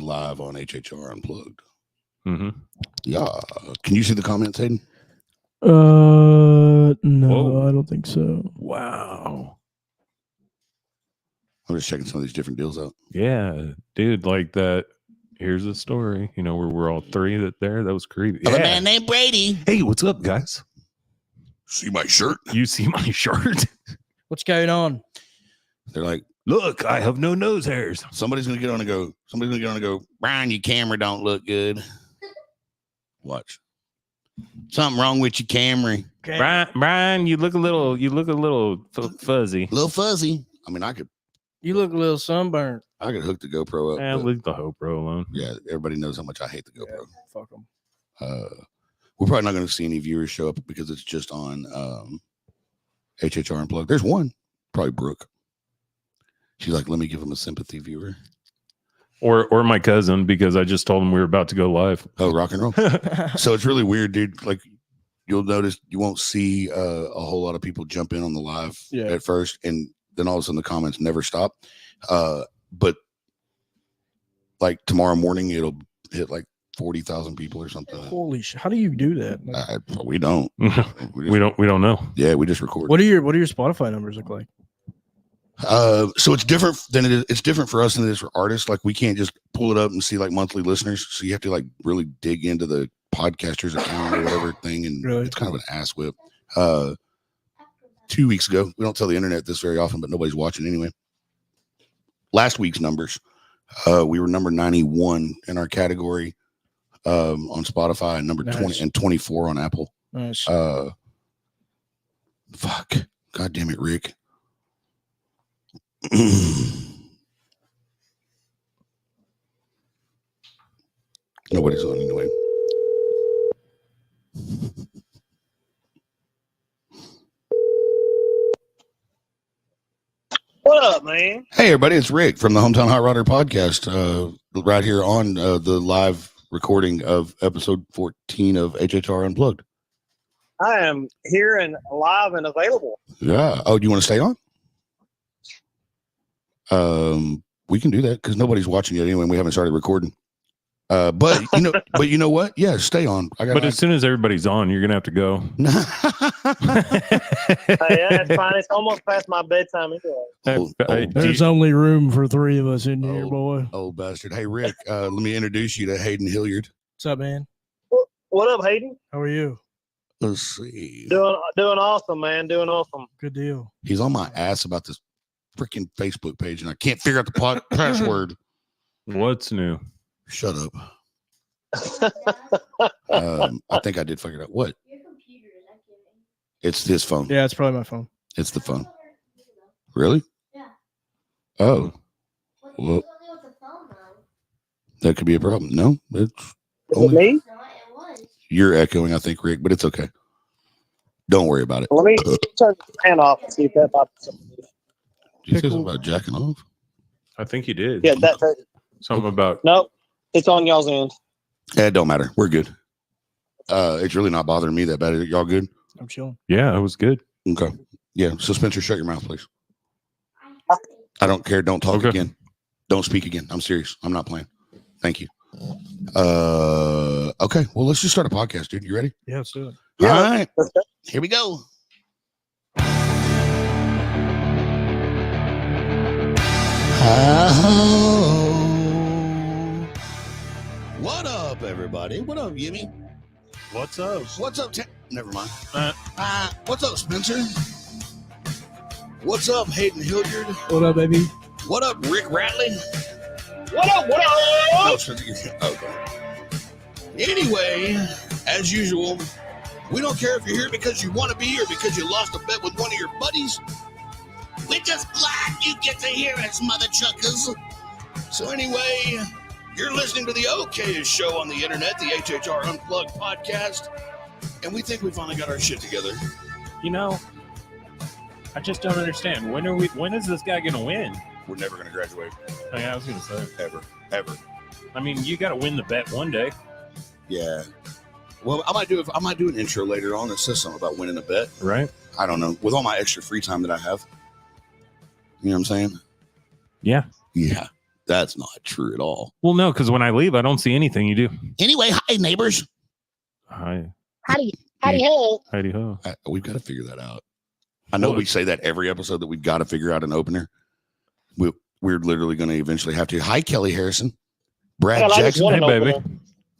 live on HHR Unplugged. Mm-hmm. Yeah. Can you see the comments, Hayden? No, Whoa. I don't think so. Wow. I'm just checking some of these different deals out. Yeah, dude, like that. Here's a story, where we're all three that was creepy. Of a man named Brady. Hey, what's up, guys? See my shirt? You see my shirt? What's going on? They're like, Look, I have no nose hairs. somebody's going to get on and go, Brian, your camera don't look good. Watch. Something wrong with your camera. Okay. Brian, you look a little fuzzy. A little fuzzy. I mean, You look a little sunburned. I could hook the GoPro up. And but leave the GoPro alone. yeah, everybody knows how much I hate the GoPro. Fuck them. We're probably not going to see any viewers show up because it's just on HHR Unplugged. There's one, probably Brooke. She's like, let me give him a sympathy viewer. Or my cousin, because I just told him we were about to go live. Oh, rock and roll. So it's really weird, dude. Like, you'll notice you won't see a whole lot of people jump in on the live at first, and then all of a sudden the comments never stop. But like tomorrow morning, it'll hit like 40,000 people or something. Holy shit! How do you do that? We don't. we don't know. Yeah, we just record. What do your Spotify numbers look like? So it's different than it is. It's different for us than it is for artists. Like, we can't just pull it up and see like monthly listeners. So you have to like really dig into the podcaster's account or whatever thing, and it's kind of an ass whip. 2 weeks ago, we don't tell the internet this very often, but nobody's watching anyway. Last week's numbers, we were number 91 in our category on Spotify, and number 20 and 24 on Apple. Nice. Fuck. God damn it, Rick. Nobody's on anyway. What up, man? Hey, everybody, it's Rick from the Hometown Hot Rodder podcast, right here on the live recording of episode 14 of HHR Unplugged. I am here and live and available. Yeah. Oh, do you want to stay on? We can do that because nobody's watching yet anyway, and we haven't started recording. But you know what? Yeah, stay on. As soon as everybody's on, you're gonna have to go. Yeah, it's fine. It's almost past my bedtime anyway. There's only room for three of us in here, boy. Oh, bastard. Hey, Rick, let me introduce you to Hayden Hilliard. What's up, man? What up, Hayden? How are you? Let's see. Doing awesome, man. Doing awesome. Good deal. He's on my ass about this freaking Facebook page, and I can't figure out the password. What's new? Shut up. I think I did figure it out. What? Your computer is acting. It's his phone. Yeah, it's probably my phone. It's the phone. Really? Yeah. Oh. Well, With the phone, though. that could be a problem. No, it's Is it me? No, it was. you're echoing, I think, Rick, but it's okay. Don't worry about it. Let me turn the fan off and see if that might be something. Did you say something about jacking off? I think you did. Yeah, that's it. Something about Nope. It's on y'all's end. It don't matter. We're good. It's really not bothering me that bad. Y'all good? I'm chilling. yeah, it was good. Okay. Yeah. So Spencer, shut your mouth, please. I don't care. Don't talk Okay. again. Don't speak again. I'm serious. I'm not playing. Thank you. Okay. Well, let's just start a podcast, dude. You ready? Yeah, let's do it. Yeah. All right. Here we go. What up, everybody? What up, Yimmy? What's up? What's up, never mind. What's up, Spencer? What's up, Hayden Hilliard? What up, baby? What up, Rick Ratley? What up? What up? Oh, okay. Anyway, as usual, we don't care if you're here because you want to be or because you lost a bet with one of your buddies. We're just glad you get to hear us, mother chuckers. So anyway, you're listening to the okayest show on the internet, the HHR Unplugged podcast, and we think we finally got our shit together. I just don't understand. When is this guy gonna win? We're never going to graduate. I was gonna say. Ever. I mean, you got to win the bet one day. Yeah. Well, I might do an intro later on that says something about winning a bet. Right? I don't know. With all my extra free time that I have. You know what I'm saying? Yeah. Yeah. That's not true at all. Well, no, because when I leave, I don't see anything you do. Anyway, hi neighbors. Hi, Howdy ho. Heidi ho. We've got to figure that out. I know we say that every episode that we've got to figure out an opener. We're literally going to eventually have to. Hi, Kelly Harrison. Brad Jackson. Hey, baby.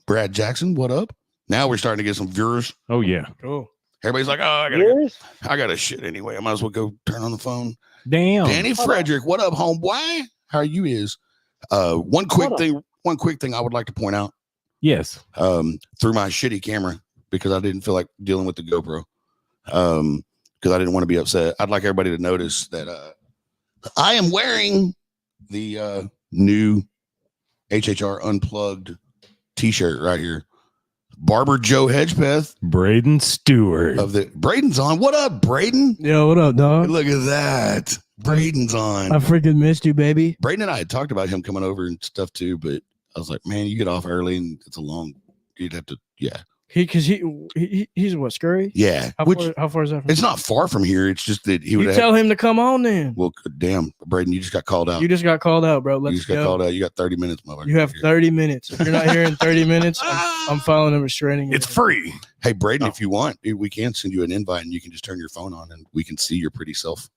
Brad Jackson, what up? Now we're starting to get some viewers. Oh yeah. Cool. Everybody's like, oh, I got to shit anyway. I might as well go turn on the phone. Damn. Danny Frederick, what up, homeboy? How are you? One quick thing I would like to point out. Yes. Through my shitty camera, because I didn't feel like dealing with the GoPro. Because I didn't want to be upset. I'd like everybody to notice that I am wearing the new HHR Unplugged t-shirt right here. Barber Joe Hedgepeth. Braden Stewart. Braden's on. What up, Braden? Yo, what up, dog? Look at that. Braden's on. I freaking missed you, baby. Braden and I had talked about him coming over and stuff too, but I was like, man, you get off early and it's you'd have to, yeah. He's what, Scurry? Yeah. How far is that from It's not far from here. It's just that he would tell him to come on then. Well, damn, Braden, you just got called out. You just got called out, bro. You Let's just got go. called out. You got 30 minutes, motherfucker. You have 30 minutes. If you're not here in 30 minutes, I'm filing a restraining order. It's free. Hey, Braden, if you want, we can send you an invite and you can just turn your phone on and we can see your pretty self.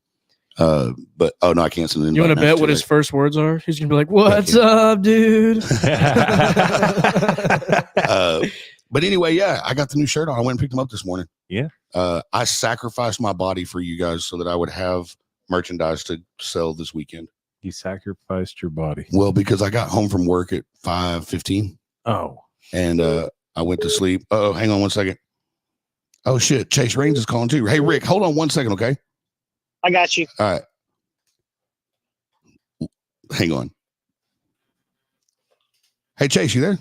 But no, I can't send an invite. You want to bet what his first words are? He's gonna be like, "What's up, dude?" But anyway, yeah, I got the new shirt on. I went and picked them up this morning. Yeah. I sacrificed my body for you guys so that I would have merchandise to sell this weekend. You sacrificed your body. Well, because I got home from work at 5:15. Oh. And I went to sleep. Oh, hang on one second. Oh shit, Chase Raines is calling too. Hey Rick, hold on 1 second, okay? I got you. All right. Hang on. Hey Chase, you there?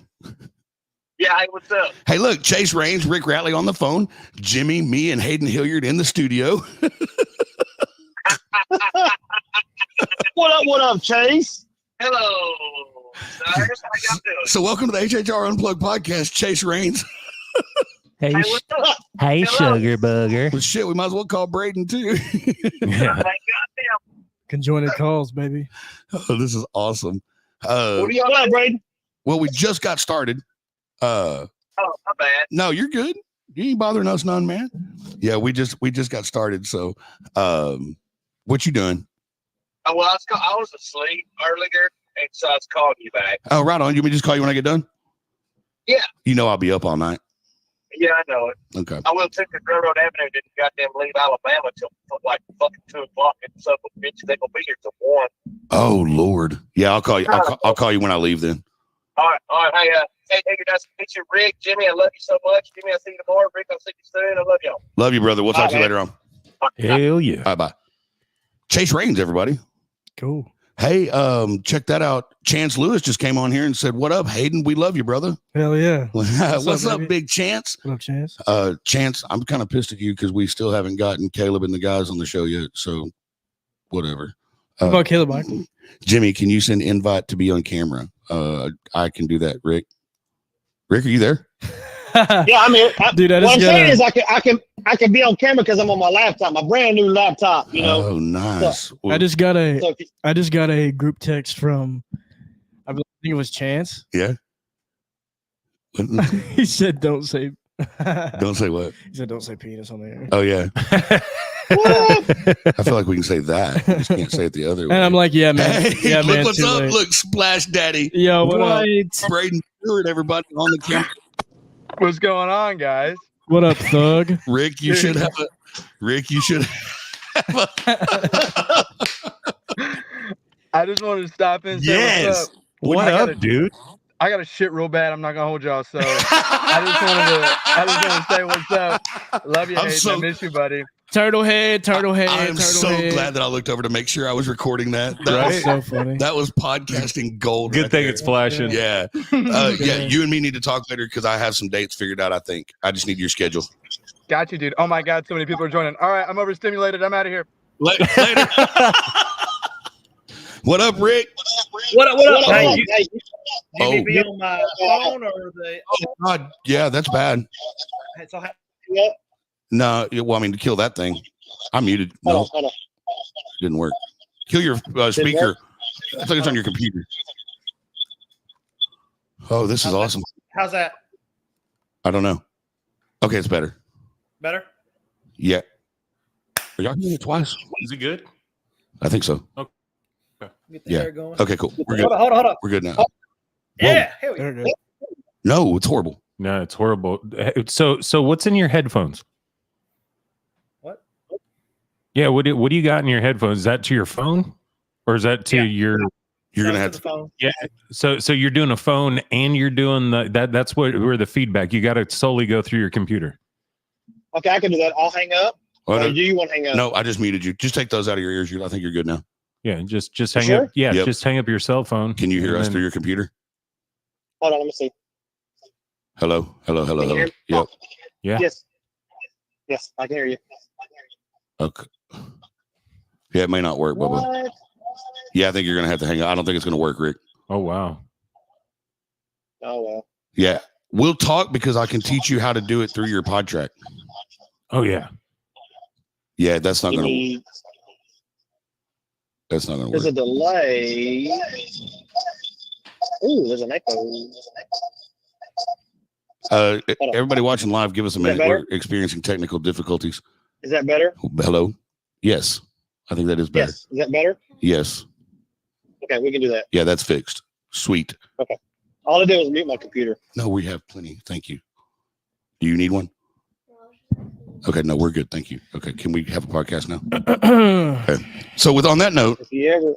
Yeah, hey, what's up? Hey, look, Chase Raines, Rick Ratley on the phone, Jimmy, me, and Hayden Hilliard in the studio. What up, Chase? Hello, sirs. How y'all doing? So welcome to the HHR Unplugged podcast, Chase Raines. Hey, Hey, what's up? hey, Hello. sugar booger. Well, shit, we might as well call Braden too. Yeah. Goddamn. Conjoined calls, baby. Oh, this is awesome. What do y'all like, Braden? Well, we just got started. Oh, my bad. No, you're good. You ain't bothering us none, man. Yeah, we just got started. So, what you doing? Oh, well, I was asleep earlier, and so I was calling you back. Oh, right on. You want me to just call you when I get done? Yeah. You know I'll be up all night. Yeah, I know it. Okay. I will take the Railroad Avenue, didn't goddamn leave Alabama till like fucking 2 o'clock, and so bitch, they gonna be here till 1. Oh Lord. Yeah, I'll call you. I'll call you when I leave then. All right. Hey, nice to meet you, Rick, Jimmy. I love you so much. Jimmy, I'll see you tomorrow. Rick, I'll see you soon. I love y'all. Love you, brother. We'll talk to you Bye, later on. Hell yeah. Bye bye. Chase Raines, everybody. Cool. Hey, check that out. Chance Lewis just came on here and said, "What up, Hayden? We love you, brother." Hell yeah. What's up, baby? big Chance? What up, Chance? Chance, I'm kind of pissed at you because we still haven't gotten Caleb and the guys on the show yet. So, whatever. What about Caleb Michael? Jimmy, can you send invite to be on camera? I can do that. Rick, are you there? Yeah, I'm here. Dude, I What I'm just saying is got I can be on camera because I'm on my laptop, my brand new laptop. You know. Oh, nice. Well, I just got So a group text from I think it was Chance. yeah. He said don't say Don't say what. He said don't say penis on the air. Oh yeah. I feel like we can say that. We just can't say it the other way. And I'm like, yeah, man. Hey, Yeah, look man. what's too up. late. Look, Splash Daddy. Yo, what up? Braden Stewart, everybody on the camera. What's going on, guys? What up, thug? Rick, you should have a I just wanted to stop in and say Yes. what's up. What I up, gotta- dude? I got a shit real bad. I'm not gonna hold y'all. So I just wanted to say what's up. Love you, I'm Hayden. so- I miss you, buddy. Turtle head. I am turtle so head. glad that I looked over to make sure I was recording that. That's so funny. That was podcasting gold. Good right thing there. it's flashing. Yeah. Yeah, you and me need to talk later because I have some dates figured out, I think. I just need your schedule. Got you, dude. Oh my God, so many people are joining. All right, I'm overstimulated. I'm out of here. Later. What up, Rick? what up? Hey, Oh, be on my phone or the? God. Yeah, that's bad. So, No, well, I mean, to kill that thing, I muted. No, hold on. didn't work. Kill your speaker. I think it's on your computer. Oh, this is awesome. How's that? I don't know. Okay, it's better. Better? Yeah. Are y'all hearing it twice? Is it good? I think so. Get the Yeah. hair going. Okay, cool. We're good. Hold on. We're good now. Yeah. Here we There go. it is. No, it's horrible. No, it's horrible. So what's in your headphones? What? Yeah, what do you got in your headphones? Is that to your phone, or is that to your? You're gonna Sounds have the to. phone. Yeah. So you're doing a phone and you're doing that's where the feedback. You got to solely go through your computer. Okay, I can do that. I'll hang up. Oh, Or no, do you want to hang up? no, I just muted you. Just take those out of your ears. I think you're good now. Yeah, just hang sure? up. Yeah, Yep. just hang up your cell phone. Can you hear and us then- through your computer? Hold on, let me see. Hello. Can you hear me? Yep. Yeah. Yes. Yes, I can hear you. Okay. Yeah, it may not work, Bubba. What? Yeah, I think you're gonna have to hang up. I don't think it's gonna work, Rick. Oh wow. Oh, well. Yeah, we'll talk because I can teach you how to do it through your pod track. Oh yeah. Yeah, that's not You gonna. need, That's not gonna there's work. a delay. Ooh, there's an echo. on. Everybody watching live, give us a Is that minute. We're better? experiencing technical difficulties. Is that better? Hello. Yes, I think that is better. Yes. Is that better? Yes. Okay, we can do that. Yeah, that's fixed. Sweet. All I did was mute my computer. No, we have plenty. Thank you. Do you need one? Okay, no, we're good. Thank you. Okay, can we have a podcast now? So, on that note, If you ever.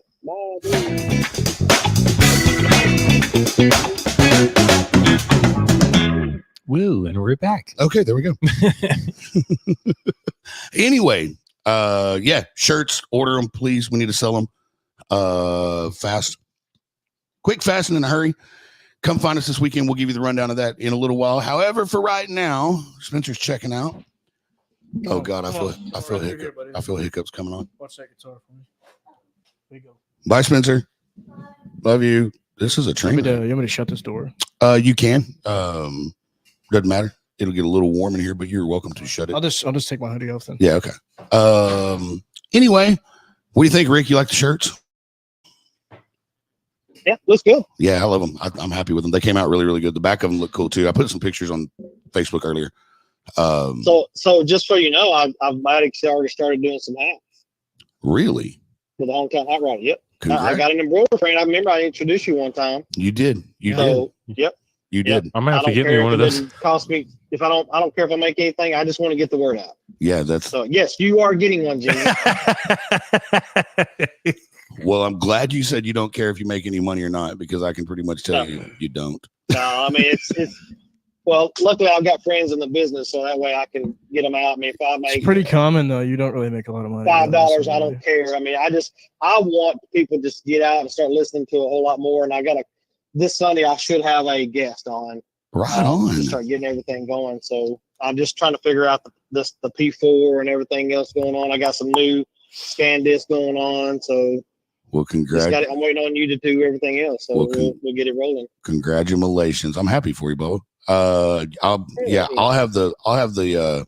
Woo, and we're back. okay, there we go. Anyway, yeah, shirts, order them, please. We need to sell them fast, quick, fast, and in a hurry. Come find us this weekend. We'll give you the rundown of that in a little while. However, for right now, Spencer's checking out. Oh God, I feel hiccups coming on. Watch that guitar for me. There you go. Bye, Spencer. Love you. This is a You train. want me to shut this door? You can. Doesn't matter. It'll get a little warm in here, but you're welcome to shut it. I'll just take my hoodie off then. Yeah, okay. Anyway, what do you think, Rick? You like the shirts? Yeah, looks good. Yeah, I love them. I'm happy with them. They came out really, really good. The back of them look cool too. I put some pictures on Facebook earlier. So just so you know, I've already started doing some hats Really? for the hometown hot rod. Yep. I Congrats. got an embroidery friend. I remember I introduced you one time. You did. You So, did. yep. You Yep. did. I'm gonna I have to don't get me care one of if it those. doesn't cost me. If I don't care if I make anything. I just want to get the word out. Yeah, that's So yes, you are getting one, Jimmy. well, I'm glad you said you don't care if you make any money or not, because I can pretty much tell you don't. No, I mean it's well. Luckily, I've got friends in the business, so that way I can get them out. I mean, if I make It's pretty common though. You don't really make a lot of money. $5, I don't care. I mean, I want people to just get out and start listening to a whole lot more. And this Sunday I should have a guest on. Right on. To start getting everything going. So I'm just trying to figure out the P4 and everything else going on. I got some new scan discs going on. So Well, I'm waiting on you to do everything else. So Well, we'll get it rolling. congratulations. I'm happy for you, Bo. I'll have the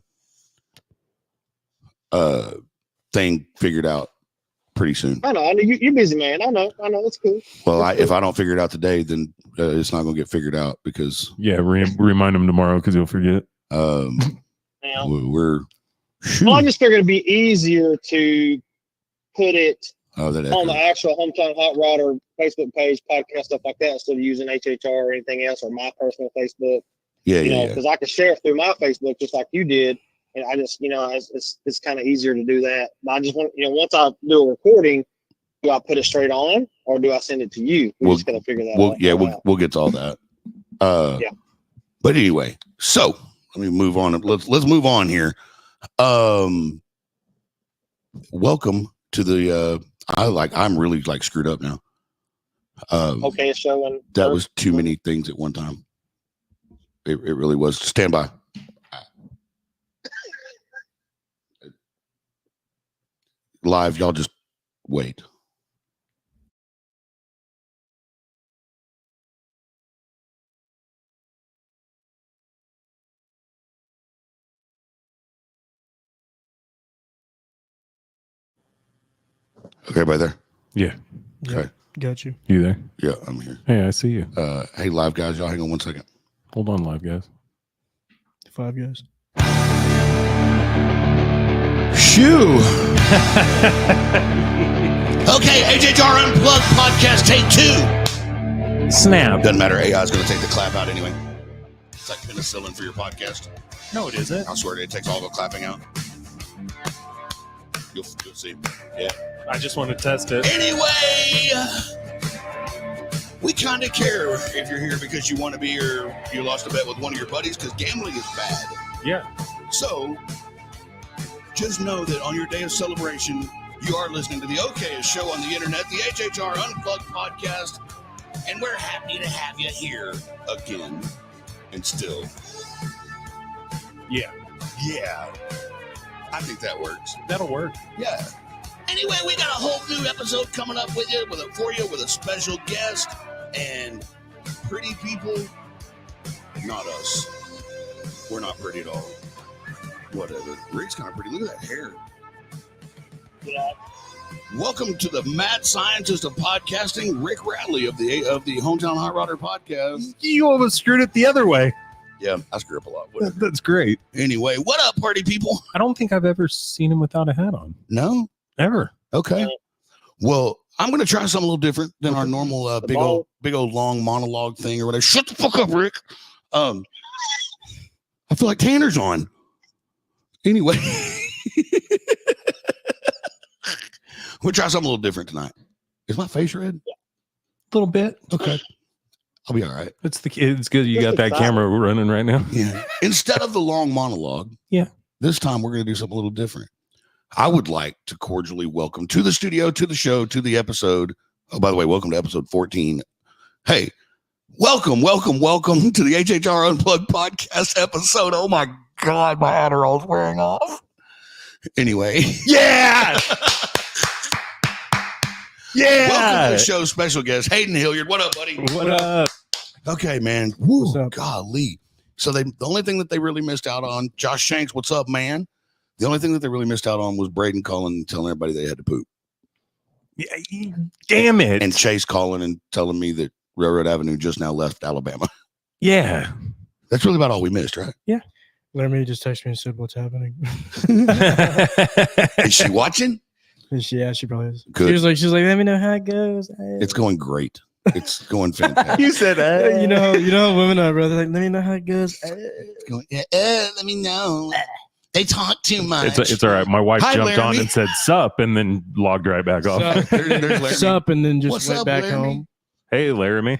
thing figured out pretty soon. I know you're busy, man. I know. It's cool. Well, if I don't figure it out today, then it's not going to get figured out because Yeah, remind him tomorrow because he'll forget. Now, we're. well, I just figured it'd be easier to put it that on the echo. actual hometown hot rod or Facebook page, podcast, stuff like that, instead of using HHR or anything else or my personal Facebook. Yeah. Because I could share it through my Facebook just like you did, and I just, it's kind of easier to do that. But I just want, once I do a recording, do I put it straight on or do I send it to you? We're just gonna figure that out. We'll get to all that. Yeah. But anyway, so let me move on. Let's move on here. Welcome to the. I'm really screwed up now. Okay, it's showing. That was too many things at one time. It really was. Stand by. Live, y'all just wait. Okay, by there. Yeah. Okay. Got you. You there? Yeah, I'm here. Hey, I see you. Hey, live guys, y'all hang on 1 second. Hold on, live guys. 5 guys. Shoo. Okay, HHR Unplugged podcast take 2. Snap. Doesn't matter. AI is going to take the clap out anyway. It's like penicillin for your podcast. No, it isn't. I swear it takes all the clapping out. You'll see. Yeah. I just want to test it. Anyway, we kind of care if you're here because you want to be or you lost a bet with one of your buddies because gambling is bad. Yeah. So just know that on your day of celebration, you are listening to the okayest show on the internet, the HHR Unplugged podcast, and we're happy to have you here again and still. Yeah. Yeah. I think that works. That'll work. Yeah. Anyway, we got a whole new episode coming up with you, for you with a special guest and pretty people. Not us. We're not pretty at all. Whatever. Rick's kind of pretty. Look at that hair. Yeah. Welcome to the mad scientist of podcasting, Rick Radley of the Hometown Hot Rodder podcast. You almost screwed it the other way. Yeah, I screw up a lot. Whatever. That's great. Anyway, what up, party people? I don't think I've ever seen him without a hat on. No? Ever. Okay. Well, I'm going to try something a little different than our normal big old long monologue thing or whatever. Shut the fuck up, Rick. I feel like Tanner's on. Anyway, we'll try something a little different tonight. Is my face red? A little bit. Okay. I'll be all right. It's good you got that camera running right now. Yeah. Instead of the long monologue, Yeah. This time we're going to do something a little different. I would like to cordially welcome to the studio, to the show, to the episode. Oh, by the way, welcome to episode 14. Hey, welcome to the HHR Unplugged podcast episode. Oh my God, my Adderall's wearing off. Anyway. Yeah. Yeah. Welcome to the show, special guest Hayden Hilliard. What up, buddy? What up? Okay, man. Woo, What's up? golly. So the only thing that they really missed out on, Josh Shanks, what's up, man? The only thing that they really missed out on was Braden calling and telling everybody they had to poop. Yeah, damn it. And Chase calling and telling me that Railroad Avenue just now left Alabama. Yeah. That's really about all we missed, right? Laramie just texted me and said, "What's happening?" Is she watching? Yeah, she probably is. Good. She's like, "Let me know how it goes." It's going great. It's going fantastic. You said that. You know how women are, brother. Like, let me know how it goes. It's going, let me know. They talk too much. It's all right. My wife Hi, jumped on Laramie. and said sup and then logged right back off. There's Laramie. Sup, and then just What's went up, back Laramie? home. Hey, Laramie.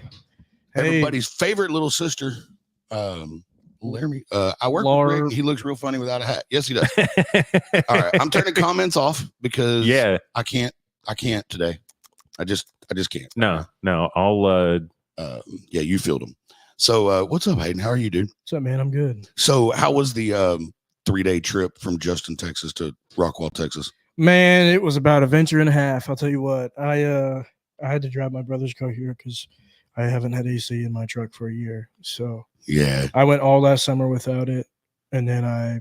Hey, Everybody's favorite little sister, Laramie. I work Laura. with Rick. He looks real funny without a hat. Yes, he does. All right, I'm turning comments off because Yeah. I can't today. I just can't. No. I'll Yeah, you filled them. So what's up, Hayden? How are you, dude? what's up, man? I'm good. So how was the 3-day trip from Justin, Texas to Rockwall, Texas? Man, it was about a venture and a half. I'll tell you what. I had to drive my brother's car here because I haven't had AC in my truck for a year. So Yeah. I went all last summer without it, and then I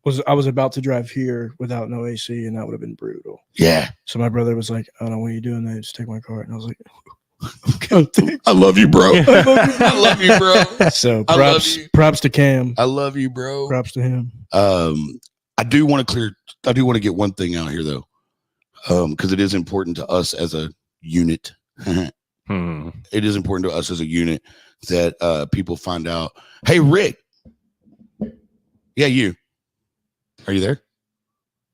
was about to drive here without no AC, and that would have been brutal. Yeah. So my brother was like, "I don't know what are you doing. There, just take my car." And I was like, "Okay." I love you, bro. I love you, bro. So I love you. props to Cam. I love you, bro. Props to him. I do want to get one thing out here though. Because it is important to us as a unit. It is important to us as a unit that people find out, hey, Rick. Yeah, you. Are you there?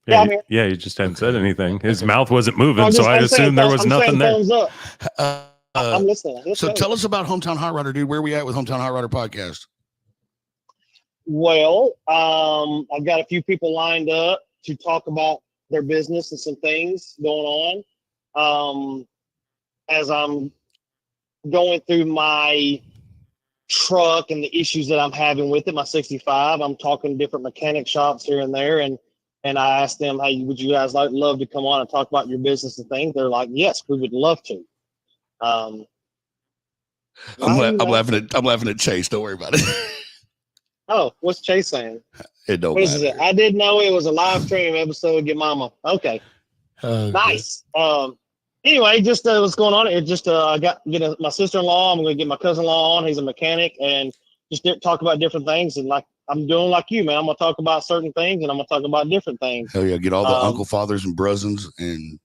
Yeah, I'm here. Yeah, he just hadn't said anything. His mouth wasn't moving, I'm so I saying assumed there was I'm nothing saying there. thumbs up. Uh, I'm listening. Let's so go. tell us about Hometown Hot Rodder, dude. Where are we at with Hometown Hot Rodder podcast? Well, I've got a few people lined up to talk about their business and some things going on. As I'm going through my truck and the issues that I'm having with it, my 65, I'm talking to different mechanic shops here and there, and I asked them, "Hey, would you guys love to come on and talk about your business and things?" They're like, "Yes, we would love to." I'm laughing at Chase. Don't worry about it. Oh, what's Chase saying? It don't What is matter. it? I didn't know it was a live stream episode of Get Mama. Okay, nice. Anyway, just what's going on? It just I got my sister-in-law. I'm going to get my cousin-in-law on. He's a mechanic, and just talk about different things. And like I'm doing like you, man. I'm going to talk about certain things, and I'm going to talk about different things. Hell yeah, get all the uncle fathers and brothers and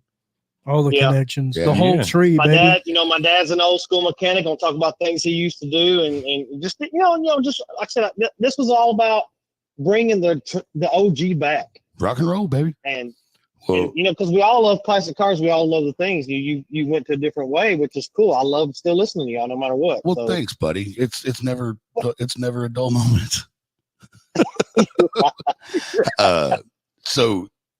all the Yeah. connections, Yeah. the whole Yeah. tree, My baby. dad, my dad's an old school mechanic. I'll talk about things he used to do, and just just like I said, this was all about bringing the OG back, rock and roll, baby. and Well, because we all love classic cars, we all love the things. You went to a different way, which is cool. I love still listening to y'all, no matter what. well, So, thanks, buddy. It's never a dull moment.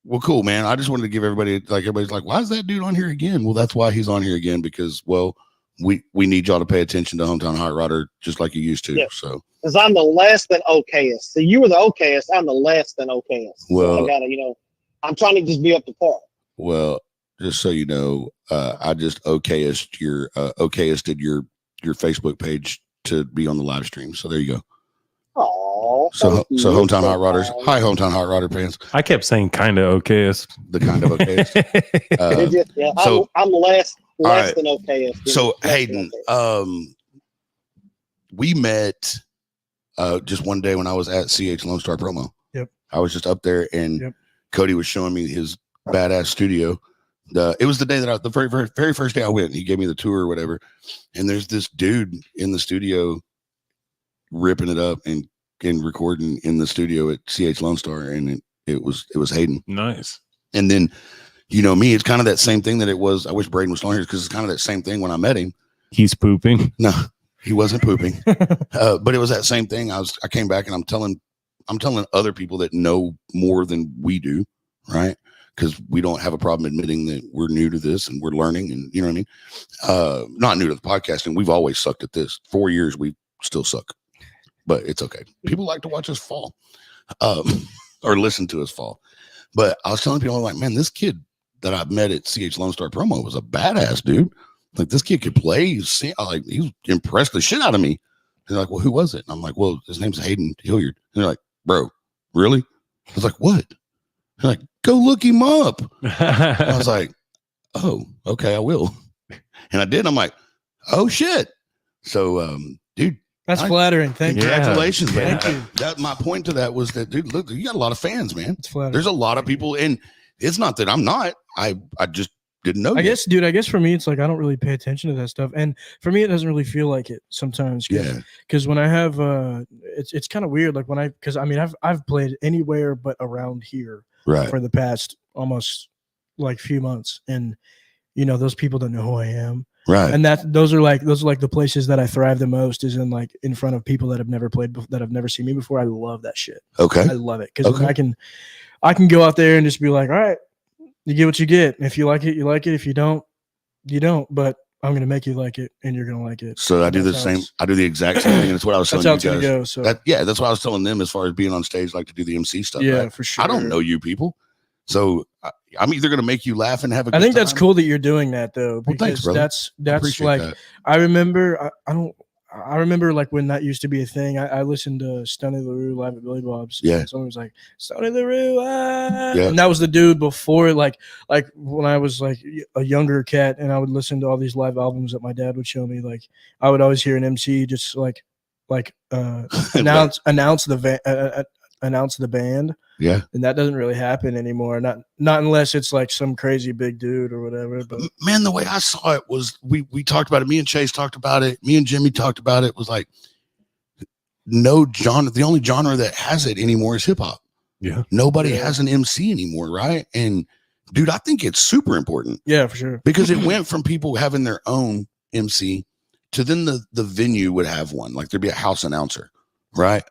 Well, cool, man. I just wanted to give everybody's like, why is that dude on here again? Well, that's why he's on here again, because, well, we need y'all to pay attention to Hometown Hot Rodder just like you used to. Yeah. So, because I'm the less than okayest. So you were the okayest. I'm the less than okayest. Well- so I gotta, I'm trying to just be up to par. well, just so you know, I just okayisted your Facebook page to be on the live stream. So there you go. Oh, So Hometown Hot Rodders. Hi, Hometown Hot Rodder fans. I kept saying kind of okayest. The kind of okayist. So- I'm less right. than okayest. So Less than Hayden, okayest. we met just one day when I was at CH Lone Star Promo. Yep. I was just up there, and Yep. Cody was showing me his badass studio. It was the day that the very first day I went. He gave me the tour or whatever, and there's this dude in the studio ripping it up and recording in the studio at CH Lone Star, and it was Hayden. Nice. And then, me, it's kind of that same thing that it was. I wish Braden was still here, because it's kind of that same thing when I met him. He's pooping. No, he wasn't pooping. But it was that same thing. I came back and I'm telling other people that know more than we do, right? Because we don't have a problem admitting that we're new to this and we're learning, and you know what I mean? Not new to the podcasting. We've always sucked at this. 4 years, we still suck. But it's okay. People like to watch us fall, or listen to us fall. But I was telling people, I'm like, man, this kid that I met at CH Lone Star Promo was a badass dude. Like, this kid could play. He was impressed the shit out of me. They're like, well, who was it? And I'm like, well, his name's Hayden Hilliard. And they're like, bro, really? I was like, what? They're like, go look him up. I was like, oh, okay, I will. And I did. I'm like, oh shit. So, dude, That's flattering. Thank you. congratulations, Yeah. man. Thank you. That my point to that was that, dude, look, you got a lot of fans, man. It's flattering. There's a lot of people, and it's not that I'm not. I just didn't know. I guess for me, it's like I don't really pay attention to that stuff, and for me, it doesn't really feel like it sometimes. Yeah. Because when I have, it's kind of weird. Like because I've played anywhere but around here Right. for the past almost like few months, and those people don't know who I am, Right. and those are like the places that I thrive the most is in front of people that have never played, that have never seen me before. I love that shit. Okay. I love it because Okay. I can go out there and just be like, all right, you get what you get. If you like it, you like it. If you don't, you don't. But I'm gonna make you like it, and you're gonna like it. So I do the That's same. how it's- I do the exact same thing. And it's what I was That's telling how you it's gonna guys. go. So That's what I was telling them as far as being on stage, like to do the MC stuff. yeah, right? for sure. I don't know you people, so I'm either gonna make you laugh and have a good I think that's time. cool that you're doing that though, Well, because thanks, brother. that's I appreciate like that. I remember. I remember like when that used to be a thing. I listened to Stoney LaRue live at Billy Bob's. Yeah. And someone was like Stoney LaRue, Yeah. and that was the dude before like when I was like a younger cat, and I would listen to all these live albums that my dad would show me. Like I would always hear an MC just announce the band. Yeah. And that doesn't really happen anymore. Not unless it's like some crazy big dude or whatever. But Man, the way I saw it was we talked about it. Me and Chase talked about it. Me and Jimmy talked about it. Was like no genre. The only genre that has it anymore is hip hop. Yeah. Nobody Yeah. has an MC anymore, right? And dude, I think it's super important yeah, for sure. because it went from people having their own MC to then the venue would have one. Like there'd be a house announcer, right?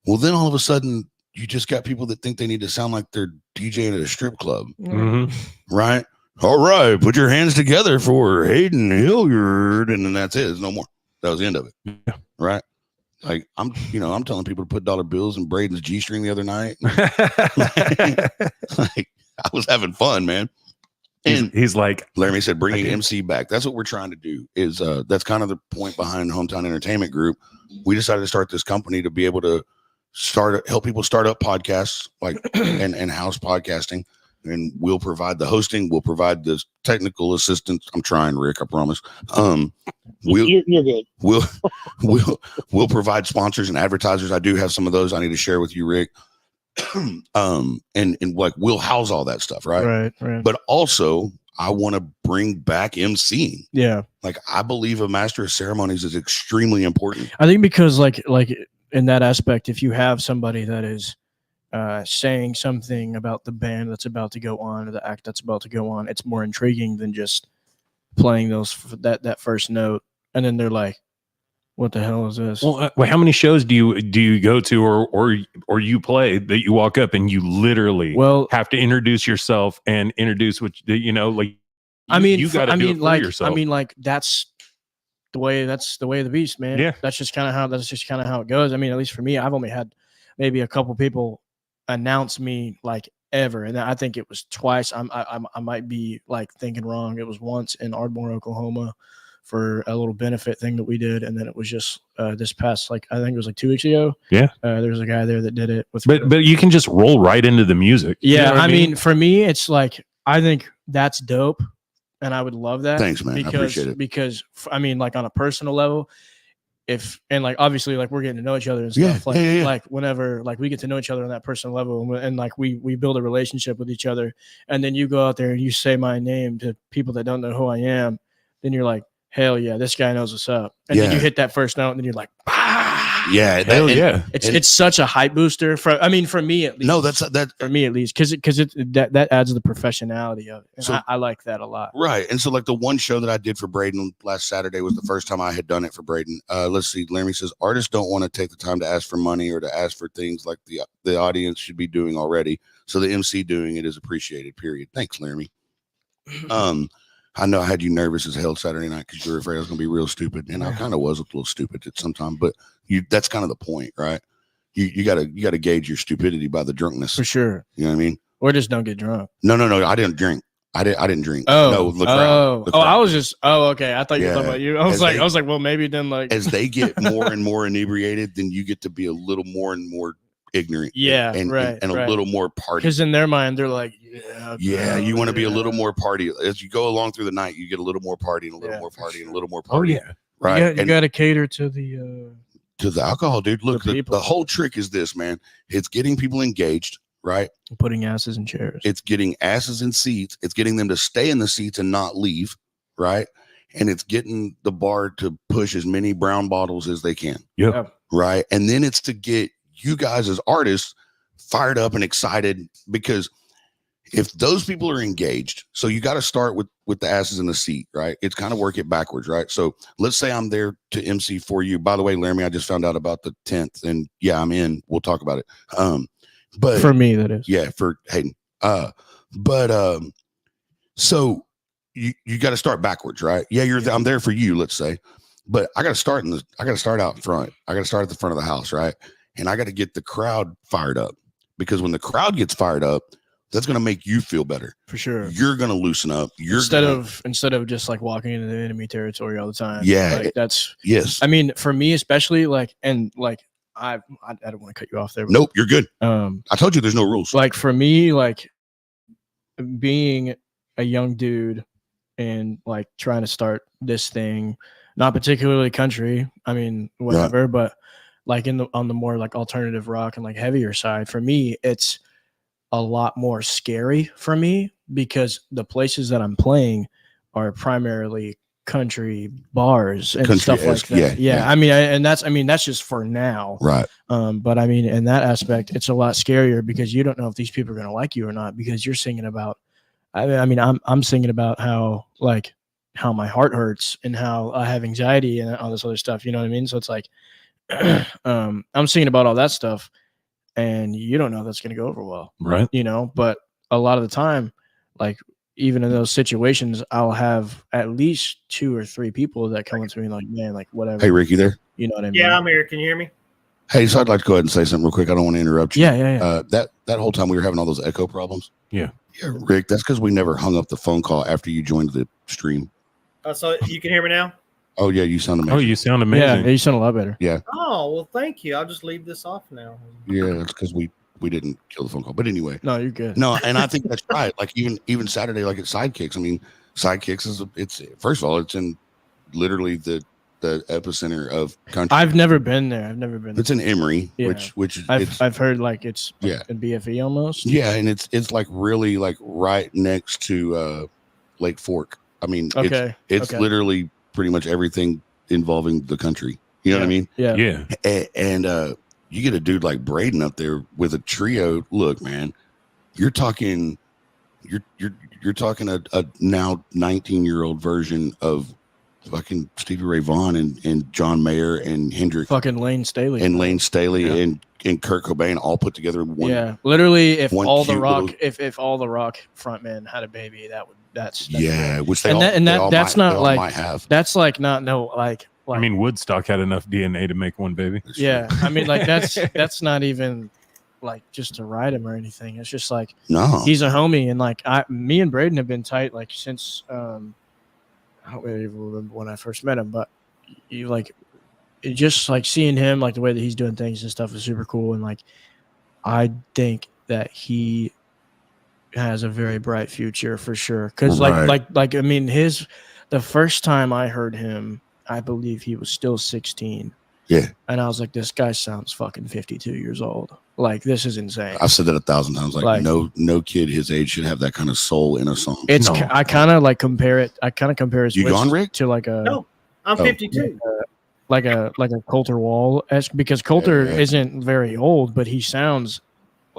Well, then all of a sudden you just got people that think they need to sound like they're DJing at a strip club, Mhm. right? All right, put your hands together for Hayden Hilliard, and then that's it. There's no more. That was the end of it, Yeah. right? Like I'm telling people to put dollar bills in Braden's G-string the other night. Like I was having fun, man. And he's like, Laramie said, bringing I did. MC back. That's what we're trying to do. Is that's kind of the point behind Hometown Entertainment Group. We decided to start this company to be able to help people start up podcasts, like and house podcasting. and we'll provide the hosting. We'll provide the technical assistance. I'm trying, Rick. I promise. You're good. We'll provide sponsors and advertisers. I do have some of those I need to share with you, Rick. And like we'll house all that stuff, right? Right. But also, I want to bring back emceeing. Yeah. Like I believe a master of ceremonies is extremely important. I think because like in that aspect, if you have somebody that is saying something about the band that's about to go on or the act that's about to go on, it's more intriguing than just playing that first note and then they're like, what the hell is this? Well, how many shows do you go to or you play that you walk up and you literally have to introduce yourself and introduce what like? You got to do it for yourself. I mean, like that's the way of the beast, man. Yeah, that's just kind of how it goes. I mean, at least for me, I've only had maybe a couple people announce me like ever, and I think it was twice. I might be like thinking wrong. It was once in Ardmore, Oklahoma, for a little benefit thing that we did, and then it was just this past I think it was 2 weeks ago. Yeah, there was a guy there that did it with. But you can just roll right into the music. Yeah, I mean, for me, it's like I think that's dope, and I would love that. Thanks, man. I appreciate it. Because I mean, like on a personal level, obviously like we're getting to know each other and stuff. Like whenever like we get to know each other on that personal level, and like we build a relationship with each other, and then you go out there and you say my name to people that don't know who I am, then you're like, hell yeah, this guy knows what's up. And then you hit that first note, and then you're like, yeah, hell yeah. It's such a hype booster for me at least. No, that's that for me at least, because that adds the professionality of it. And so, I like that a lot. Right. And so like the one show that I did for Braden last Saturday was the first time I had done it for Braden. Let's see. Laramie says artists don't want to take the time to ask for money or to ask for things like the audience should be doing already. So the MC doing it is appreciated, period. Thanks, Laramie. I know I had you nervous as hell Saturday night because you were afraid I was going to be real stupid, and I kind of was a little stupid at some time. But that's kind of the point, right? You gotta gauge your stupidity by the drunkenness, for sure. You know what I mean? Or just don't get drunk. No. I didn't drink. I didn't drink. Oh, no, the crowd. I was just. Oh, okay. I thought you were talking about you. I was like, well, maybe then like as they get more and more inebriated, then you get to be a little more and more ignorant. Yeah, and a little more party. Because in their mind, they're like, you want to be a little more party. As you go along through the night, you get a little more party and a little more party and a little more party. Oh yeah, right. You got to cater to the alcohol, dude. Look, the whole trick is this, man. It's getting people engaged, right? Putting asses in chairs. It's getting asses in seats. It's getting them to stay in the seats and not leave, right? And it's getting the bar to push as many brown bottles as they can. Yep. Right. And then it's to get you guys as artists fired up and excited, because if those people are engaged, so you got to start with the asses in the seat, right? It's kind of work it backwards, right? So let's say I'm there to MC for you. By the way, Laramie, I just found out about the 10th, and yeah, I'm in. We'll talk about it. But for me, that is. Yeah, for Hayden. So you got to start backwards, right? Yeah, I'm there for you, let's say, but I got to start out front. I got to start at the front of the house, right? And I got to get the crowd fired up, because when the crowd gets fired up, that's going to make you feel better. For sure. You're going to loosen up. Instead of just like walking into the enemy territory all the time. Yeah. Like that's, yes. I mean, for me, especially I don't want to cut you off there. Nope. You're good. I told you there's no rules. Like for me, like being a young dude and like trying to start this thing, not particularly country. I mean, whatever, right. But like on the more like alternative rock and like heavier side, for me, it's a lot more scary for me, because the places that I'm playing are primarily country bars and stuff like that. Yeah. I mean, that's just for now. Right. But I mean, in that aspect, it's a lot scarier, because you don't know if these people are going to like you or not, because you're singing about, I'm singing about how my heart hurts and how I have anxiety and all this other stuff. You know what I mean? So it's like, I'm singing about all that stuff, and you don't know that's going to go over well. Right. You know, but a lot of the time, like even in those situations, I'll have at least 2 or 3 people that come up to me like, man, like whatever. Hey, Ricky there? You know what I mean? Yeah, I'm here. Can you hear me? Hey, so I'd like to go ahead and say something real quick. I don't want to interrupt you. Yeah. That whole time we were having all those echo problems. Yeah. Yeah, Rick, that's because we never hung up the phone call after you joined the stream. So you can hear me now? Oh, yeah, you sound amazing. Oh, you sound amazing. Yeah, you sound a lot better. Yeah. Oh, well, thank you. I'll just leave this off now. Yeah, that's because we we didn't kill the phone call. But anyway, No, you're good. no, and I think that's right. Like even Saturday, like at Sidekicks. I mean, Sidekicks it's first of all, it's in literally the epicenter of country. I've never been there. I've never been. It's in Emory, Yeah. which I've heard like it's Yeah. in BFE almost. yeah, and it's like really like right next to Lake Fork. I mean, Okay. it's Okay. literally pretty much everything involving the country. You know what I mean? Yeah. Yeah. And you get a dude like Braden up there with a trio. Look, man, you're talking a now 19-year-old version of fucking Stevie Ray Vaughan and John Mayer and Hendrix Fucking Lane Staley. and Lane Staley Yeah. and Kurt Cobain all put together in one. Yeah. Literally, if one all the cute rock, little- if all the rock frontmen had a baby, that's Yeah, which they And all, that- and they that- all that's might, not they all like- might have. that's like not no like. I mean, Woodstock had enough DNA to make one baby. That's Yeah, true. I mean, like that's not even like just to ride him or anything. It's just like No, he's a homie, and like me and Braden have been tight like since I don't really even remember when I first met him, but you like it just like seeing him like the way that he's doing things and stuff is super cool, and like I think that he has a very bright future for sure. Because Right. like I mean the first time I heard him, I believe he was still 16. Yeah. And I was like, this guy sounds fucking 52 years old. Like, this is insane. I've said that 1,000 times. Like no kid his age should have that kind of soul in a song. It's No. I kind of like compare it. I kind of compare his You voice gone, Rick? to like a No, I'm Oh. 52. like a Coulter Wall esque, because Coulter Yeah. isn't very old, but he sounds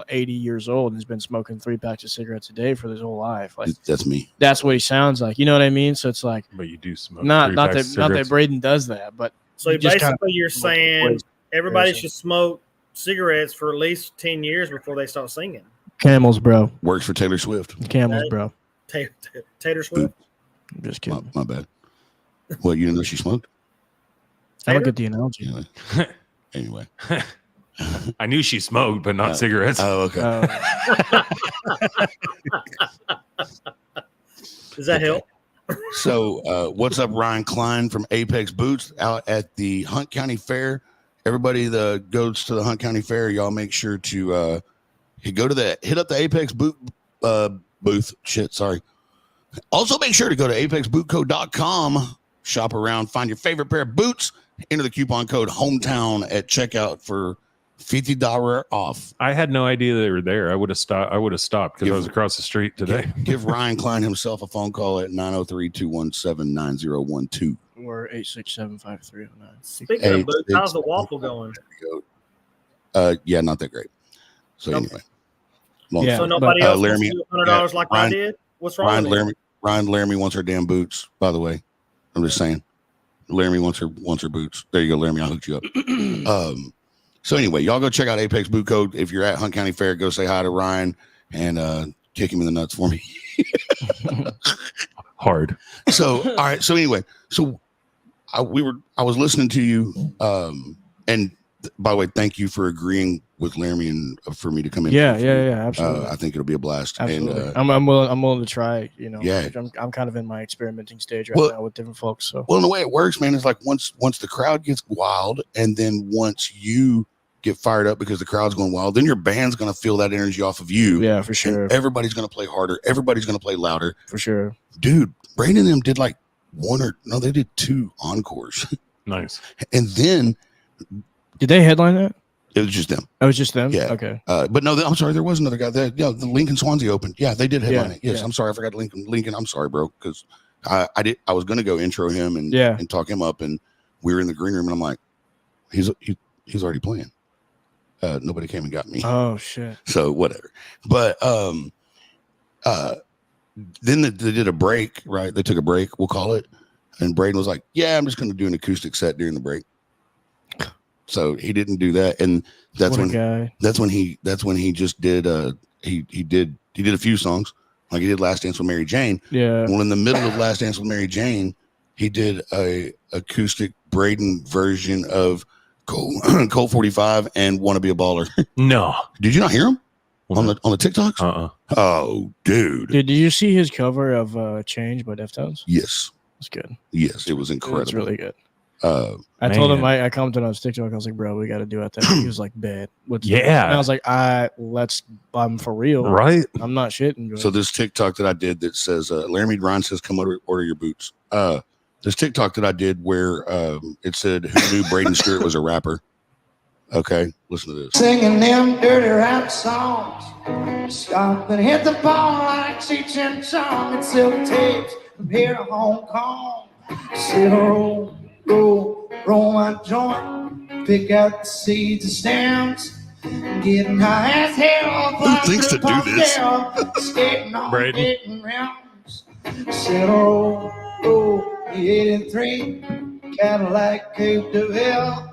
80 years old and has been smoking 3 packs of cigarettes a day for his whole life. Like That's me. that's what he sounds like. You know what I mean? So it's like But you do smoke. not 3 not packs that of not that cigarettes. Braden does that, but So You just basically, kinda- you're saying everybody comparison. should smoke cigarettes for at least 10 years before they start singing. Camels, bro. Works for Taylor Swift. Camels, Right. bro. Tater Swift. I'm just My, kidding. my bad. What, you didn't know she smoked? I don't Tater? get the analogy. Anyway. I knew she smoked, but not cigarettes. Oh, okay. Does that help? So, what's up, Ryan Klein from Apex Boots out at the Hunt County Fair? Everybody that goes to the Hunt County Fair, y'all make sure to hit up the Apex booth. Sorry. Also, make sure to go to apexbootco.com, shop around, find your favorite pair of boots, enter the coupon code hometown at checkout for $50 off. I had no idea they were there. I would have stopped because I was across the street today. Give Ryan Klein himself a phone call at 903-217-9012. Or 867-5309. Speaking of boots, how's the waffle going? Yeah, not that great. So Okay. anyway. Long Yeah. So story. nobody else wants Laramie- to do $100 like I Ryan- did? What's wrong with it? Ryan Laramie wants her damn boots, by the way. I'm just saying. Laramie wants her boots. There you go, Laramie. I'll hook you up. So anyway, y'all go check out Apex Boot Code. If you're at Hunt County Fair, go say hi to Ryan and kick him in the nuts for me. Hard. So all right. So anyway, so I was listening to you, and by the way, thank you for agreeing with Laramie and for me to come in. Yeah, absolutely. I think it'll be a blast. Absolutely. And I'm willing to try, Yeah. I'm kind of in my experimenting stage right now with different folks. So well, and the way it works, man, is like once the crowd gets wild, and then once you get fired up because the crowd's going wild, then your band's gonna feel that energy off of you. yeah, for sure. And everybody's gonna play harder. Everybody's gonna play louder. For sure. Dude, Braden and them did like they did 2 encores, Nice. and then Did they headline that? it was just them. Oh, it was just them? Yeah. Okay. But no, I'm sorry, there was another guy. The Lincoln Swansea opened. Yeah, they did headline Yeah, it. Yes, yeah. I'm sorry, I forgot Lincoln. I'm sorry, bro, because I was gonna go intro him and Yeah. and talk him up, and we were in the green room, and I'm like, he's already playing. Nobody came and got me. Oh shit. So whatever. But then they did a break, right? They took a break, we'll call it. And Braden was like, "Yeah, I'm just going to do an acoustic set during the break." So he didn't do that, and that's What a when guy. that's when he just did he did a few songs, like he did Last Dance with Mary Jane. Yeah. Well, in the middle of Last Dance with Mary Jane, he did a acoustic Braden version of Colt 45 and Wanna Be a Baller. No. Did you not hear him on the TikToks? Oh, dude. Did you see his cover of Change by Deftones? Yes. It's good. Yes, it was incredible. It's really good. I told him I commented on his TikTok. I was like, bro, we got to do it. That he was like, bad. Yeah. And I was like, I'm for real. Right. I'm not shitting. So this TikTok that I did that says, Laramie Ryan says, come order your boots. This TikTok that I did where it said, who knew Braden Stewart was a rapper? Okay, listen to this. Singing them dirty rap songs. Stop and hit the ball like Cheech and Chong and silk tapes from here to Hong Kong. Sit roll my joint, pick out the seeds and stems, getting high as hell. Who thinks to do this? Skating on Braden. dating rounds. Sit roll, 83 Cadillac Coupe de Ville.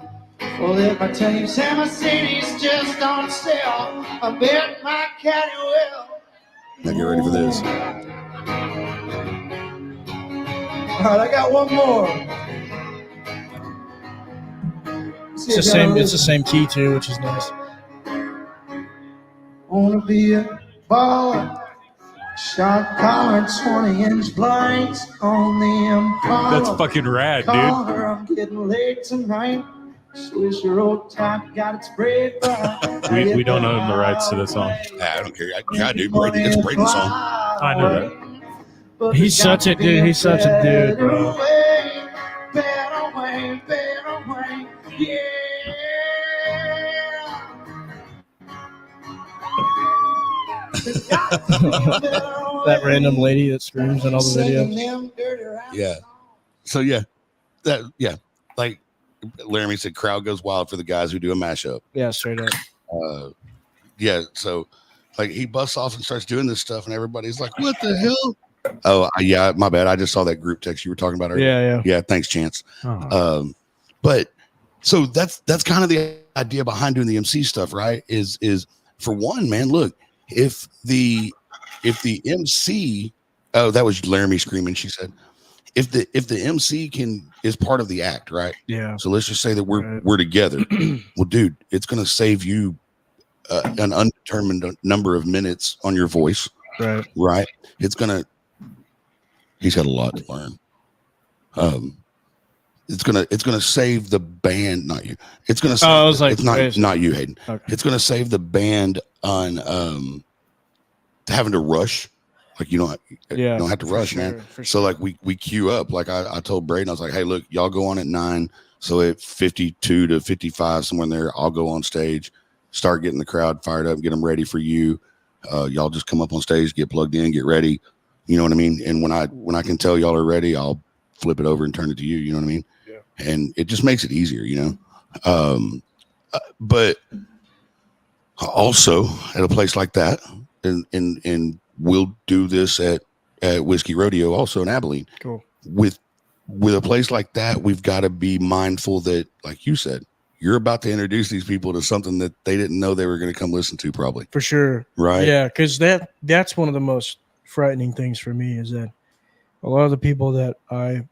Well, if I tell you San Mercedes just on sale, I bet my caddy will. Now get ready for this. All right, I got one more. It's the same. It's the same key too, which is nice. Wanna be a baller. Shot collar, 20-inch blinds on the Impala. That's fucking rad, dude. Caller, I'm getting late tonight. Swish your old top, got it sprayed by. We don't own the rights to this song. I don't care. I do. Braden, it's Braden's song. I know that. He's such a dude. He's such a dude, bro. Better way, yeah. That random lady that screams in all the videos. Yeah. So yeah, like Laramie said, crowd goes wild for the guys who do a mashup. Yeah, straight up. Yeah. So like he busts off and starts doing this stuff, and everybody's like, "What the hell?" Oh, yeah, my bad. I just saw that group text you were talking about earlier. Yeah. Thanks, Chance. But so that's kind of the idea behind doing the MC stuff, right? Is for one, man, look, if the MC, oh, that was Laramie screaming. She said, if the MC is part of the act, right? Yeah. So let's just say that we're together. Well, dude, it's gonna save you an undetermined number of minutes on your voice, right? He's got a lot to learn. It's gonna save the band, not you. It's gonna save, it's not you, Hayden. Okay. It's gonna save the band on having to rush. Like you don't have to rush, man. So like we queue up. Like I told Braden, I was like, hey, look, y'all go on at 9. So at 52 to 55, somewhere in there, I'll go on stage, start getting the crowd fired up, get them ready for you. Y'all just come up on stage, get plugged in, get ready. You know what I mean? And when I can tell y'all are ready, I'll flip it over and turn it to you. You know what I mean? Yeah. And it just makes it easier, you know? But also at a place like that, and we'll do this at Whiskey Rodeo also in Abilene. Cool. With a place like that, we've got to be mindful that, like you said, you're about to introduce these people to something that they didn't know they were going to come listen to, probably. For sure. Right. Yeah, because that's one of the most frightening things for me is that a lot of the people that I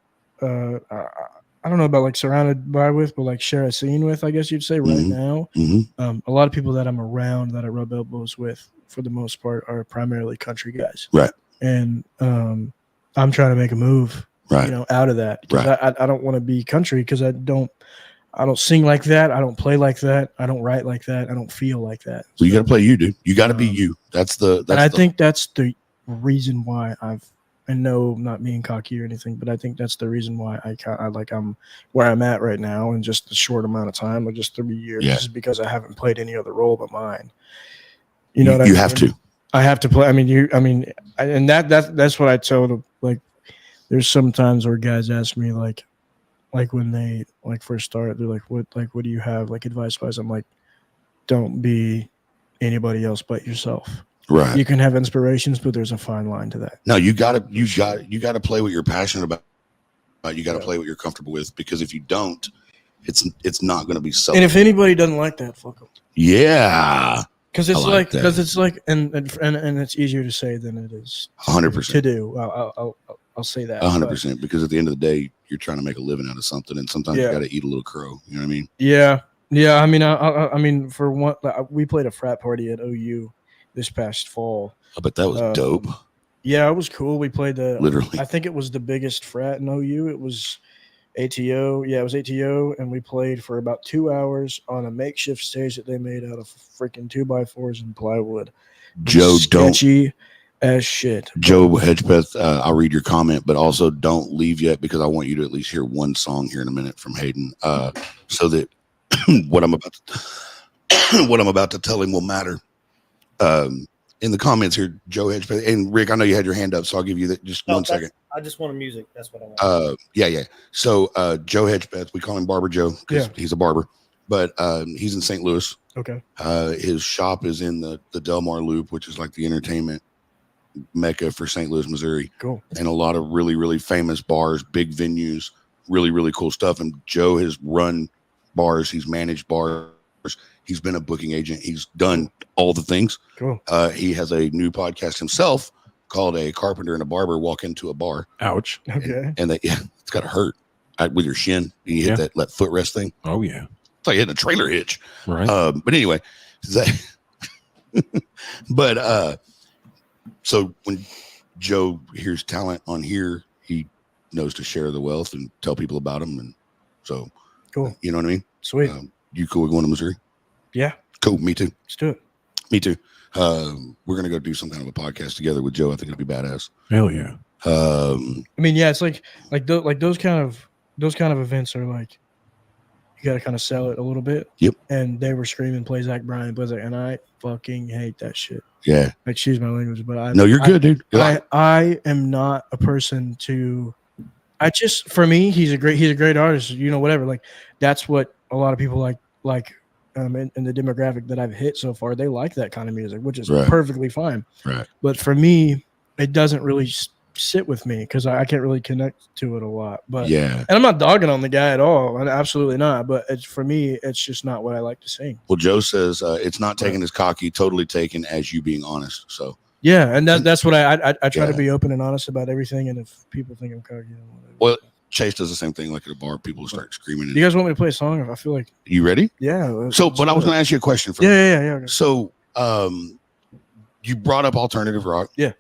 don't know about like surrounded by with, but like share a scene with, I guess you'd say right now. A lot of people that I'm around that I rub elbows with, for the most part, are primarily country guys. Right. And I'm trying to make a move, right, out of that. Because I don't want to be country because I don't sing like that. I don't play like that. I don't write like that. I don't feel like that. So you got to play you, dude. You got to be you. I think that's the reason why and no, not being cocky or anything, but I think that's the reason why I'm where I'm at right now in just a short amount of time, or just 3 years, just because I haven't played any other role but mine. You know what I mean? You have to. I have to play. And that's what I tell them. Like, there's some times where guys ask me like when they first start, they're like, what do you have like advice wise? I'm like, don't be anybody else but yourself. Right. You can have inspirations, but there's a fine line to that. No, you gotta play what you're passionate about. You gotta play what you're comfortable with, because if you don't, it's not going to be so. And if anybody doesn't like that, fuck them. Yeah. Because it's and it's easier to say than it is 100% to do. I'll say that 100%, because at the end of the day, you're trying to make a living out of something, and sometimes you got to eat a little crow. You know what I mean? Yeah. I mean, for one, we played a frat party at OU this past fall. I bet that was dope. Yeah, it was cool. We played literally. I think it was the biggest frat in OU. It was ATO. Yeah, it was ATO, and we played for about 2 hours on a makeshift stage that they made out of freaking 2x4s and plywood. Joe, sketchy as shit. Joe Hedgepeth, I'll read your comment, but also don't leave yet because I want you to at least hear one song here in a minute from Hayden, so that what I'm about to tell him will matter. In the comments here, Joe Hedgepeth and Rick, I know you had your hand up, so I'll give you that just 1 second. I just want music. That's what I want. Yeah. So Joe Hedgepeth, we call him Barber Joe because he's a barber, but he's in St. Louis. Okay. His shop is in the Del Mar Loop, which is like the entertainment mecca for St. Louis, Missouri. Cool. And a lot of really, really famous bars, big venues, really, really cool stuff. And Joe has run bars. He's managed bars. He's been a booking agent. He's done all the things. Cool. He has a new podcast himself called A Carpenter and a Barber Walk Into a Bar. Ouch. Okay. And it's got to hurt with your shin. You hit that footrest thing. Oh, yeah. It's like hitting a trailer hitch. Right. But anyway, so when Joe hears talent on here, he knows to share the wealth and tell people about them. And so, cool. You know what I mean? Sweet. You cool with going to Missouri? Yeah. Cool. Me too. Let's do it. Me too. We're going to go do some kind of a podcast together with Joe. I think it'll be badass. Hell yeah. I mean, yeah, it's like those kind of events are like, you got to kind of sell it a little bit. Yep. And they were screaming, play Zach Bryan, and I fucking hate that shit. Yeah. Excuse my language, but no, you're good, dude. I am not a person to. For me, he's a great artist. You know, whatever. Like that's what a lot of people like. In the demographic that I've hit so far, they like that kind of music, which is perfectly fine. Right. But for me, it doesn't really sit with me because I can't really connect to it a lot. But yeah, and I'm not dogging on the guy at all. Absolutely not. But for me, it's just not what I like to sing. Well, Joe says it's not taken as cocky, totally taken as you being honest. So yeah, and that's what I try to be open and honest about everything. And if people think I'm cocky, well. Chase does the same thing. Like at a bar, people start screaming. Do you guys want me to play a song? I feel like you ready? Yeah. So, but I was going to ask you a question. Yeah. Okay. So, you brought up alternative rock. Yeah.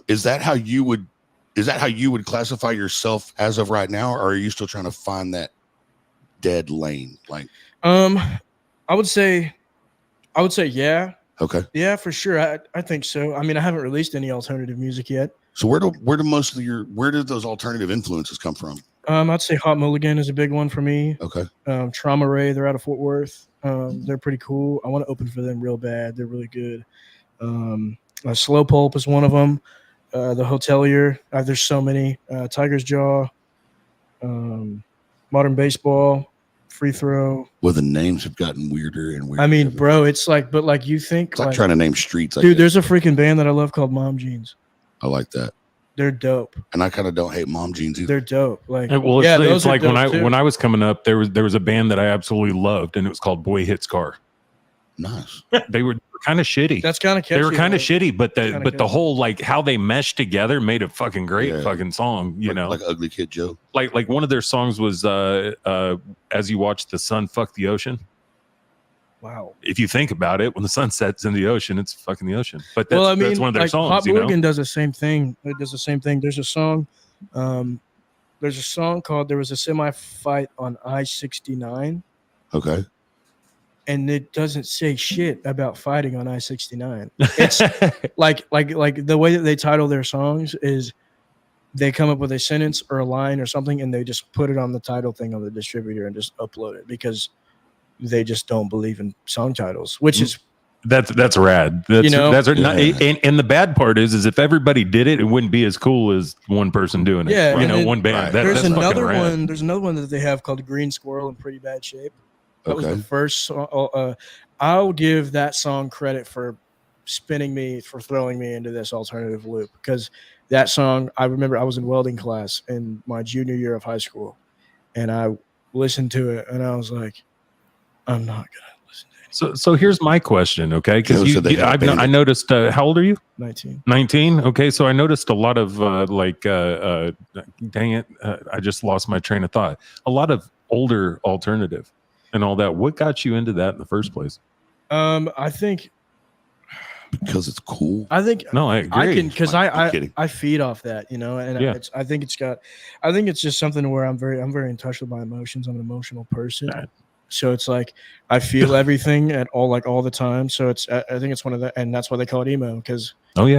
Is that how you would classify yourself as of right now, or are you still trying to find that dead lane? Like, I would say yeah. Okay. Yeah, for sure. I think so. I mean, I haven't released any alternative music yet. So where did those alternative influences come from? I'd say Hot Mulligan is a big one for me. Okay. Trauma Ray, they're out of Fort Worth. They're pretty cool. I want to open for them real bad. They're really good. Slow Pulp is one of them. The Hotelier. There's so many. Tiger's Jaw. Modern Baseball. Free Throw. Well, the names have gotten weirder and weirder. I mean, bro, it's like, but like you think, it's like trying to name streets. Dude, there's a freaking band that I love called Mom Jeans. I like that. They're dope. And I kind of don't hate Mom Jeans either. They're dope. Like, well, it's like when I was coming up, there was a band that I absolutely loved, and it was called Boy Hits Car. Nice. They were kind of shitty. That's kind of catchy. They were kind of shitty, but the whole like how they meshed together made a fucking great fucking song. You know, like Ugly Kid Joe. Like one of their songs was As You Watch the Sun Fuck the Ocean. Wow. If you think about it, when the sun sets in the ocean, it's fucking the ocean. But that's, that's one of their songs. Hot Mulligan does the same thing. It does the same thing. There's a song. There's a song called "There Was a Semi Fight on I-69." Okay. And it doesn't say shit about fighting on I-69. It's like the way that they title their songs is they come up with a sentence or a line or something, and they just put it on the title thing on the distributor and just upload it because they just don't believe in song titles, which is that's rad. That's and the bad part is if everybody did it, it wouldn't be as cool as one person doing it. Yeah, one band. Right. There's another one. There's another one that they have called Green Squirrel in Pretty Bad Shape. That was the first song. I'll give that song credit for throwing me into this alternative loop, because that song, I remember I was in welding class in my junior year of high school, and I listened to it, and I was like, I'm not gonna listen to it. So here's my question, okay? Because I noticed. How old are you? 19. 19. Okay, so I noticed a lot of dang it, I just lost my train of thought. A lot of older alternative and all that. What got you into that in the first place? I think because it's cool. I think No, I agree. I can because I'm kidding. I feed off that, and Yeah. I think it's just something where I'm very in touch with my emotions. I'm an emotional person, Right. so it's like I feel everything at all the time. So I think it's one of the, and that's why they call it emo, because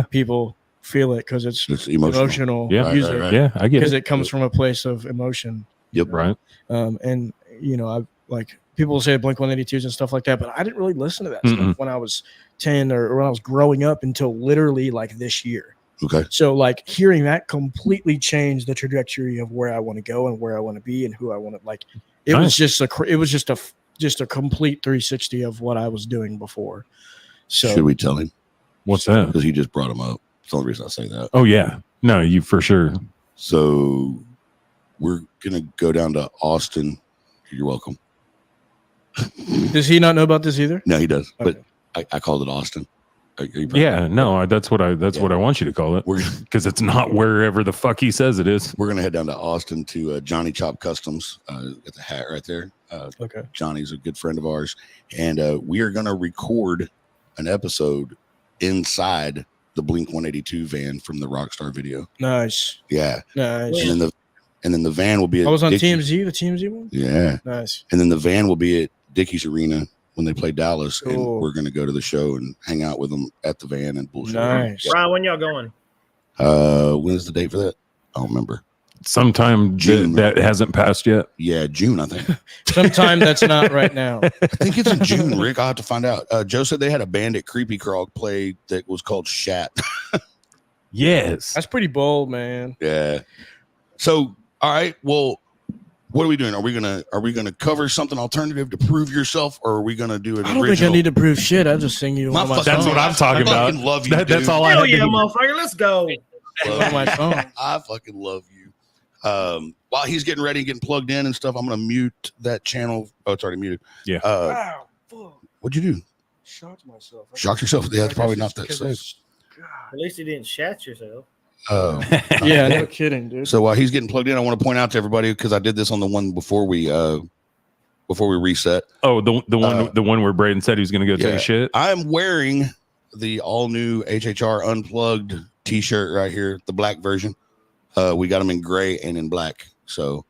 people feel it because it's emotional. Yeah, music. right. Yeah, I get Because it. it comes from a place of emotion. Yep. Right. And I like people say Blink-182s and stuff like that, but I didn't really listen to that stuff when I was 10 or when I was growing up until literally like this year. Okay. So like hearing that completely changed the trajectory of where I want to go and where I want to be and who I want to like. It was just a complete 360 of what I was doing before. So should we tell him? What's that? Because he just brought him up. That's the only reason I say that. Oh yeah. No, you for sure. So we're gonna go down to Austin. You're welcome. Does he not know about this either? No, he does. Okay. But I called it Austin. Yeah, no, that's what I want you to call it. Because it's not wherever the fuck he says it is. We're gonna head down to Austin to Johnny Chop Customs. Got the hat right there. Okay. Johnny's a good friend of ours, and we are gonna record an episode inside the Blink-182 van from the Rockstar video. Nice. Yeah. Nice. And then the van will be at I was on Dickey's. TMZ, the TMZ one? Yeah. Nice. And then the van will be at Dickey's Arena when they play Dallas, Cool. and we're going to go to the show and hang out with them at the van and bullshit. Nice. Yeah. Ryan, when y'all going? When's the date for that? I don't remember. Sometime June. that hasn't passed yet. Yeah, June, I think. Sometime that's not right now. I think it's in June, Rick. I'll have to find out. Joe said they had a band at Creepy Crawl play that was called Shat. Yes. That's pretty bold, man. Yeah. So, all right. Well, what are we doing? Are we gonna cover something alternative to prove yourself, or are we gonna do an I don't original? think I need to prove shit. I just sing you one of my That's songs. what I'm talking I about. fucking love you, That's dude. all I Hell had to yeah, do. motherfucker. Let's go. One of my songs. I fucking love you. While he's getting ready, getting plugged in and stuff, I'm gonna mute that channel. Oh, it's already muted. Yeah. Wow. Fuck. What'd you do? Shocked myself. Shocked yourself? Yeah, it's probably not that safe. At least you didn't shat yourself. Yeah, no kidding, dude. So while he's getting plugged in, I want to point out to everybody, because I did this on the one before we reset. Oh, the one where Braden said he was going to go take a shit. I'm wearing the all new HHR Unplugged T-shirt right here, the black version. We got them in gray and in black. So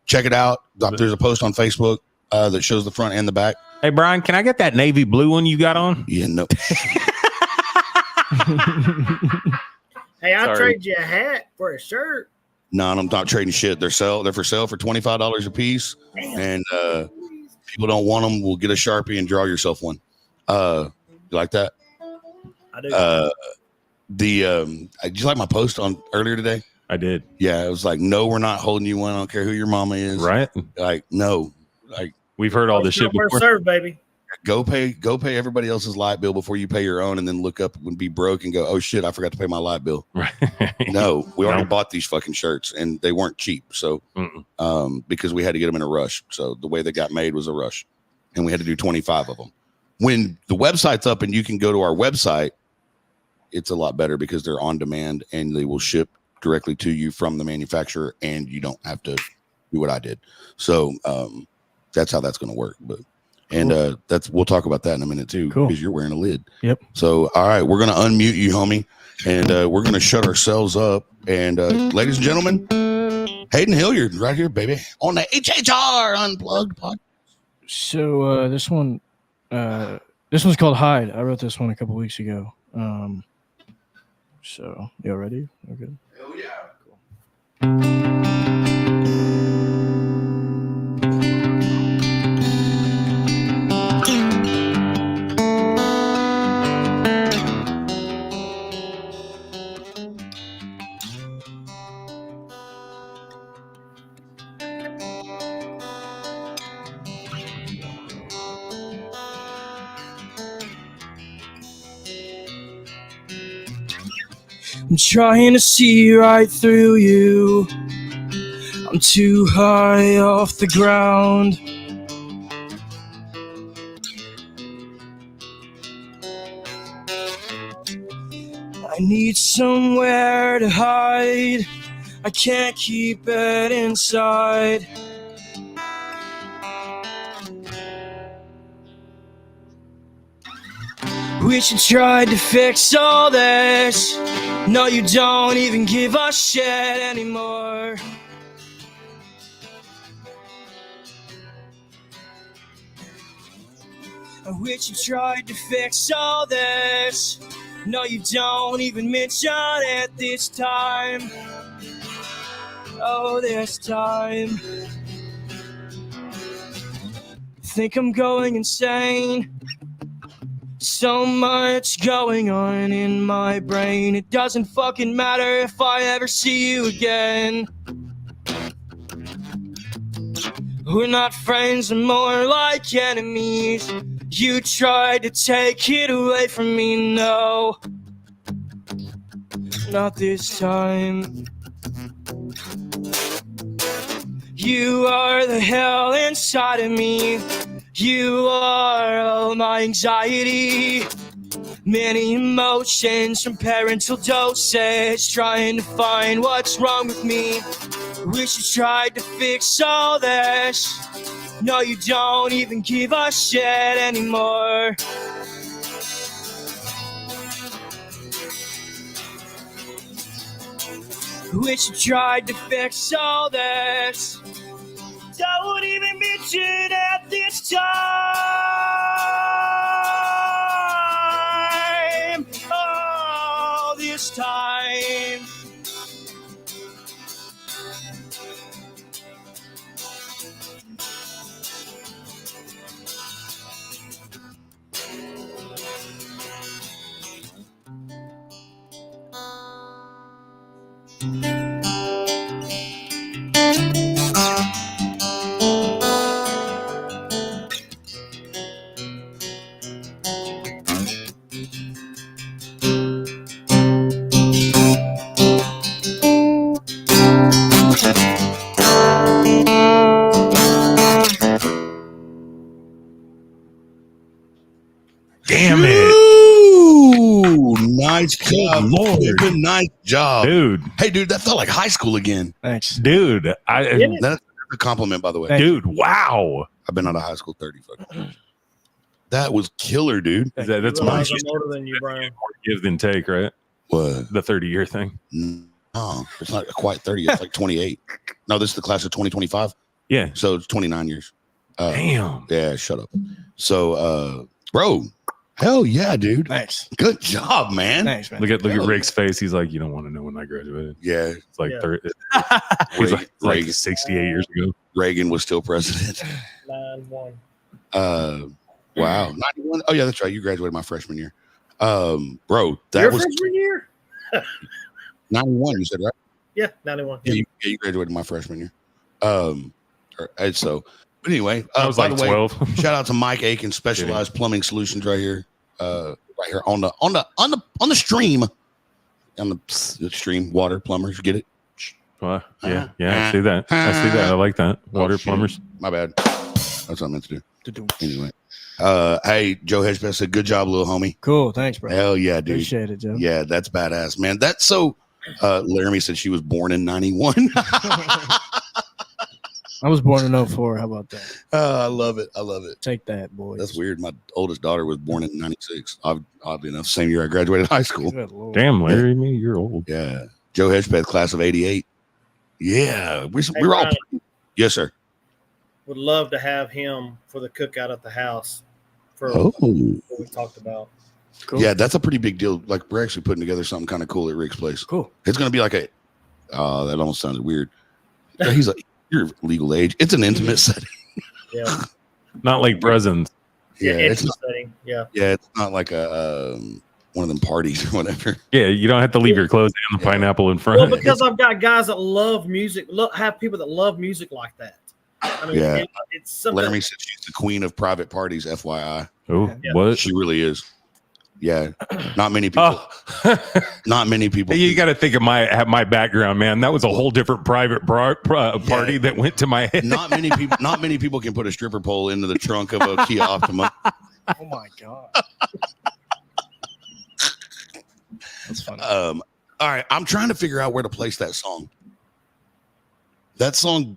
check it out. There's a post on Facebook that shows the front and the back. Hey, Brian, can I get that navy blue one you got on? Yeah, no. Hey, I'll Sorry. trade you a hat for a shirt. No, I'm not trading shit. They're for sale for $25 a piece. And people don't want them, we'll get a Sharpie and draw yourself one. You like that? I do. Did you like my post on earlier today? I did. Yeah, it was like, no, we're not holding you one. I don't care who your mama is. Right? Like, no. Like, We've heard all this shit First before. serve, baby. go pay everybody else's light bill before you pay your own, and then look up and be broke and go, oh shit, I forgot to pay my light bill. Right. No, we already No. bought these fucking shirts and they weren't cheap. So because we had to get them in a rush. So the way they got made was a rush, and we had to do 25 of them. When the website's up and you can go to our website, it's a lot better because they're on demand and they will ship directly to you from the manufacturer, and you don't have to do what I did. So that's how that's going to work. But we'll talk about that in a minute too, Cool. because you're wearing a lid. Yep. So all right, we're going to unmute you, homie, and we're going to shut ourselves up. And ladies and gentlemen, Hayden Hilliard right here, baby, on the HHR Unplugged podcast. So this one's called Hide. I wrote this one a couple weeks ago. So you all ready? We're good. Hell yeah. I'm trying to see right through you. I'm too high off the ground. I need somewhere to hide. I can't keep it inside. Wish you tried to fix all this. No, you don't even give a shit anymore. I wish you tried to fix all this. No, you don't even mention it this time. Oh, this time. Think I'm going insane. So much going on in my brain. It doesn't fucking matter if I ever see you again. We're not friends, we're more like enemies. You tried to take it away from me, no. Not this time. You are the hell inside of me. You are all my anxiety. Many emotions from parental dosage. Trying to find what's wrong with me. Wish you tried to fix all this. No, you don't even give a shit anymore. Wish you tried to fix all this. Don't even mention at this time. Oh, this time. Damn it. Ooh, nice job. Lord. Good, nice job. Dude. Hey, dude, that felt like high school again. Thanks. Dude. That's a compliment, by the way. Dude, wow. I've been out of high school 30 fucking. That was killer, dude. That's You my realize I'm older than you, Brian. give than take, right? What? The 30-year thing. No, it's not quite 30. It's like 28. No, this is the class of 2025. Yeah. So it's 29 years. Damn. Yeah, shut up. So, bro, hell yeah, dude. Thanks. Good job, man. Thanks, man. Look at Rick's face. He's like, you don't want to know when I graduated. Yeah. It's like, Yeah. 30, he's like 68 years ago. Reagan was still president. 9-1. Wow. 91. Oh, yeah, that's right. You graduated my freshman year. Bro, that Your was freshman year? 91, you said, right? Yeah, 91. Yeah, you graduated my freshman year. And so, but anyway, I was by like the way, 12. shout out to Mike Aiken, Specialized Plumbing Solutions, right here on the stream, on the stream. Water plumbers, get it? Well, yeah, I see that. I like that. Water plumbers. My bad. That's what I meant to do. Anyway, hey, Joe Hedgepeth said, "Good job, little homie." Cool, thanks, bro. Hell yeah, dude. Appreciate it, Joe. Yeah, that's badass, man. That's so. Laramie said she was born in 91. I was born in 04. How about that? I love it. I love it. Take that, boys. That's weird. My oldest daughter was born in 96. Oddly enough, same year I graduated high school. Good Lord. Damn, Larry, me, you're old. Yeah. Joe Hedgepeth, class of 88. Yeah. We're all. Yes, sir. Would love to have him for the cookout at the house for Oh. what we talked about. Cool. Yeah, that's a pretty big deal. Like, we're actually putting together something kind of cool at Rick's place. Cool. It's going to be like that almost sounded weird. He's like, you're legal age. It's an intimate setting. Yeah. Not like presents. Yeah, it's it's not, setting. Yeah. yeah, it's not like a one of them parties or whatever. Yeah, you don't have to leave your clothes on the pineapple in front. Well, because I've got guys that love music, have people that love music like that. I mean, Yeah. it's something. Laramie said she's the queen of private parties, FYI. Oh, Yeah. what? She really is. Yeah. Not many people. Not many people. You got to think of my background, man. That was a whole different private party that went to my head. Not many people. Not many people can put a stripper pole into the trunk of a Kia Optima. Oh my god. That's funny. All right, I'm trying to figure out where to place that song. That song.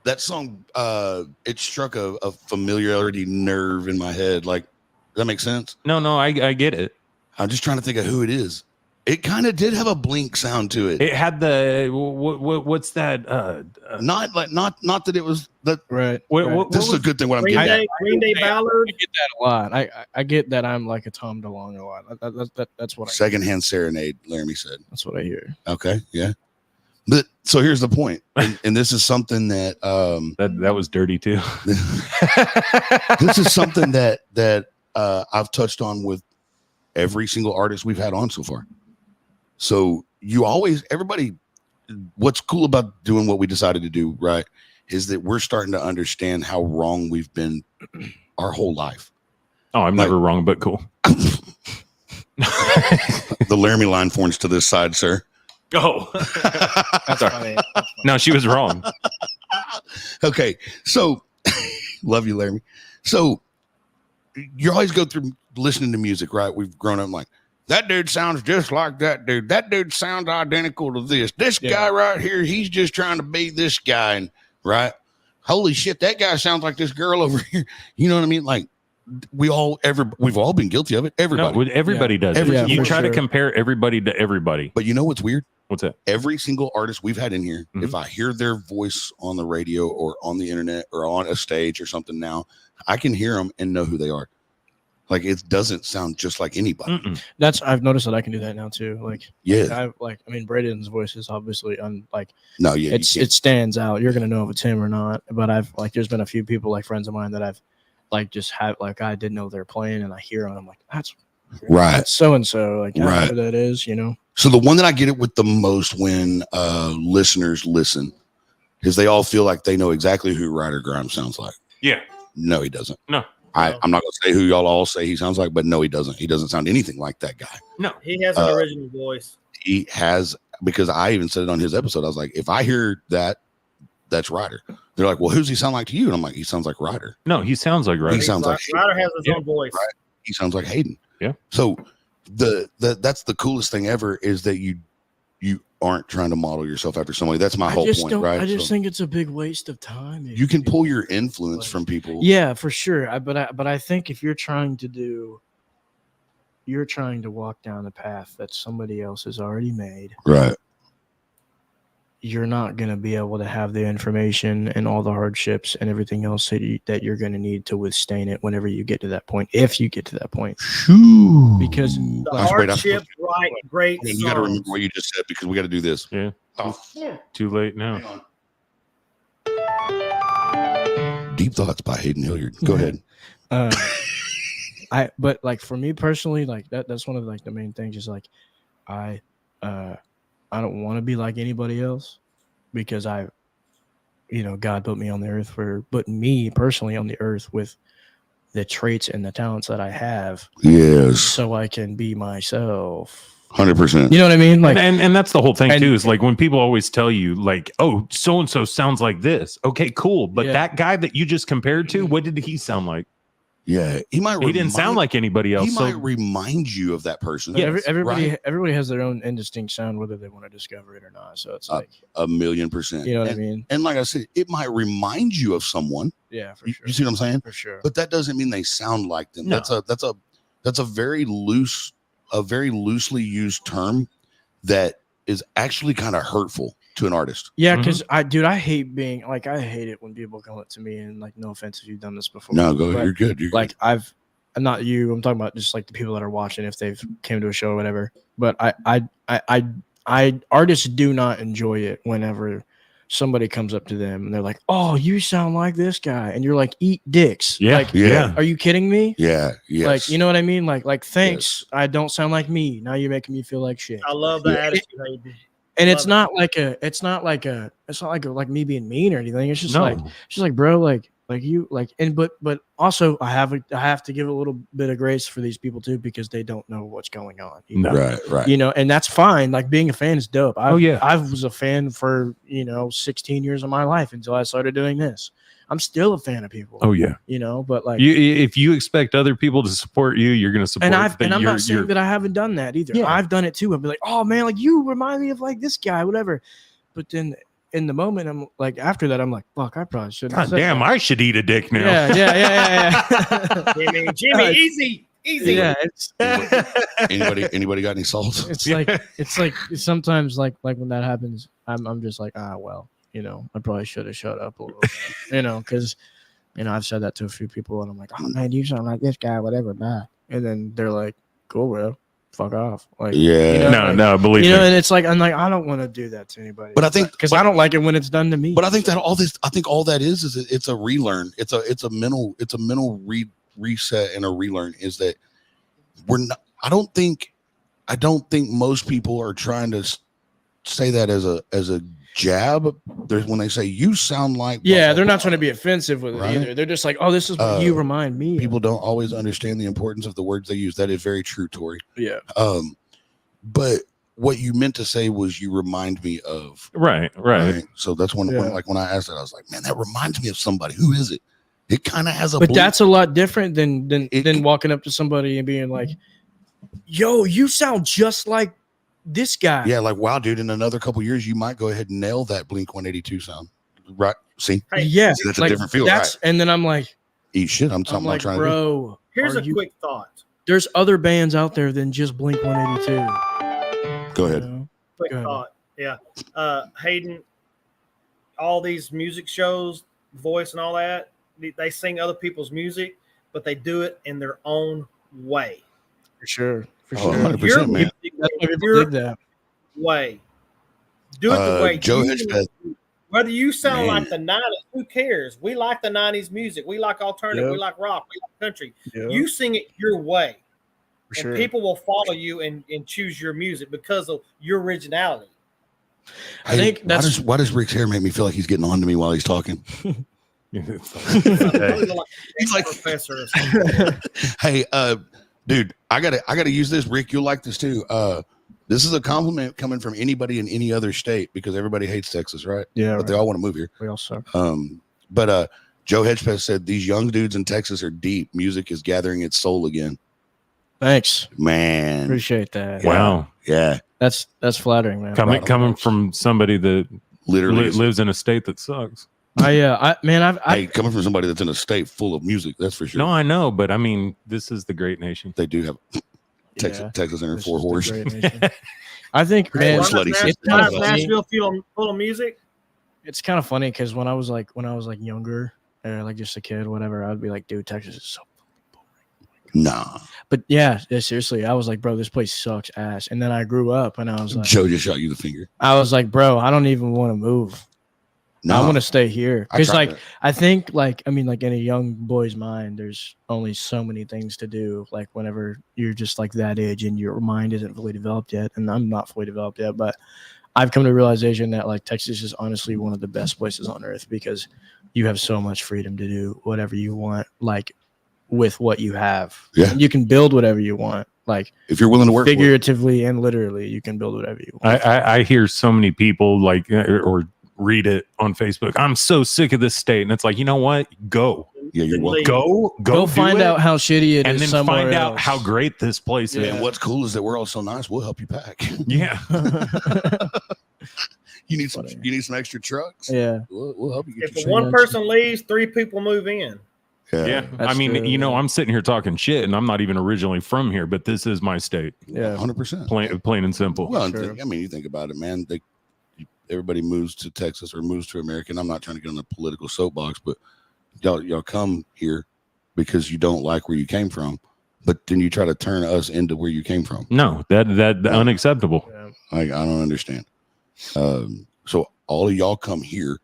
It struck a familiarity nerve in my head. Like, that make sense? No, I get it. I'm just trying to think of who it is. It kind of did have a blink sound to it. It had the what's that? Not that it was that. Right. This is a good thing. What I'm Green getting Day, Green Day Ballard. I get that a lot. I get that I'm like a Tom DeLonge a lot. That's what I Secondhand serenade. Laramie said. That's what I hear. Okay, yeah. But so here's the point, and this is something that that was dirty too. This is something that I've touched on with every single artist we've had on so far. So everybody, what's cool about doing what we decided to do, right, is that we're starting to understand how wrong we've been our whole life. Oh, I'm never wrong, but cool. The Laramie line forms to this side, sir. Oh, That's funny. no, she was wrong. Okay, so love you, Laramie. So you always go through listening to music, right? We've grown up like, that dude sounds just like that dude. That dude sounds identical to this. This guy right here, he's just trying to be this guy. And right? Holy shit, that guy sounds like this girl over here. You know what I mean? Like we've all been guilty of it. Everybody. No, everybody does. You try to compare everybody to everybody. But you know what's weird? What's that? Every single artist we've had in here, if I hear their voice on the radio or on the internet or on a stage or something now, I can hear them and know who they are. Like it doesn't sound just like anybody. I've noticed that I can do that now too. Like, yeah, I mean, Braden's voice is obviously it stands out. You're gonna know if it's him or not. But there's been a few people, like friends of mine, that I've just had I didn't know they're playing, and I hear them. I'm like, that's right, so and so. Like, I know who that is, you know. So the one that I get it with the most when listeners listen is they all feel like they know exactly who Ryder Grimes sounds like. Yeah. No, he doesn't. No. I'm not going to say who y'all all say he sounds like, but no, he doesn't. He doesn't sound anything like that guy. No. He has an original voice. He has, because I even said it on his episode. I was like, if I hear that, that's Ryder. They're like, well, who's he sound like to you? And I'm like, he sounds like Ryder. No, he sounds like Ryder. He sounds like Ryder has his own voice. Right? He sounds like Hayden. Yeah. So that's the coolest thing ever is that you aren't trying to model yourself after somebody. That's my whole point, right? I just think it's a big waste of time. You can pull your influence from people. Yeah, for sure. But I think if you're trying to walk down the path that somebody else has already made, right? You're not going to be able to have the information and all the hardships and everything else that you're going to need to withstand it whenever you get to that point. If you get to that point, because the hardships write great songs. You got to remember what you just said because we got to do this. Yeah. Oh. Too late now. Deep Thoughts by Hayden Hilliard. Go ahead. But like for me personally, like that's one of the main things is like I don't want to be like anybody else because God put me on the earth put me personally on the earth with the traits and the talents that I have. Yes. So I can be myself. 100%. You know what I mean? Like, and that's the whole thing too, is like when people always tell you like, oh, so-and-so sounds like this. Okay, cool. But that guy that you just compared to, what did he sound like? Yeah, he didn't sound like anybody else. He might remind you of that person. Yeah, everybody has their own indistinct sound, whether they want to discover it or not. So it's like 1,000,000%. You know what I mean? And like I said, it might remind you of someone. Yeah, for sure. You see what I'm saying? For sure. But that doesn't mean they sound like them. No. That's a very loosely used term that is actually kind of hurtful to an artist. Yeah, because I hate being like, I hate it when people come up to me and like, no offense if you've done this before. No, go ahead. You're good. You're like, good. I'm not you. I'm talking about just like the people that are watching if they've came to a show or whatever. But I artists do not enjoy it whenever somebody comes up to them and they're like, "Oh, you sound like this guy," and you're like, "Eat dicks." Yeah, like, yeah. Are you kidding me? Yeah, yes. Like, you know what I mean? Like, thanks. Yes. I don't sound like me. Now you're making me feel like shit. I love that attitude. And it's not like me being mean or anything. It's just like, bro, like you like, and but also I have to give a little bit of grace for these people too, because they don't know what's going on. You know? Right. You know, and that's fine. Like being a fan is dope. I was a fan for 16 years of my life until I started doing this. I'm still a fan of people. Oh yeah. You know, but like if you expect other people to support you, you're going to support. And I'm not saying that I haven't done that either. Yeah. I've done it too. I'll be like, oh man, like you remind me of like this guy, whatever. But then in the moment, I'm like, after that, I'm like, fuck, I probably shouldn't. God damn, I should eat a dick now. Yeah. Jimmy, easy. Yeah, it's anybody got any salt? it's like sometimes like when that happens, I'm just like, well, I probably should have shut up a little bit, because I've said that to a few people, and I'm like, oh man, you sound like this guy, whatever, bye. And then they're like, cool, bro, fuck off. Like, no, believe me. And it's like, I'm like, I don't want to do that to anybody. But I think because I don't like it when it's done to me. But I think that all that is it's a relearn. It's a mental reset and a relearn. Is that we're not? I don't think most people are trying to say that as a jab. There's when they say you sound like they're not trying to be offensive with it either. They're just like, oh, this is what you remind me. People don't always understand the importance of the words they use. That is very true, Tori. Yeah. But what you meant to say was you remind me of right. So that's when I asked that, I was like, man, that reminds me of somebody. Who is it? It kind of has a. But that's a lot different than walking up to somebody and being like, yo, you sound just like this guy. Yeah, like, wow, dude, in another couple years, you might go ahead and nail that Blink 182 sound. Right? See? Yes. See, that's a different feel, right? And then I'm like, eat shit. I'm like, trying bro, to here's a quick thought. There's other bands out there than just Blink 182. Go ahead. Quick thought. Yeah. Hayden, all these music shows, Voice and all that, they sing other people's music, but they do it in their own way. For sure. 100%, man. That's why people did that. Way. Do it the way Joe Hedgepeth. Whether you sound like the 90s, who cares? We like the 90s music. We like alternative. We like rock. We like country. You sing it your way. And people will follow you and choose your music because of your originality. I think that's why does Rick's hair make me feel like he's getting on to me while he's talking? He's like professor or something. Hey, dude, I gotta use this. Rick, you'll like this too. This is a compliment coming from anybody in any other state because everybody hates Texas, right? Yeah, but they all want to move here. We all suck. But Joe Hedgepeth said these young dudes in Texas are deep. Music is gathering its soul again. Thanks, man. Appreciate that. Wow. Yeah. That's flattering, man. Coming from somebody that literally lives in a state that sucks. Hey, coming from somebody that's in a state full of music, that's for sure. No, I know, but I mean, this is the great nation. They do have Texas and her four horse. I think, man, it's kind of Nashville full of music. It's kind of funny because when I was younger, or like just a kid, whatever, I'd be like, dude, Texas is so boring. Nah. But yeah, seriously, I was like, bro, this place sucks ass. And then I grew up and I was like, Joe just shot you the finger. I was like, bro, I don't even want to move. No, I want to stay here because, I think, in a young boy's mind, there's only so many things to do. Like, whenever you're just like that age and your mind isn't fully developed yet, and I'm not fully developed yet, but I've come to the realization that like Texas is honestly one of the best places on earth because you have so much freedom to do whatever you want, like with what you have. Yeah, and you can build whatever you want. Like, if you're willing to work figuratively and literally, you can build whatever you want. I hear so many people like or read it on Facebook. I'm so sick of this state, and it's like, you know what? Go. Yeah, you're welcome. Go find out how shitty it is, and then somewhere find else. out how great this place is. And what's cool is that we're all so nice. We'll help you pack. Yeah. You need some extra trucks. Yeah, we'll help you. If one person leaves, 3 people move in. Yeah. I mean, true, I'm sitting here talking shit, and I'm not even originally from here, but this is my state. Yeah, 100%. Plain and simple. Well, you think about it, man. Everybody moves to Texas or moves to America. And I'm not trying to get on a political soapbox, but y'all come here because you don't like where you came from, but then you try to turn us into where you came from. No, that unacceptable. Yeah. I don't understand. So all of y'all come here.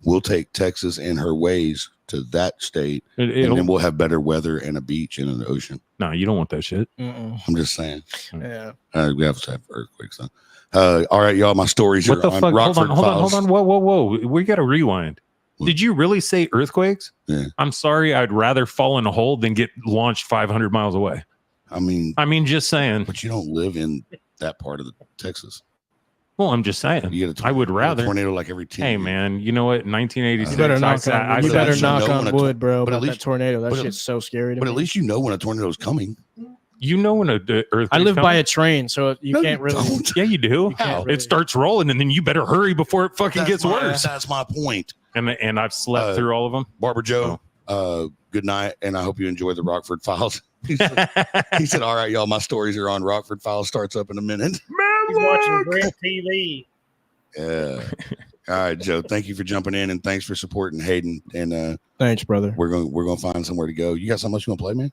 We'll take Texas and her ways to that state, and then we'll have better weather and a beach and an ocean. No, you don't want that shit. I'm just saying. Yeah. We have to have earthquakes though. All right, y'all. My stories what are the on fuck? Rockford Hold on. Whoa. We got to rewind. What? Did you really say earthquakes? Yeah. I'm sorry. I'd rather fall in a hole than get launched 500 miles away. I mean, just saying. But you don't live in that part of Texas. Well, I'm just saying. I would rather tornado like every 10 Hey, years. man, you know what? 1986. You better knock on wood, bro. But That tornado, that shit's so scary to me. But at least you know when a tornado's coming. You know when a earthquake. I live by a train, so you can't really. Yeah, you do. Really. It starts rolling, and then you better hurry before it fucking gets worse. That's my point. And I've slept through all of them. Barbara Joe, good night, and I hope you enjoy the Rockford Files. He said, all right, y'all, my stories are on. Rockford Files starts up in a minute. He's watching Brent TV. Yeah. All right, Joe. Thank you for jumping in, and thanks for supporting Hayden. And thanks, brother. We're gonna find somewhere to go. You got something else you want to play, man?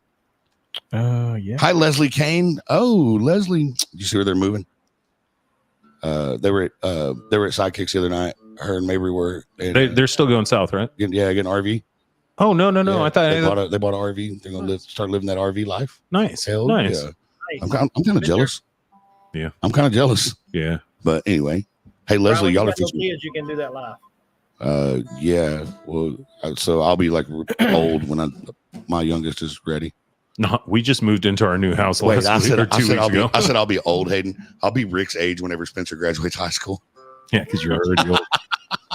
Yeah. Hi, Leslie Kane. Oh, Leslie, you see where they're moving? They were at Sidekicks the other night. Her and Mabry were. And, they're still going south, right? getting an RV. Oh no! Yeah, I thought they bought an RV. They're gonna start living that RV life. Nice. Hell nice. Yeah. I'm kind of jealous. Yeah, I'm kind of jealous. Yeah. But anyway, hey Leslie, y'all are kids, you can do that live. Yeah. Well, so I'll be like old when my youngest is ready. No, we just moved into our new house last week or 2 weeks ago. I said I'll be old, Hayden. I'll be Rick's age whenever Spencer graduates high school. Yeah, because you're already old.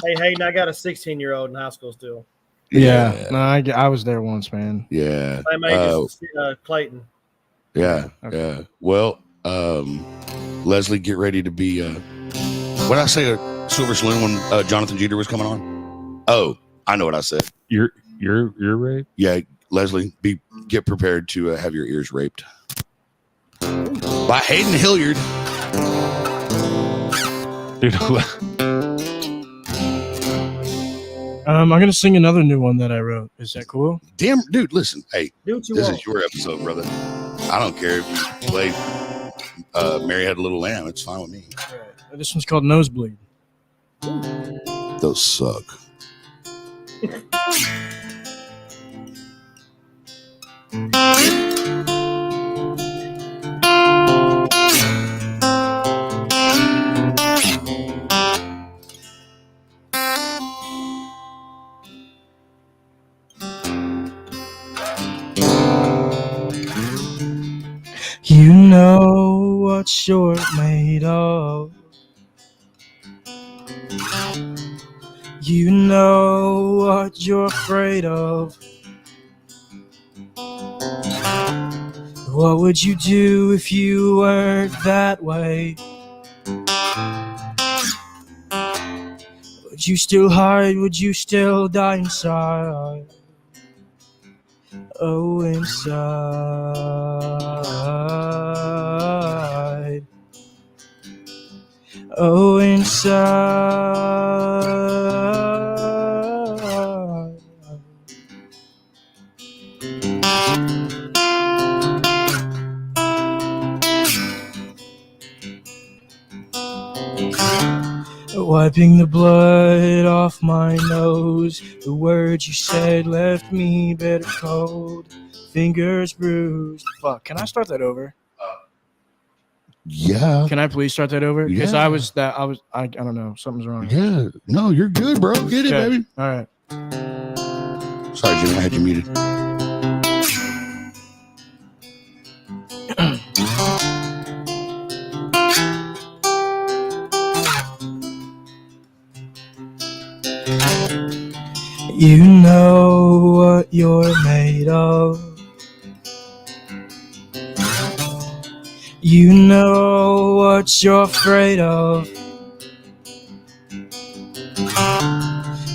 Hey, Hayden, I got a 16-year-old in high school still. Yeah. No, I was there once, man. Yeah. Same age as Clayton. Yeah. Okay. Yeah. Well, Leslie, get ready to be. What did I say? A Silver Saloon when Jonathan Jeter was coming on. Oh, I know what I said. You're right. Yeah, Leslie, get prepared to have your ears raped by Hayden Hilliard. Dude, I'm gonna sing another new one that I wrote. Is that cool? Damn, dude, listen. Hey, this is your episode, brother. I don't care if you play Mary Had a Little Lamb. It's fine with me. All right. This one's called Nosebleed. Those suck. You know what you're made of. You know what you're afraid of. What would you do if you weren't that way? Would you still hide? Would you still die inside? Oh, inside. Oh, inside. Wiping the blood off my nose. The words you said left me bitter cold. Fingers bruised. Fuck, can I start that over? Yeah. Can I please start that over? Because Yeah. I don't know. Something's wrong. Yeah. No, you're good, bro. Get it, Okay. baby. All right. Sorry, Jimmy. I had you muted. You know what you're made of. You know what you're afraid of.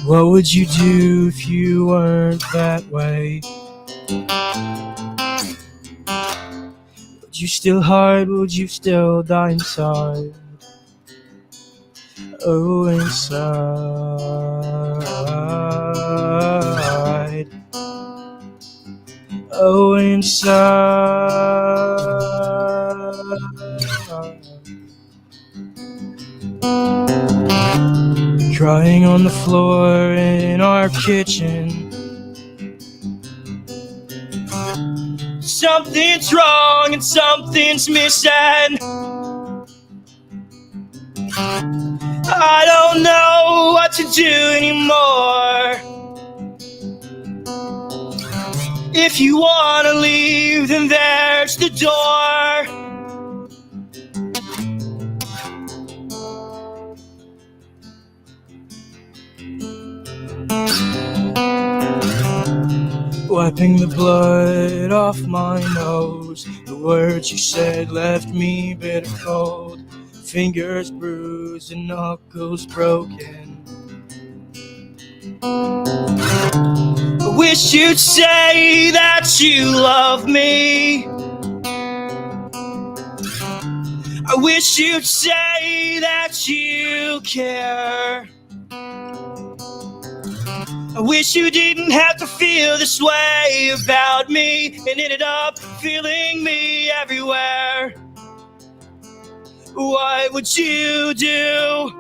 What would you do if you weren't that way? Would you still hide? Would you still die inside? Oh, inside. Oh, inside. Crying on the floor in our kitchen. Something's wrong and something's missing. I don't know what to do anymore. If you want to leave, then there's the door. wiping the blood off my nose. The words you said left me bitter cold, fingers bruised and knuckles broken. I wish you'd say that you love me. I wish you'd say that you care. I wish you didn't have to feel this way about me and ended up feeling me everywhere. What would you do?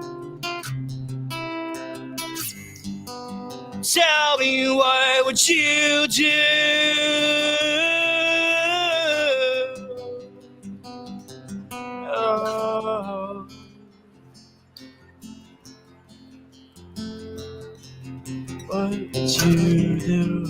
Tell me, what would you do? Oh. What would you do?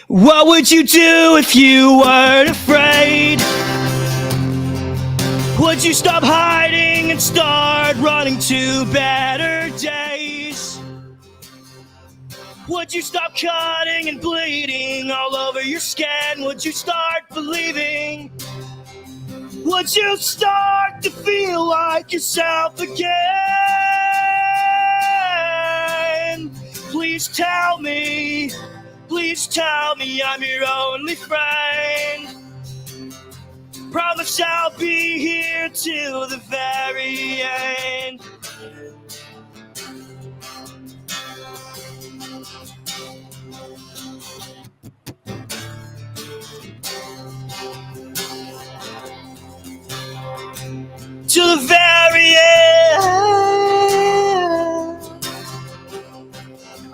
What would you do if you weren't afraid? Would you stop hiding and start running to better days? Would you stop cutting and bleeding all over your skin? Would you start believing? Would you start to feel like yourself again? Please tell me I'm your only friend. Promise I'll be here till the very end. Till the very end.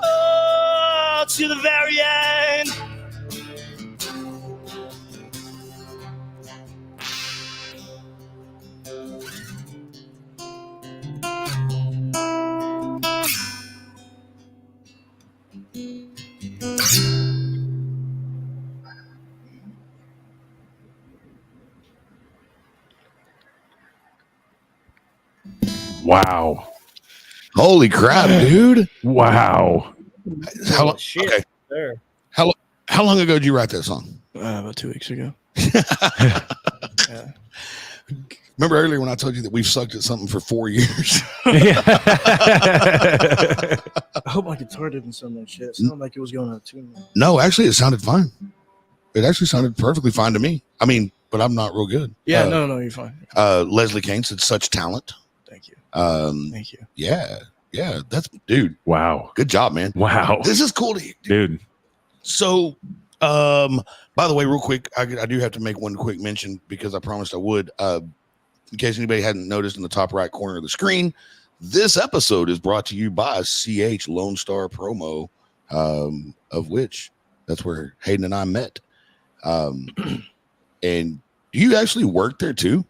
Oh, till the very end. Wow. Holy crap, dude. Wow. How long, Shit. okay. There. How long ago did you write that song? About 2 weeks ago. Yeah. Remember earlier when I told you that we've sucked at something for 4 years? I hope my guitar didn't sound like shit. It sounded like it was going out of tune. No, actually, it sounded fine. It actually sounded perfectly fine to me. I mean, but I'm not real good. Yeah, no, you're fine. Leslie Kane said, such talent. Thank you. Thank you. Yeah. That's, dude. Wow. Good job, man. Wow. This is cool to hear, dude. So, by the way, real quick, I do have to make one quick mention because I promised I would. In case anybody hadn't noticed in the top right corner of the screen, this episode is brought to you by CH Lone Star Promo, of which that's where Hayden and I met. And you actually work there too?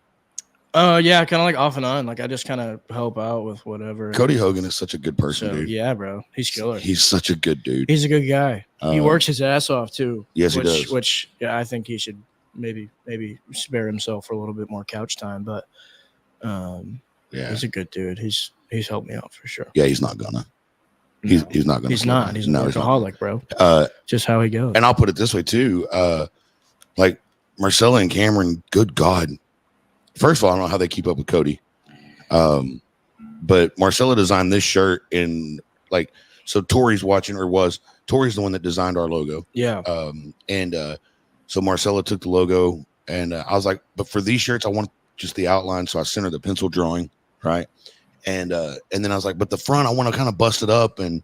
Yeah, kind of like off and on. Like I just kind of help out with whatever. Cody Hogan is such a good person, dude. Yeah, bro, he's killer. He's such a good dude. He's a good guy. He works his ass off too. Yes, he does. Which yeah, I think he should maybe spare himself for a little bit more couch time. But yeah, he's a good dude. He's helped me out for sure. Yeah, he's not gonna. He's not gonna. He's not. He's an alcoholic, bro. Just how he goes. And I'll put it this way too. Like Marcella and Cameron, good God. First of all, I don't know how they keep up with Cody. But Marcella designed this shirt in like, so Tori's watching Tori's the one that designed our logo. Yeah. So Marcella took the logo and I was like, but for these shirts, I want just the outline. So I sent her the pencil drawing. Right. And then I was like, but the front, I want to kind of bust it up and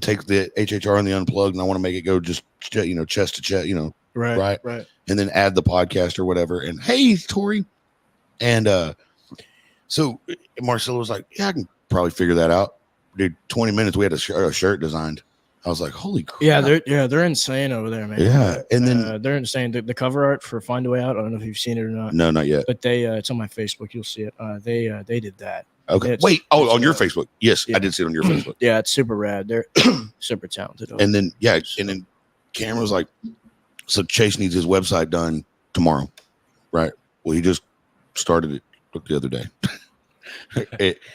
take the HHR and the unplugged. And I want to make it go just, chest to chest, Right. And then add the podcast or whatever. And hey, Tori. And so Marcella was like, yeah, I can probably figure that out. Dude, 20 minutes, we had a shirt designed. I was like, holy crap. They're insane over there, man. Yeah. And then they're insane. The cover art for Find a Way Out, I don't know if you've seen it or not. No, not yet. But it's on my Facebook. You'll see it. They did that. Okay. Wait. Oh, on your Facebook. Yes, yeah. I did see it on your Facebook. Yeah, it's super rad. They're super talented. And then, and then Cameron was like, so Chase needs his website done tomorrow. Right. Well, he just started it the other day.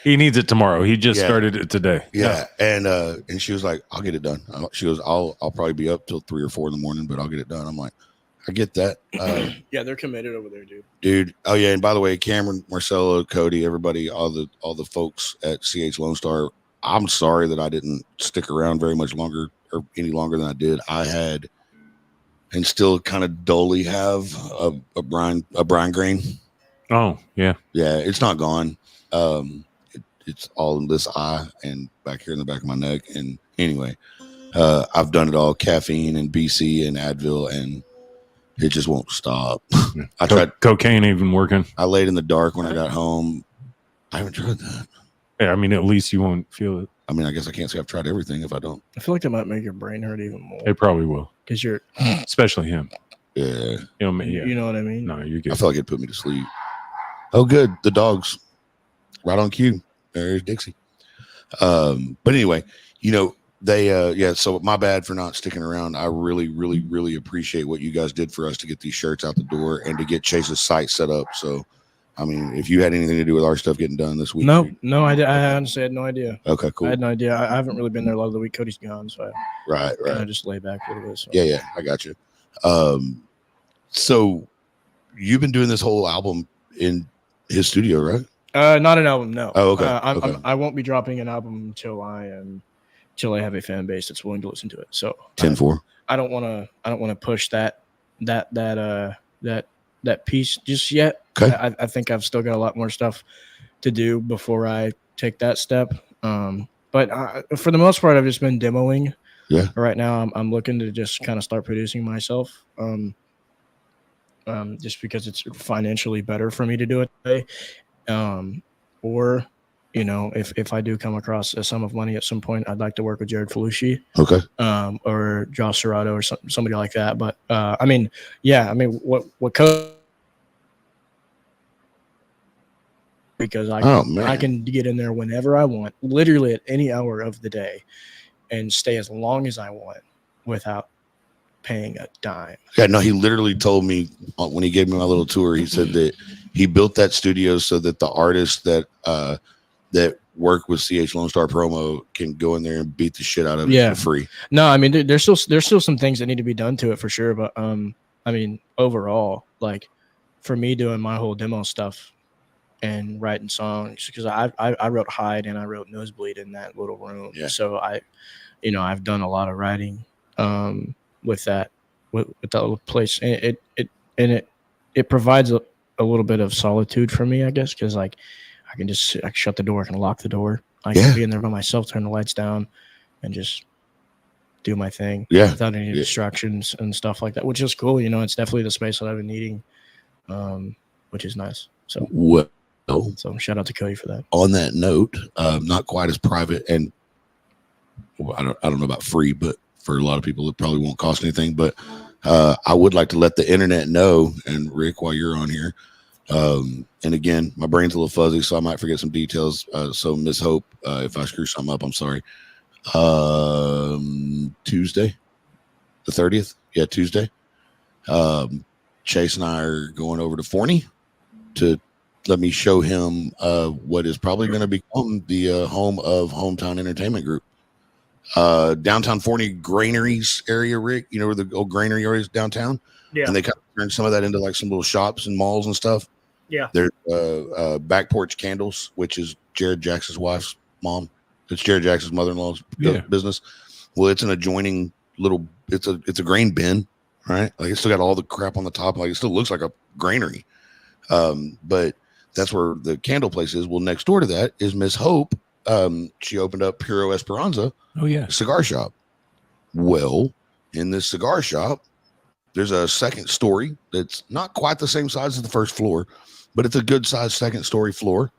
He needs it tomorrow. He just started it today. Yeah. And she was like, I'll get it done. She goes, I'll probably be up till 3 or 4 in the morning, but I'll get it done. I'm like, I get that. Yeah, they're committed over there, dude. Oh yeah. And by the way, Cameron, Marcelo, Cody, everybody, all the folks at CH Lone Star, I'm sorry that I didn't stick around very much longer or any longer than I did. I had and still kind of dully have a brine grain. Oh, yeah. Yeah, it's not gone. It's all in this eye and back here in the back of my neck. And anyway, I've done it all, caffeine and BC and Advil, and it just won't stop. I tried cocaine even working. I laid in the dark when I got home. I haven't tried that. Yeah, I mean, at least you won't feel it. I mean, I guess I can't say I've tried everything if I don't. I feel like that might make your brain hurt even more. It probably will. Because you're... Especially him. Yeah. You know what I mean? No, you're good. I feel like it put me to sleep. Oh, good. The dogs. Right on cue. There's Dixie. But anyway, they so my bad for not sticking around. I really, really, really appreciate what you guys did for us to get these shirts out the door and to get Chase's site set up. So, I mean, if you had anything to do with our stuff getting done this week. No, I honestly had no idea. Okay, cool. I had no idea. I haven't really been there a lot of the week. Cody's gone, so right. I just lay back a little bit. So. Yeah, I got you. So you've been doing this whole album in his studio, right? Not an album, no. Oh, okay. I won't be dropping an album until I have a fan base that's willing to listen to it. So 10-4. I don't want to push that piece just yet. Okay. I think I've still got a lot more stuff to do before I take that step. But for the most part, I've just been demoing. Yeah. Right now, I'm looking to just kind of start producing myself. Just because it's financially better for me to do it today. Or, if I do come across a sum of money at some point, I'd like to work with Jared Felucci. Okay. Or Josh Serrato or somebody like that. But what because I can get in there whenever I want, literally at any hour of the day, and stay as long as I want without paying a dime. Yeah, no, he literally told me when he gave me my little tour, he said that he built that studio so that the artists that work with CH Lone Star Promo can go in there and beat the shit out of it for free. No, I mean, there's still some things that need to be done to it for sure. But I mean, overall, like for me doing my whole demo stuff and writing songs, because I wrote Hide and I wrote Nosebleed in that little room. Yeah. So I've done a lot of writing with that little place, and it provides a little bit of solitude for me, I guess, because like I can just shut the door, I can lock the door, I can be in there by myself, turn the lights down, and just do my thing without any distractions and stuff like that, which is cool. It's definitely the space that I've been needing, which is nice. So so shout out to Cody for that. On that note, not quite as private, and I don't know about free, but for a lot of people it probably won't cost anything, but I would like to let the internet know, and Rick, while you're on here, and again, my brain's a little fuzzy, so I might forget some details, so Miss Hope, if I screw something up, I'm sorry. Tuesday the 30th, Tuesday, Chase and I are going over to Forney to let me show him what is probably going to become the home of Hometown Entertainment Group. Downtown Forney Granaries area, Rick, where the old granary area is downtown? Yeah. And they kind of turned some of that into like some little shops and malls and stuff. Yeah. There's Back Porch Candles, which is Jared Jackson's wife's mom. It's Jared Jackson's mother-in-law's business. Well, it's an adjoining little, it's a grain bin, right? Like it's still got all the crap on the top. Like it still looks like a granary. But that's where the candle place is. Well, next door to that is Miss Hope. She opened up Puro Esperanza. Oh yeah. Cigar shop. Well, in this cigar shop, there's a second story that's not quite the same size as the first floor, but it's a good sized second story floor.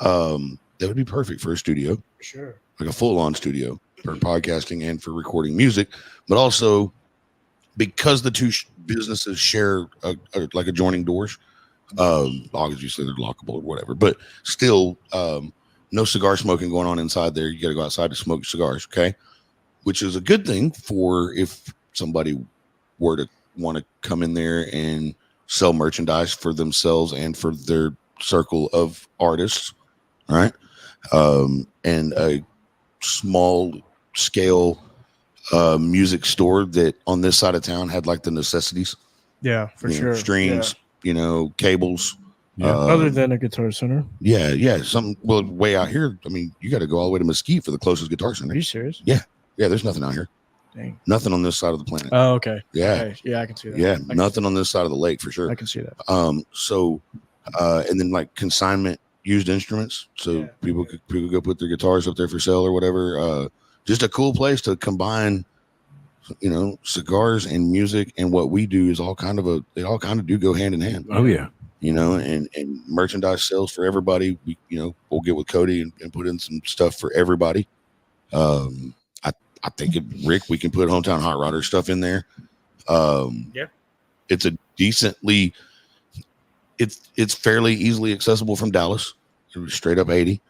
That would be perfect for a studio. Sure. Like a full-on studio for podcasting and for recording music, but also because the two businesses share like adjoining doors. Obviously they're lockable or whatever, but still, no cigar smoking going on inside there. You got to go outside to smoke cigars, okay? Which is a good thing for if somebody were to want to come in there and sell merchandise for themselves and for their circle of artists. right? And a small scale music store that on this side of town had like the necessities. Yeah, for sure. Strings, cables. Yeah. Other than a Guitar Center. Yeah. Something way out here. I mean, you got to go all the way to Mesquite for the closest Guitar Center. Are you serious? Yeah. There's nothing out here. Dang. Nothing on this side of the planet. Oh, okay. Yeah. Okay. Yeah, I can see that. Yeah, nothing on this side of the lake for sure. I can see that. And then like consignment used instruments, so people could go put their guitars up there for sale or whatever. Just a cool place to combine, cigars and music, and what we do is they all kind of do go hand in hand. Oh yeah. And merchandise sales for everybody. We'll get with Cody and put in some stuff for everybody. I think Rick, we can put Hometown Hot Rodder stuff in there. It's a decently, it's fairly easily accessible from Dallas. It was straight up 80.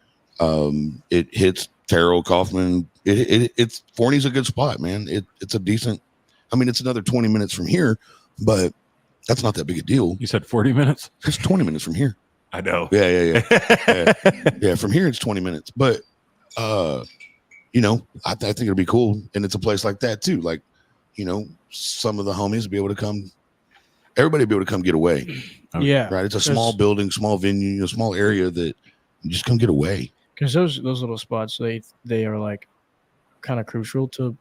It hits Terrell, Kaufman. It's Forney's a good spot, man. It's a decent. I mean, it's another 20 minutes from here, but that's not that big a deal. You said 40 minutes? It's 20 minutes from here. I know. Yeah. Yeah, from here it's 20 minutes. But I think it'll be cool. And it's a place like that too. Like, some of the homies will be able to come. Everybody will be able to come get away. Yeah. Right. It's a small building, small venue, a small area that you just come get away. Because those little spots, they are like kind of crucial to.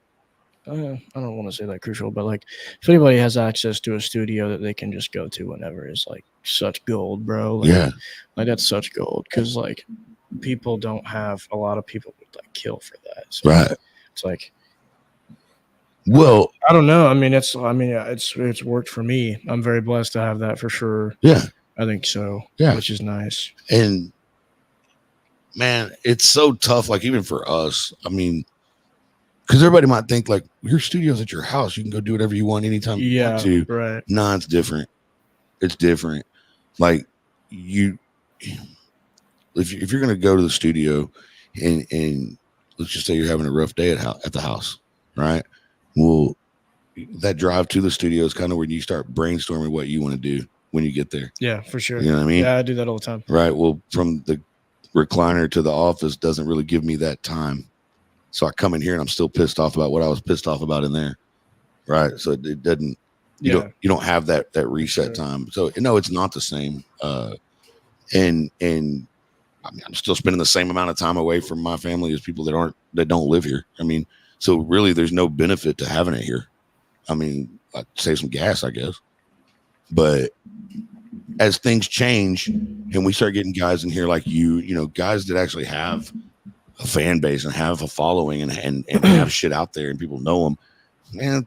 I don't want to say like crucial, but like if anybody has access to a studio that they can just go to whenever, is like such gold, bro. Like, like that's such gold, because like people don't have, a lot of people would like kill for that. So right. It's like, well, I don't know. I mean, it's worked for me. I'm very blessed to have that for sure. Yeah, I think so. Yeah, which is nice. And man, it's so tough. Like even for us, I mean, because everybody might think like your studio's at your house, you can go do whatever you want anytime you want to. Right. No, it's different. It's different. Like if you're gonna go to the studio and let's just say you're having a rough day at the house, right? Well, that drive to the studio is kind of where you start brainstorming what you want to do when you get there. Yeah, for sure. You know what I mean? Yeah, I do that all the time. Right. Well, from the recliner to the office doesn't really give me that time. So I come in here and I'm still pissed off about what I was pissed off about in there. Right. So it doesn't, you don't have that reset time. So no, it's not the same. And I mean, I'm still spending the same amount of time away from my family as people that don't live here. I mean, so really there's no benefit to having it here. I mean, I'd save some gas, I guess. But as things change and we start getting guys in here like guys that actually have a fan base and have a following and have shit out there and people know them, man,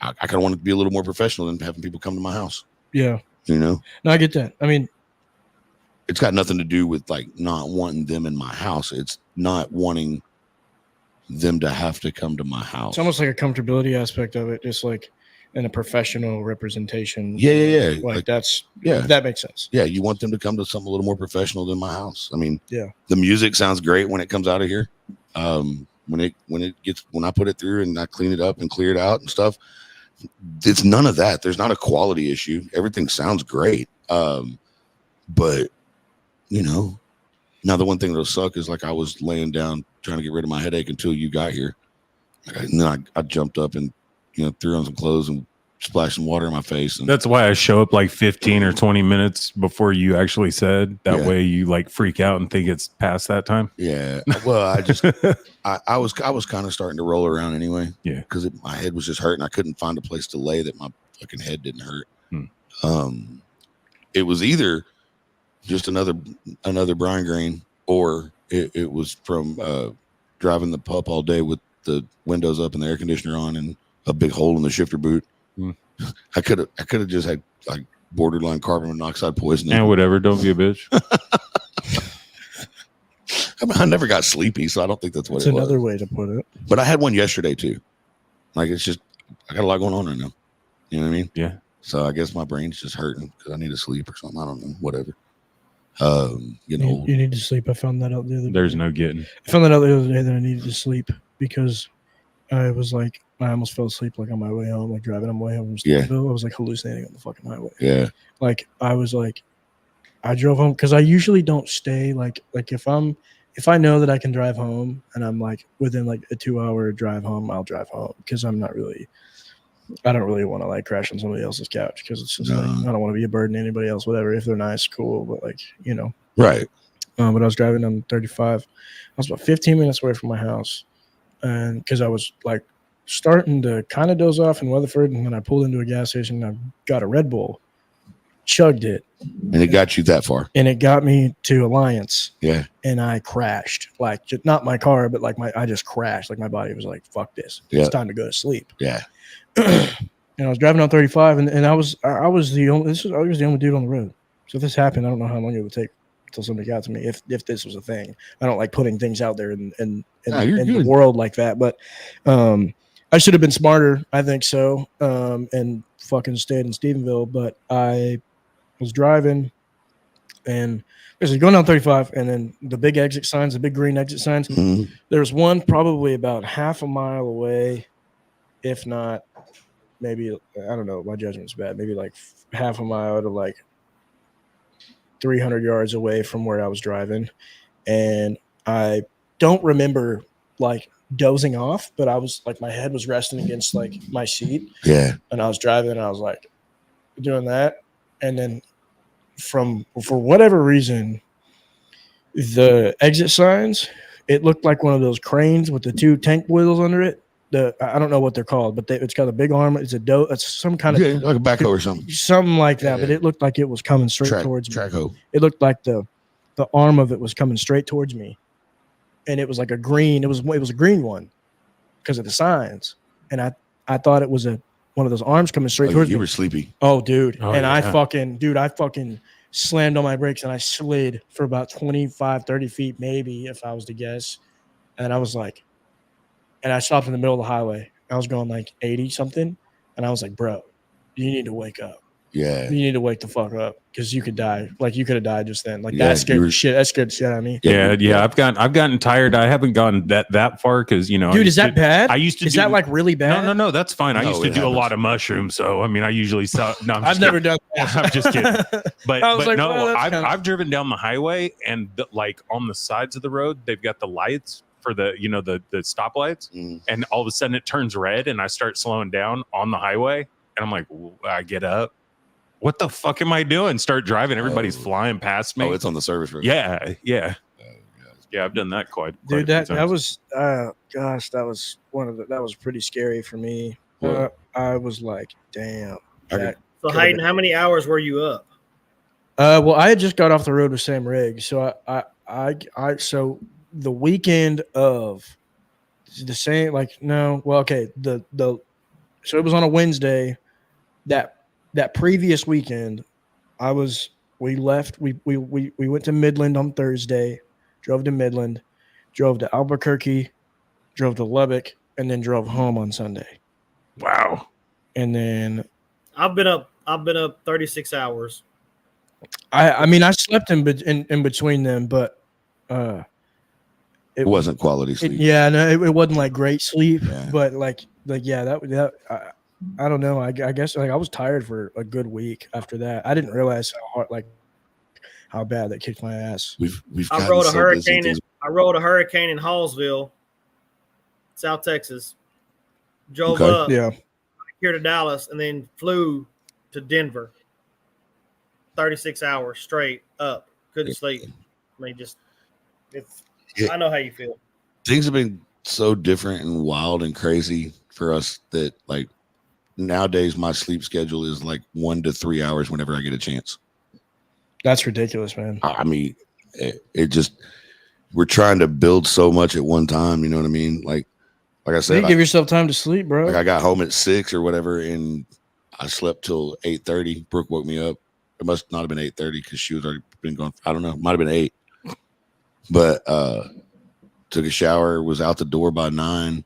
I kind of want it to be a little more professional than having people come to my house. Yeah. No, I get that. I mean, it's got nothing to do with like not wanting them in my house. It's not wanting them to have to come to my house. It's almost like a comfortability aspect of it, just like in a professional representation. Yeah. Like that makes sense. Yeah, you want them to come to something a little more professional than my house. I mean, yeah, the music sounds great when it comes out of here. When I put it through and I clean it up and clear it out and stuff, it's none of that. There's not a quality issue. Everything sounds great. But now the one thing that'll suck is like I was laying down trying to get rid of my headache until you got here. And then I jumped up and threw on some clothes and splashed some water in my face. And that's why I show up like 15 or 20 minutes before you actually said. That way you like freak out and think it's past that time. Yeah. Well, I was kind of starting to roll around anyway. Yeah. Because my head was just hurting. I couldn't find a place to lay that my fucking head didn't hurt. It was either just another brine grain, or it was from driving the pup all day with the windows up and the air conditioner on and a big hole in the shifter boot. I could have just had like borderline carbon monoxide poisoning. And whatever, don't be a bitch. I mean, I never got sleepy, so I don't think that's what it's it was. another way to put it. But I had one yesterday too. Like it's just I got a lot going on right now. You know what I mean? Yeah. So I guess my brain's just hurting because I need to sleep or something. I don't know. Whatever. You need to sleep. I found that out the other day. There's no getting. I found that out the other day that I needed to sleep because I was like, I almost fell asleep like on my way home, like driving on my way home from Stevensville. I was like hallucinating on the fucking highway. Yeah. Like I was like, I drove home because I usually don't stay like if I know that I can drive home and I'm like within like a 2-hour drive home, I'll drive home because I don't really want to like crash on somebody else's couch because it's just like I don't want to be a burden to anybody else, whatever. If they're nice, cool, but like, you know. Right. But I was driving on 35. I was about 15 minutes away from my house. And because I was like starting to kind of doze off in Weatherford, and then I pulled into a gas station and I got a Red Bull, chugged it. And it got you that far. And it got me to Alliance. Yeah. And I crashed. Like, just, not my car, but like I just crashed. Like my body was like, fuck this. Yeah. It's time to go to sleep. Yeah. And I was driving on 35 and I was the only dude on the road. So if this happened, I don't know how long it would take until somebody got to me. If this was a thing, I don't like putting things out there in the world like that. But I should have been smarter. I think so. And fucking stayed in Stephenville. But I was driving and going down 35, and then the big exit signs, the big green exit signs. Mm-hmm. There's one probably about half a mile away, if not, maybe, I don't know, my judgment's bad. Maybe like half a mile to like 300 yards away from where I was driving. And I don't remember like dozing off, but I was like, my head was resting against like my seat. Yeah. And I was driving and I was like doing that. And then for whatever reason, the exit signs, it looked like one of those cranes with the two tank wheels under it. I don't know what they're called, but it's got a big arm. It's it's some kind of like a backhoe or something like that. Yeah. But it looked like it was coming straight towards me. Trackhoe. It looked like the arm of it was coming straight towards me, and it was like a green. It was a green one because of the signs, and I thought it was one of those arms coming straight towards me. You were sleepy. Oh, dude, oh, and yeah. I fucking slammed on my brakes and I slid for about 25, 30 feet, maybe, if I was to guess, and I was like. And I stopped in the middle of the highway. I was going like 80 something. And I was like, bro, you need to wake up. Yeah. You need to wake the fuck up because you could die. Like you could have died just then. Like that scared the shit. That scared the shit out of me. Yeah. I've gotten tired. I haven't gone that far because, you know. Dude, is that bad? I used to Is that like really bad? No, that's fine. I used to do a lot of mushrooms. So, I mean, I usually saw. No, I've never done that. I'm just kidding. But like, no, well, I've driven down the highway and like on the sides of the road, they've got the lights for the stoplights, and all of a sudden it turns red and I start slowing down on the highway and I'm like, I get up, what the fuck am I doing? Start driving, everybody's flying past me. Oh, it's on the service road. Yeah. I've done that quite dude. That was gosh, that was pretty scary for me. I was like, damn. So Hayden, how many hours were you up? Well, I had just got off the road with Sam Riggs, so I the weekend of the same, like, no, well, okay, so it was on a Wednesday. That previous weekend, we left. We went to Midland on Thursday, drove to Midland, drove to Albuquerque, drove to Lubbock, and then drove home on Sunday. Wow. And then I've been up 36 hours. I mean, I slept in between them, but it wasn't quality sleep. It wasn't like great sleep, yeah. But like that I don't know. I guess like I was tired for a good week after that. I didn't realize how bad that kicked my ass. I rode a hurricane in Hallsville, South Texas. Drove up here to Dallas and then flew to Denver. 36 hours straight up. Couldn't sleep. I mean, I know how you feel. Things have been so different and wild and crazy for us that like nowadays my sleep schedule is like 1 to 3 hours whenever I get a chance. That's ridiculous, man. I mean, it just, we're trying to build so much at one time. You know what I mean? Like I said, you give yourself time to sleep, bro. Like I got home at 6 or whatever, and I slept till 8:30. Brooke woke me up. It must not have been 8:30 because she was already been gone. I don't know. Might have been 8. But took a shower, was out the door by 9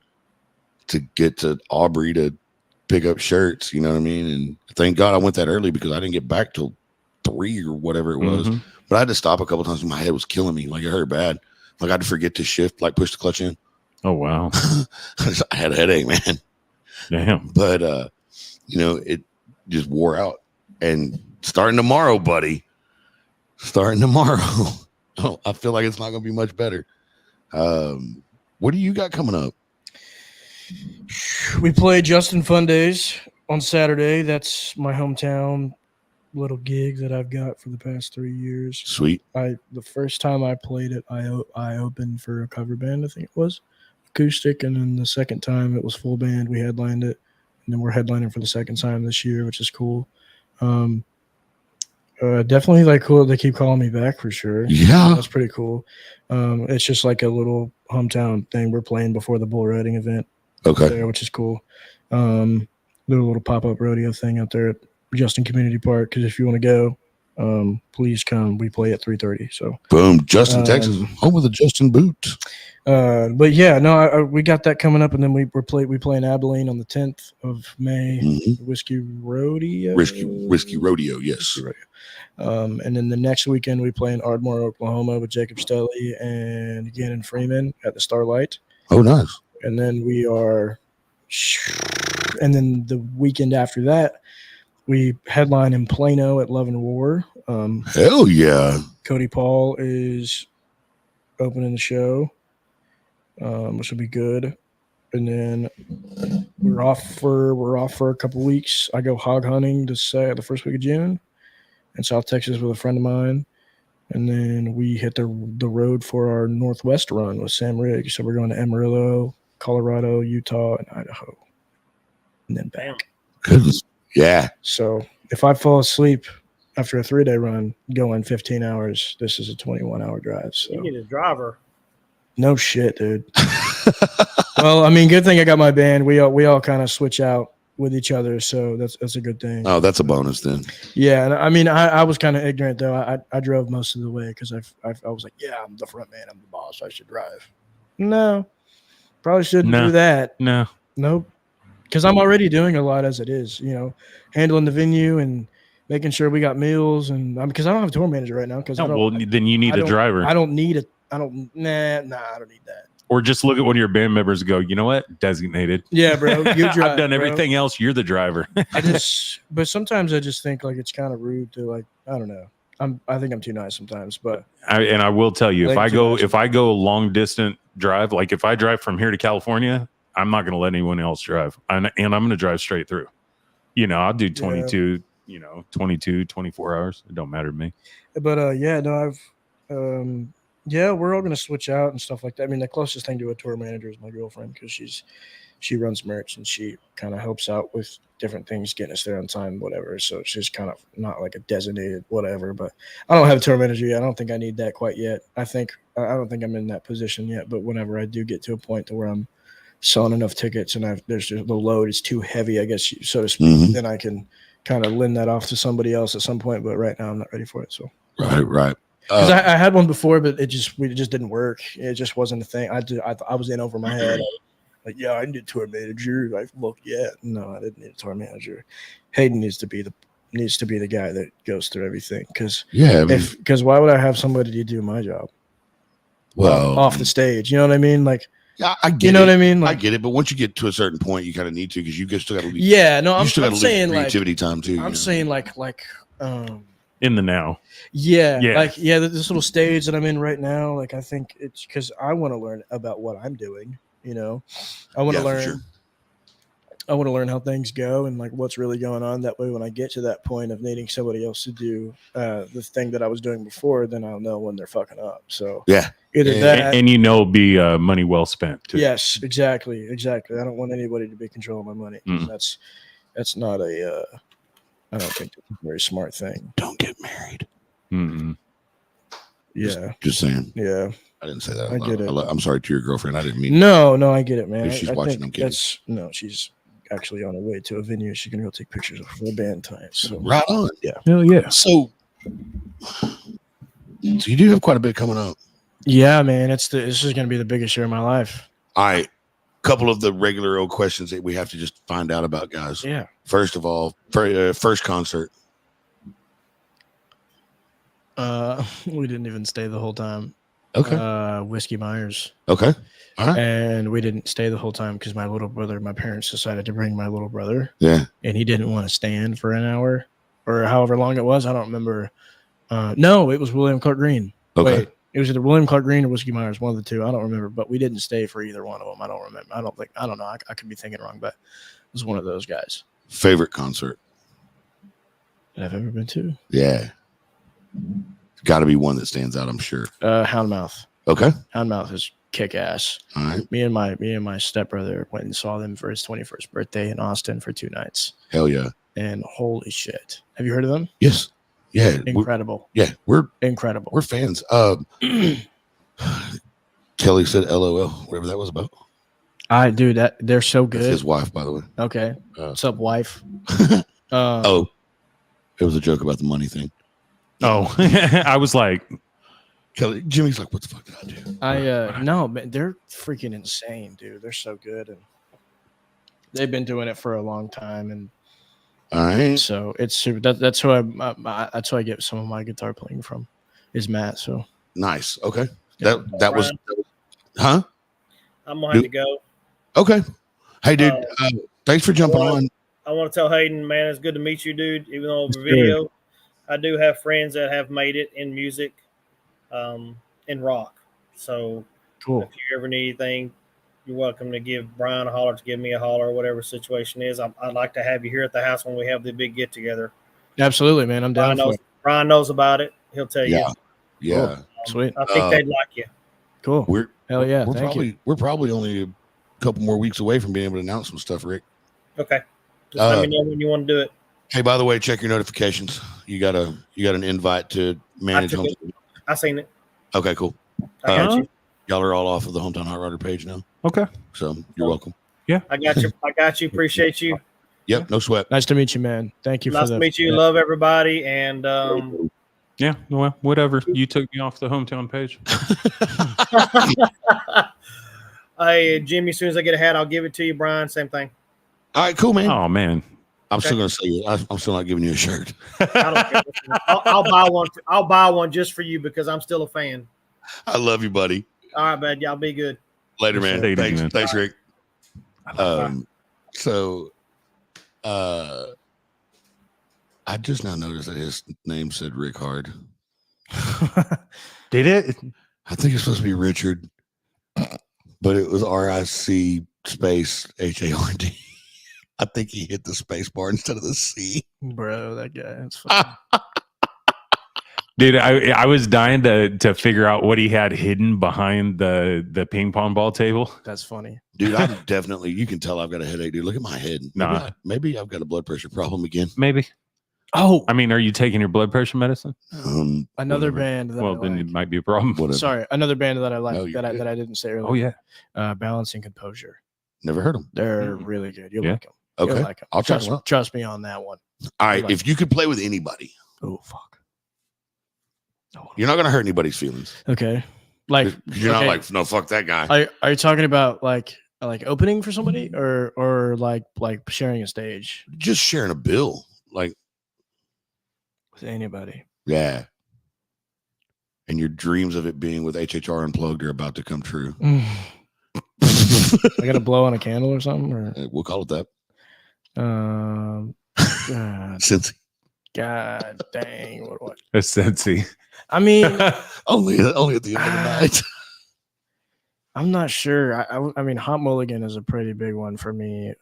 to get to Aubrey to pick up shirts. You know what I mean? And thank God I went that early because I didn't get back till 3 or whatever it was. Mm-hmm. But I had to stop a couple times. My head was killing me. Like it hurt bad. Like I had to forget to shift, like push the clutch in. Oh, wow. I had a headache, man. Damn. But, it just wore out. And starting tomorrow, buddy, Starting tomorrow. Oh, I feel like it's not going to be much better. What do you got coming up? We play Justin Fun Days on Saturday. That's my hometown little gig that I've got for the past 3 years. Sweet. The first time I played it, I opened for a cover band. I think it was acoustic, and then the second time it was full band. We headlined it, and then we're headlining for the second time this year, which is cool. Definitely like cool. They keep calling me back for sure. Yeah, that's pretty cool. It's just like a little hometown thing. We're playing before the bull riding event. Okay, there, which is cool. Little pop-up rodeo thing out there at Justin Community Park. Because if you want to go, please come. We play at 3:30. So boom, Justin, Texas, home of the Justin Boots. But yeah, no, we got that coming up, and then we play in Abilene on the 10th of May. Whiskey Rodeo. Whiskey Rodeo, yes. Whiskey Rodeo. And then the next weekend we play in Ardmore, Oklahoma with Jacob Stelly and Gannon Freeman at the Starlight. Oh, nice. And then and then the weekend after that, we headline in Plano at Love and War. Hell yeah. Cody Paul is opening the show, which will be good. And then we're off for a couple weeks. I go hog hunting the first week of June in South Texas with a friend of mine. And then we hit the road for our Northwest run with Sam Riggs. So we're going to Amarillo, Colorado, Utah, and Idaho. And then back. Goodness. Yeah. So if I fall asleep after a 3-day run going 15 hours, this is a 21-hour drive. So you need a driver. No shit, dude. Well, I mean, good thing I got my band. We all kind of switch out with each other, so that's a good thing. Oh, that's a bonus then. Yeah, and I mean, I was kind of ignorant though. I drove most of the way because I was like, yeah, I'm the front man, I'm the boss, I should drive. No, probably shouldn't do that. Nope. Because I'm already doing a lot as it is, handling the venue and making sure we got meals, and because I don't have a tour manager right now. Then you need a driver. I don't need I don't need that. Or just look at one of your band members and go, you know what? Designated. Yeah, bro. You drive, I've done everything else. You're the driver. But sometimes I just think like it's kind of rude to I don't know. I think I'm too nice sometimes, but I will tell you, if I go a long distant drive, like if I drive from here to California, I'm not going to let anyone else drive. And I'm going to drive straight through. I'll do 22, 24 hours. It don't matter to me. But we're all going to switch out and stuff like that. I mean, the closest thing to a tour manager is my girlfriend because she runs merch and she kind of helps out with different things, getting us there on time, whatever. So she's kind of not like a designated whatever, but I don't have a tour manager yet. I don't think I need that quite yet. I don't think I'm in that position yet, but whenever I do get to a point to where I'm selling enough tickets and the load is too heavy, I guess, so to speak, then I can kind of lend that off to somebody else at some point. But right now I'm not ready for it. So right. Because I had one before, but it just didn't work. It just wasn't a thing. I was in over my head. Like, yeah, I need a tour manager. Like, look, yeah, no, I didn't need a tour manager. Hayden needs to be the guy that goes through everything. Because why would I have somebody to do my job? Well, off the stage, you know what I mean? Like, yeah, I get it. You know what I mean? Like, I get it, but once you get to a certain point, you kind of need to because you still got to leave. Yeah, no, I'm saying creativity time too. I'm saying like in the now. Yeah. This little stage that I'm in right now, like I think it's because I want to learn about what I'm doing. I want to learn. Sure. I want to learn how things go and like what's really going on. That way, when I get to that point of needing somebody else to do the thing that I was doing before, then I'll know when they're fucking up. So either that, and be money well spent too. Yes, exactly. I don't want anybody to be controlling my money. That's not a. I don't think it's a very smart thing. Don't get married. Mm-hmm. Yeah. Just saying. Yeah. I didn't say that. I get it. I'm sorry to your girlfriend. I didn't mean. No, I get it, man. If she's watching, I'm kidding. She's actually on her way to a venue. She can go take pictures of her band time. So right on. Yeah. Hell yeah. So you do have quite a bit coming up. Yeah, man. This is going to be the biggest year of my life. All right. Couple of the regular old questions that we have to just find out about, guys. Yeah. First of all, first concert. We didn't even stay the whole time. Okay. Whiskey Myers. Okay. All right. And we didn't stay the whole time because my parents decided to bring my little brother. Yeah. And he didn't want to stand for an hour or however long it was. I don't remember. No, it was William Clark Green. Okay. Wait, it was either William Clark Green or Whiskey Myers, one of the two. I don't remember, but we didn't stay for either one of them. I don't remember. I don't know. I could be thinking wrong, but it was one of those guys. Favorite concert? That I've ever been to. Yeah. Got to be one that stands out, I'm sure. Houndmouth. Okay. Houndmouth is kick ass. All right. Me and my stepbrother went and saw them for his 21st birthday in Austin for 2 nights. Hell yeah. And holy shit. Have you heard of them? Yes. Yeah. Incredible. We're Incredible. We're fans. Kelly said LOL, whatever that was about. Dude, they're so good. That's his wife, by the way. Okay. What's up, wife? Oh, it was a joke about the money thing. Oh, I was like, Kelly, Jimmy's like, what the fuck did I do? No, man, they're freaking insane, dude. They're so good, and they've been doing it for a long time, and all right. So it's super. That's who I get some of my guitar playing from, is Matt. So nice. Okay. That was, huh? I'm gonna have to go. Okay. Hey, dude. Thanks for jumping on. I want to tell Hayden, man, it's good to meet you, dude. Even though over video, I do have friends that have made it in music, in rock. So cool. If you ever need anything, you're welcome to give Brian a holler, to give me a holler, or whatever situation is. I'd like to have you here at the house when we have the big get together. Absolutely, man. I'm down for it. Brian knows about it. He'll tell you. Yeah. Cool. Sweet. I think they'd like you. Cool. Hell yeah. We're probably only a couple more weeks away from being able to announce some stuff, Rick. Okay. Just let me know when you want to do it. Hey, by the way, check your notifications. You got an invite to manage. I seen it. Okay, cool. I got you. Y'all are all off of the Hometown Hot Rodder page now. Okay. So you're welcome. Yeah. I got you. Appreciate you. Yep. No sweat. Nice to meet you, man. Thank you. Nice to meet you. Love everybody. And yeah, well, whatever. You took me off the Hometown page. Hey, Jimmy, as soon as I get a hat, I'll give it to you. Brian, same thing. All right, cool, man. Oh man, I'm still gonna say it. I'm still not giving you a shirt. I don't care. I'll buy one. I'll buy one just for you because I'm still a fan. I love you, buddy. All right, bud. Y'all be good. Later, man. Thanks, Rick. So, I just now noticed that his name said Rick Hard. Did it? I think it's supposed to be Richard, but it was RIC space HARD. I think he hit the space bar instead of the C. Bro, that guy. That's funny. Dude, I was dying to figure out what he had hidden behind the ping pong ball table. That's funny. Dude, I'm definitely, you can tell I've got a headache, dude. Look at my head. Maybe I've got a blood pressure problem again. Maybe. Oh, I mean, are you taking your blood pressure medicine? Another band that then it might be a problem. Whatever. Sorry, another band that I like that I didn't say earlier. Oh yeah, Balancing Composure. Never heard them. They're really good. You'll like them. Okay, You'll like them. I'll trust me on that one. All right, if you could play with anybody, oh fuck, you're not gonna hurt anybody's feelings. Okay, like you're not like no fuck that guy. Are you talking about like opening for somebody or like sharing a stage? Just sharing a bill, like with anybody. Yeah. And your dreams of it being with HHR Unplugged are about to come true. I got to blow on a candle or something, or we'll call it that. God, Cincy. God dang, what? A Cincy. I mean, only at the end of the night. I'm not sure. I mean, Hot Mulligan is a pretty big one for me.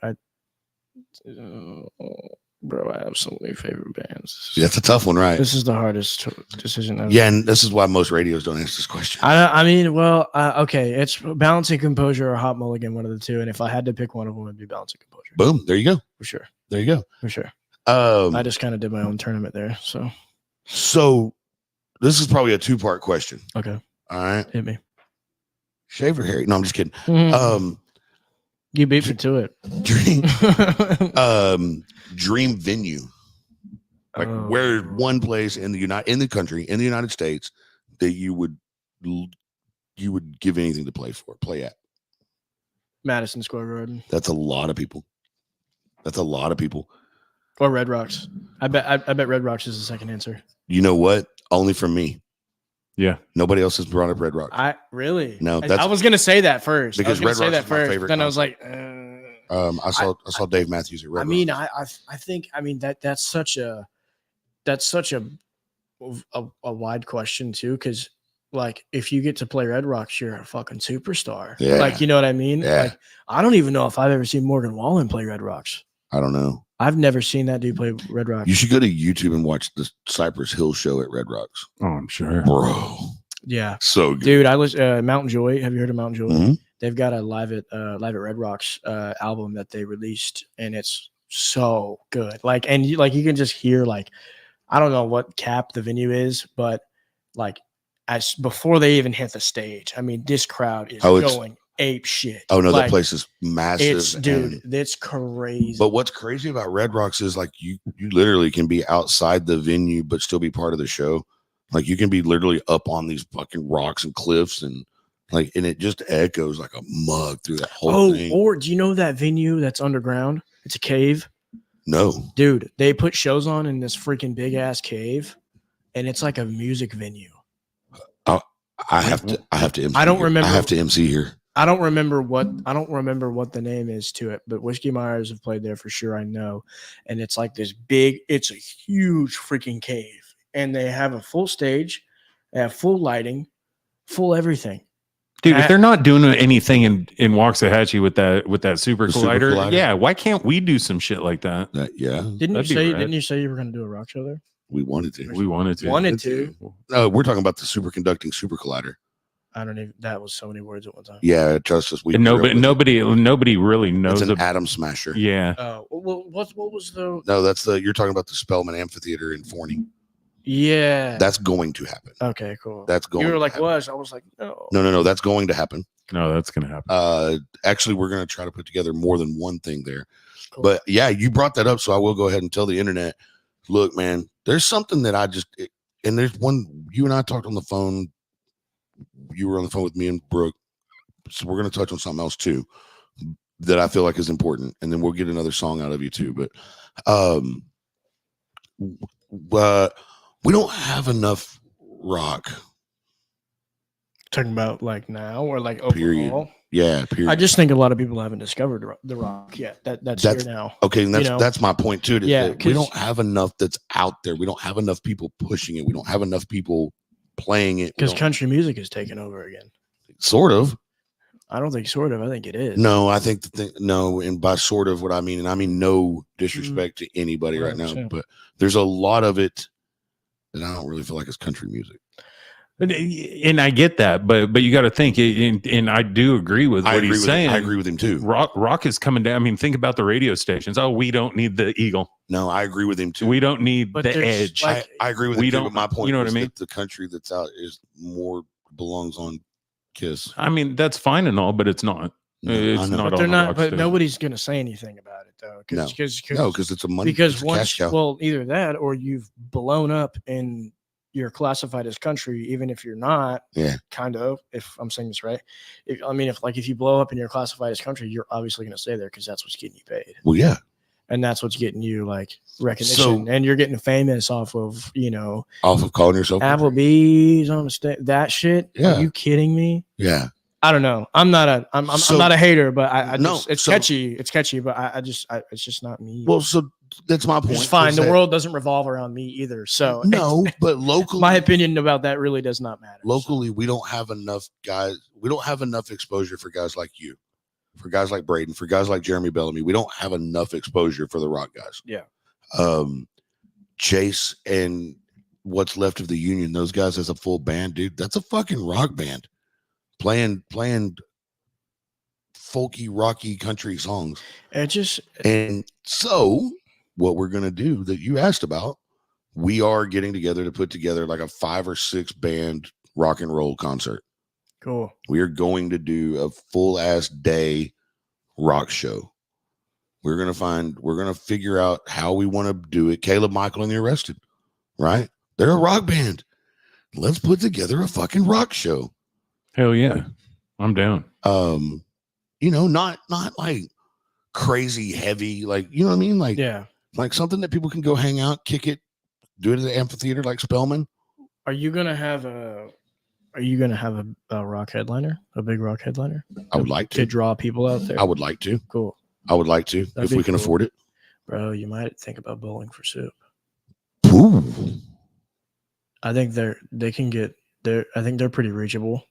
Bro, I have so many favorite bands. Yeah, it's a tough one, right? This is the hardest decision ever. Yeah, and this is why most radios don't answer this question. I mean, well, okay, it's Balancing Composure or Hot Mulligan, one of the two. And if I had to pick one of them, it'd be Balancing Composure. Boom, there you go. For sure. There you go. For sure. I just kind of did my own tournament there. So this is probably a 2-part question. Okay. All right. Hit me. Shave or hairy? No, I'm just kidding. You beat me to it. Dream venue, like where one place in the United States that you would give anything to play at. Madison Square Garden. That's a lot of people. Or Red Rocks. I bet Red Rocks is the second answer. You know what? Only from me. Yeah. Nobody else has brought up Red Rocks. No, I was gonna say that first. Because Red Rocks is my favorite. Then I was like, I saw Dave Matthews at Red Rocks. I think that's such a a wide question too, because like if you get to play Red Rocks, you're a fucking superstar. Yeah. Like, you know what I mean? Yeah. Like, I don't even know if I've ever seen Morgan Wallen play Red Rocks. I don't know. I've never seen that dude play Red Rocks. You should go to YouTube and watch the Cypress Hill show at Red Rocks. Oh, I'm sure. Bro. Yeah. So good. Dude, I was Mountain Joy. Have you heard of Mountain Joy? Mhm. They've got a live at Red Rocks album that they released, and it's so good. Like, and you can just hear, like, I don't know what cap the venue is, but like as before they even hit the stage, I mean, this crowd is going ape shit. Oh no, like, that place is massive. That's crazy. But what's crazy about Red Rocks is like you literally can be outside the venue but still be part of the show. Like you can be literally up on these fucking rocks and cliffs and it just echoes like a mug through that whole thing. Or do you know that venue that's underground? It's a cave. No. Dude, they put shows on in this freaking big ass cave, and it's like a music venue. I have to MC. I don't remember. I have to MC here. I don't remember what the name is to it, but Whiskey Myers have played there for sure. I know. And it's like this it's a huge freaking cave, and they have a full stage, they have full lighting, full everything. Dude, if they're not doing anything in Waxahachie with that super collider, yeah, why can't we do some shit like that? Yeah. Didn't you say you were going to do a rock show there? We wanted to. Wanted to. No, we're talking about the superconducting super collider. I don't even. That was so many words at one time. Yeah, trust us. Nobody really knows. It's an atom smasher. Yeah. What was the? No, you're talking about the Spellman Amphitheater in Forney. Yeah. That's going to happen. Okay, cool. That's going. You were like, happen. "Was?" I was like, "No." No. That's going to happen. No, that's going to happen. Actually, we're going to try to put together more than one thing there. Cool. But yeah, you brought that up, so I will go ahead and tell the internet. Look, man, there's something that and there's one. You and I talked on the phone. You were on the phone with me and Brooke, so we're going to touch on something else too that I feel like is important, and then we'll get another song out of you too. But we don't have enough rock. Talking about like now or like Period. overall? Yeah, period. I just think a lot of people haven't discovered the rock yet. That's here now. Okay, and that's my point too. Yeah, we don't have enough that's out there. We don't have enough people pushing it. We don't have enough people playing it. Because country music is taking over again. Sort of. I don't think sort of. I think it is. No, I think no, and by sort of what I mean, and I mean no disrespect to anybody right now, but there's a lot of it that I don't really feel like it's country music. And I get that, but you got to think, and I do agree with what he's saying. I agree with him too. Rock is coming down. I mean, think about the radio stations. Oh, we don't need the Eagle. No, I agree with him too. We don't need the Edge. I agree with him too, but my point you know what I mean? That the country that's out is more belongs on Kiss. I mean, that's fine and all, but it's not. It's not. But they're not. But nobody's going to say anything about it though. Because it's a money. Because either that or you've blown up and you're classified as country, even if you're not. Yeah. Kind of. If I'm saying this right, if you blow up and you're classified as country, you're obviously going to stay there because that's what's getting you paid. Well, yeah. And that's what's getting you like recognition, and you're getting famous off of off of calling yourself Applebee's on the stage. That shit. Yeah. Are you kidding me? Yeah. I don't know. I'm not a hater, but it's catchy. It's catchy, but it's just not me. Well, so that's my point. It's fine. The world doesn't revolve around me either. So no, but locally, my opinion about that really does not matter. Locally, we don't have enough guys. We don't have enough exposure for guys like you, for guys like Braden, for guys like Jeremy Bellamy. We don't have enough exposure for the rock guys. Yeah. Chase and what's left of the Union, those guys as a full band, dude, that's a fucking rock band. Playing folky, rocky country songs. And so what we're going to do that you asked about, we are getting together to put together like a 5 or 6 band rock and roll concert. Cool. We are going to do a full ass day rock show. We're going to figure out how we want to do it. Caleb, Michael, and the Arrested, right? They're a rock band. Let's put together a fucking rock show. Hell yeah. I'm down. Not like crazy heavy, like, you know what I mean? Like, yeah, like something that people can go hang out, kick it, do it at the amphitheater like Spellman. Are you gonna have a rock headliner, a big rock headliner? I would like to draw people out there. I would like to. Cool. I would like to if we can afford it. Bro, you might think about Bowling for Soup. Ooh. I think they can get there. I think they're pretty reachable.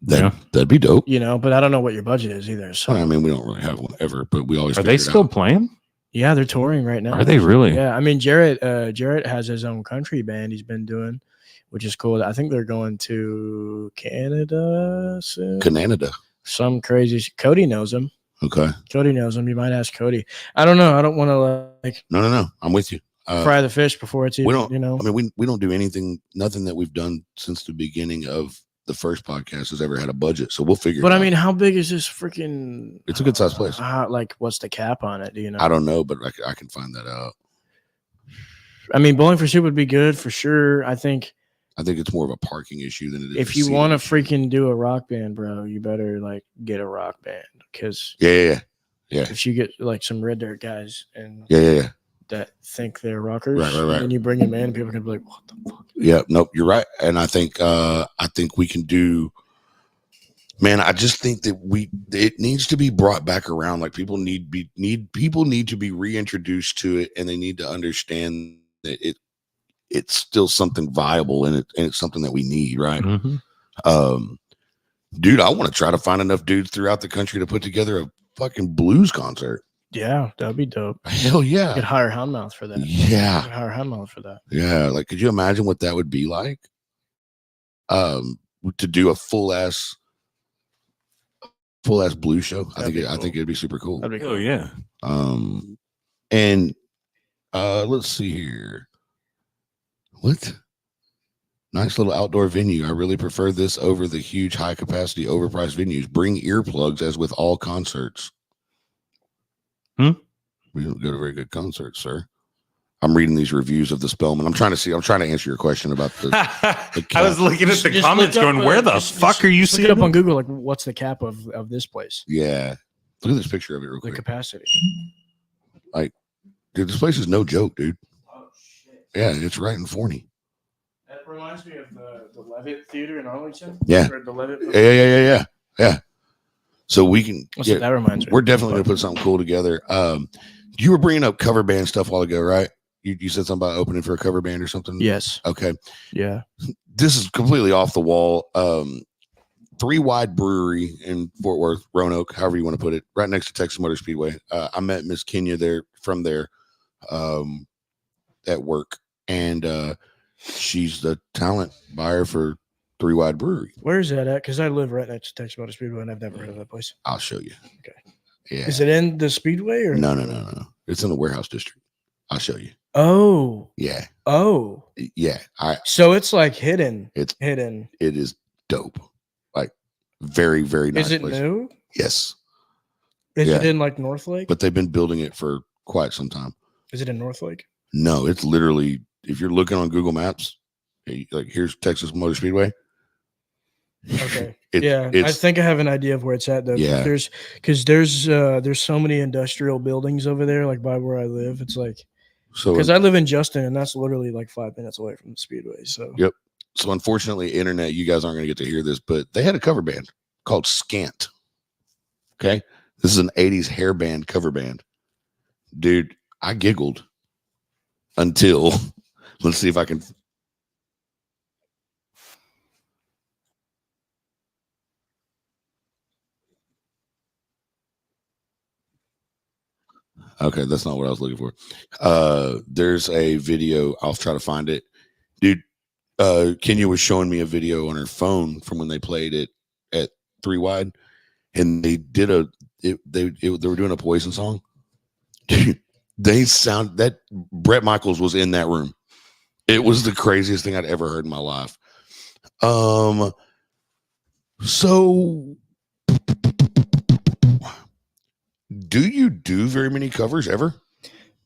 That'd be dope. You know, but I don't know what your budget is either. So I mean, we don't really have one ever, but we always Are they still out. playing? Yeah, they're touring right now. Are they really? Yeah, I mean, Jarrett has his own country band he's been doing, which is cool. I think they're going to Canada soon. Canada. Some crazy. Cody knows him. Okay. Cody knows him. You might ask Cody. I don't know. I don't want to like. No. I'm with you. Fry the fish before it's even. We don't. You know. I mean, we don't do anything. Nothing that we've done since the beginning of the first podcast has ever had a budget. So we'll figure. But it I mean, out. how big is this freaking? It's a good sized place. Like, what's the cap on it? Do you know? I don't know, but I can find that out. I mean, Bowling for Soup would be good for sure. I think it's more of a parking issue than it is. if you want to freaking do a rock band, bro, you better like get a rock band because yeah. If you get like some red dirt guys and Yeah. that think they're rockers, Right. and you bring them in, people can be like, "What the fuck?" Yeah, nope, you're right, and I think we can do. Man, I just think that it needs to be brought back around. Like people need to be reintroduced to it, and they need to understand that it's still something viable, and it's something that we need, right? Mm-hmm. Dude, I want to try to find enough dudes throughout the country to put together a fucking blues concert. Yeah, that'd be dope. Hell yeah. You could hire Houndmouth for that. Yeah. Hire Houndmouth for that. Yeah. Like, could you imagine what that would be like? To do a full ass blues show. I think it'd be super cool. That'd be cool. Oh yeah. And let's see here. What? Nice little outdoor venue. I really prefer this over the huge high capacity overpriced venues. Bring earplugs as with all concerts. We don't go to very good concerts, sir. I'm reading these reviews of the Spellman. I'm trying to answer your question about the I was looking at the Just comments look up, going, where the fuck are you look seeing it up on Google? Like, what's the cap of this place? Yeah. Look at this picture of it real The quick. capacity. Like, dude, this place is no joke, dude. Oh shit. Yeah, it's right in Forney. That reminds me of the Levitt Theater in Arlington. Yeah. Or the Levitt. Yeah. So we can. What's that reminds me? We're definitely gonna put something cool together. You were bringing up cover band stuff a while ago, right? You said something about opening for a cover band or something. Yes. Okay. Yeah. This is completely off the wall. 3 Wide Brewery in Fort Worth, Roanoke, however you want to put it, right next to Texas Motor Speedway. I met Miss Kenya there at work, and she's the talent buyer for 3 Wide Brewery. Where is that at? Because I live right next to Texas Motor Speedway, and I've never heard of that place. I'll show you. Okay. Yeah. Is it in the Speedway or No. It's in the warehouse district. I'll show you. Oh. Yeah. Oh. Yeah. So it's like hidden. It's hidden. It is dope. Like very, very nice. Is it place. new? Yes. Is it in like North Lake? But they've been building it for quite some time. Is it in North Lake? No, it's literally, if you're looking on Google Maps, like here's Texas Motor Speedway. Okay. I think I have an idea of where it's at though. Yeah. There's so many industrial buildings over there, like by where I live. It's like because I live in Justin, and that's literally like 5 minutes away from the Speedway. So yep. So unfortunately, internet, you guys aren't going to get to hear this, but they had a cover band called Scant. Okay, this is an '80s hair band cover band, dude. I giggled until let's see if I can. Okay, that's not what I was looking for. There's a video. I'll try to find it, dude. Kenya was showing me a video on her phone from when they played it at 3 Wide, and they did they were doing a Poison song. Dude, that Bret Michaels was in that room. It was the craziest thing I'd ever heard in my life. So do you do very many covers ever?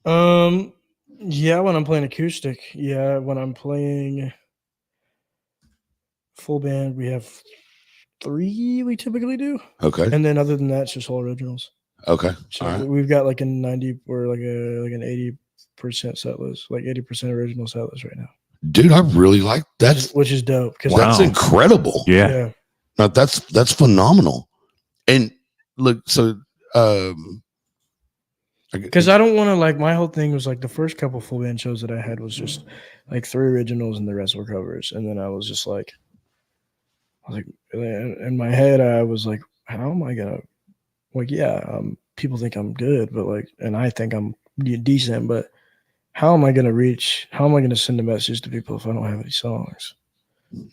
Yeah, when I'm playing acoustic. Yeah, when I'm playing full band, we have 3 we typically do. Okay. And then other than that, it's just all originals. Okay. So all right. we've got like a 90 or like an 80% set list, like 80% original set list right now. Dude, I really like that. Which is dope. That's incredible. Yeah. No, that's phenomenal. And look, so Because I don't want to, like, my whole thing was like the first couple full band shows that I had was just like 3 originals and the rest were covers. And then I was just like, in my head, I was like, how am I gonna, like, yeah, people think I'm good, but like, and I think I'm decent, but how am I gonna send a message to people if I don't have any songs?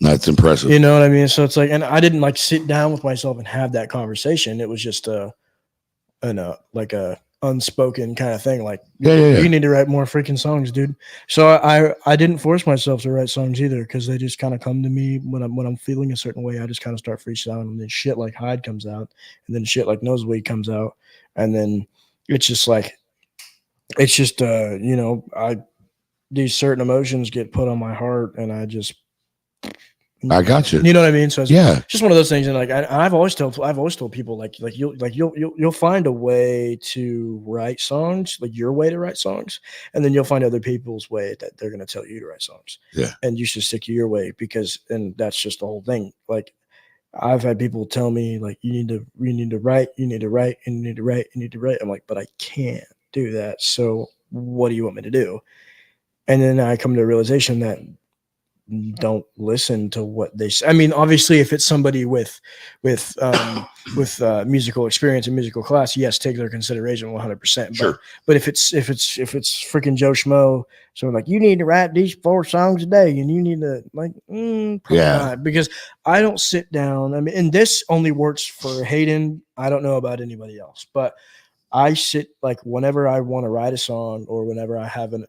That's impressive. You know what I mean? So it's like, and I didn't like sit down with myself and have that conversation. It was just like a unspoken kind of thing. Like, you need to write more freaking songs, dude. So I didn't force myself to write songs either, because they just kind of come to me when I'm feeling a certain way. I just kind of start freestyling, and then shit like Hyde comes out, and then shit like Nosebleed comes out, and then it's just these certain emotions get put on my heart, and I got you. You know what I mean? So it's just one of those things. And like I've always told people like you'll find a way to write songs, like your way to write songs, and then you'll find other people's way that they're going to tell you to write songs. Yeah, and you should stick to your way, and that's just the whole thing. Like I've had people tell me like you need to write, you need to write, and you need to write, you need to write. I'm like, but I can't do that. So what do you want me to do? And then I come to the realization that don't listen to what they say. I mean, obviously, if it's somebody with musical experience and musical class, yes, take their consideration 100%. Sure. But if it's freaking Joe Schmo, so like you need to write these 4 songs a day, and you need to probably not, because I don't sit down. I mean, and this only works for Hayden. I don't know about anybody else, but I sit like whenever I want to write a song, or whenever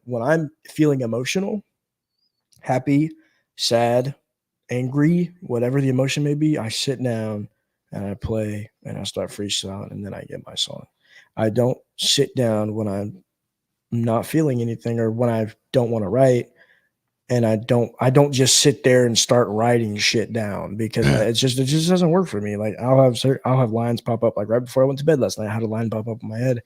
when I'm feeling emotional, happy, sad, angry, whatever the emotion may be, I sit down and I play and I start freestyling, and then I get my song. I don't sit down when I'm not feeling anything, or when I don't want to write, and I don't just sit there and start writing shit down, because it just doesn't work for me. Like I'll have lines pop up, like right before I went to bed last night, I had a line pop up in my head,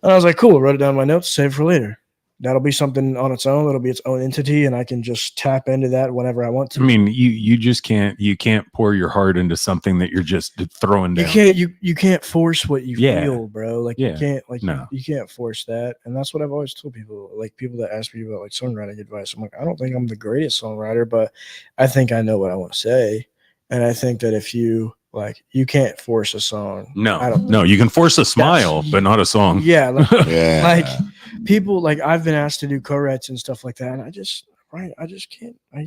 and I was like, cool, wrote it down in my notes, save it for later. That'll be something on its own. It'll be its own entity, and I can just tap into that whenever I want to. I mean, you just can't pour your heart into something that you're just throwing down. You can't force what you feel, bro. Like you can't you can't force that. And that's what I've always told people. Like people that ask me about like songwriting advice, I'm like, I don't think I'm the greatest songwriter, but I think I know what I want to say. And I think that if you you can't force a song. No, you can force a smile, but not a song. Yeah. Like people, like I've been asked to do co-writes and stuff like that, and I just can't. I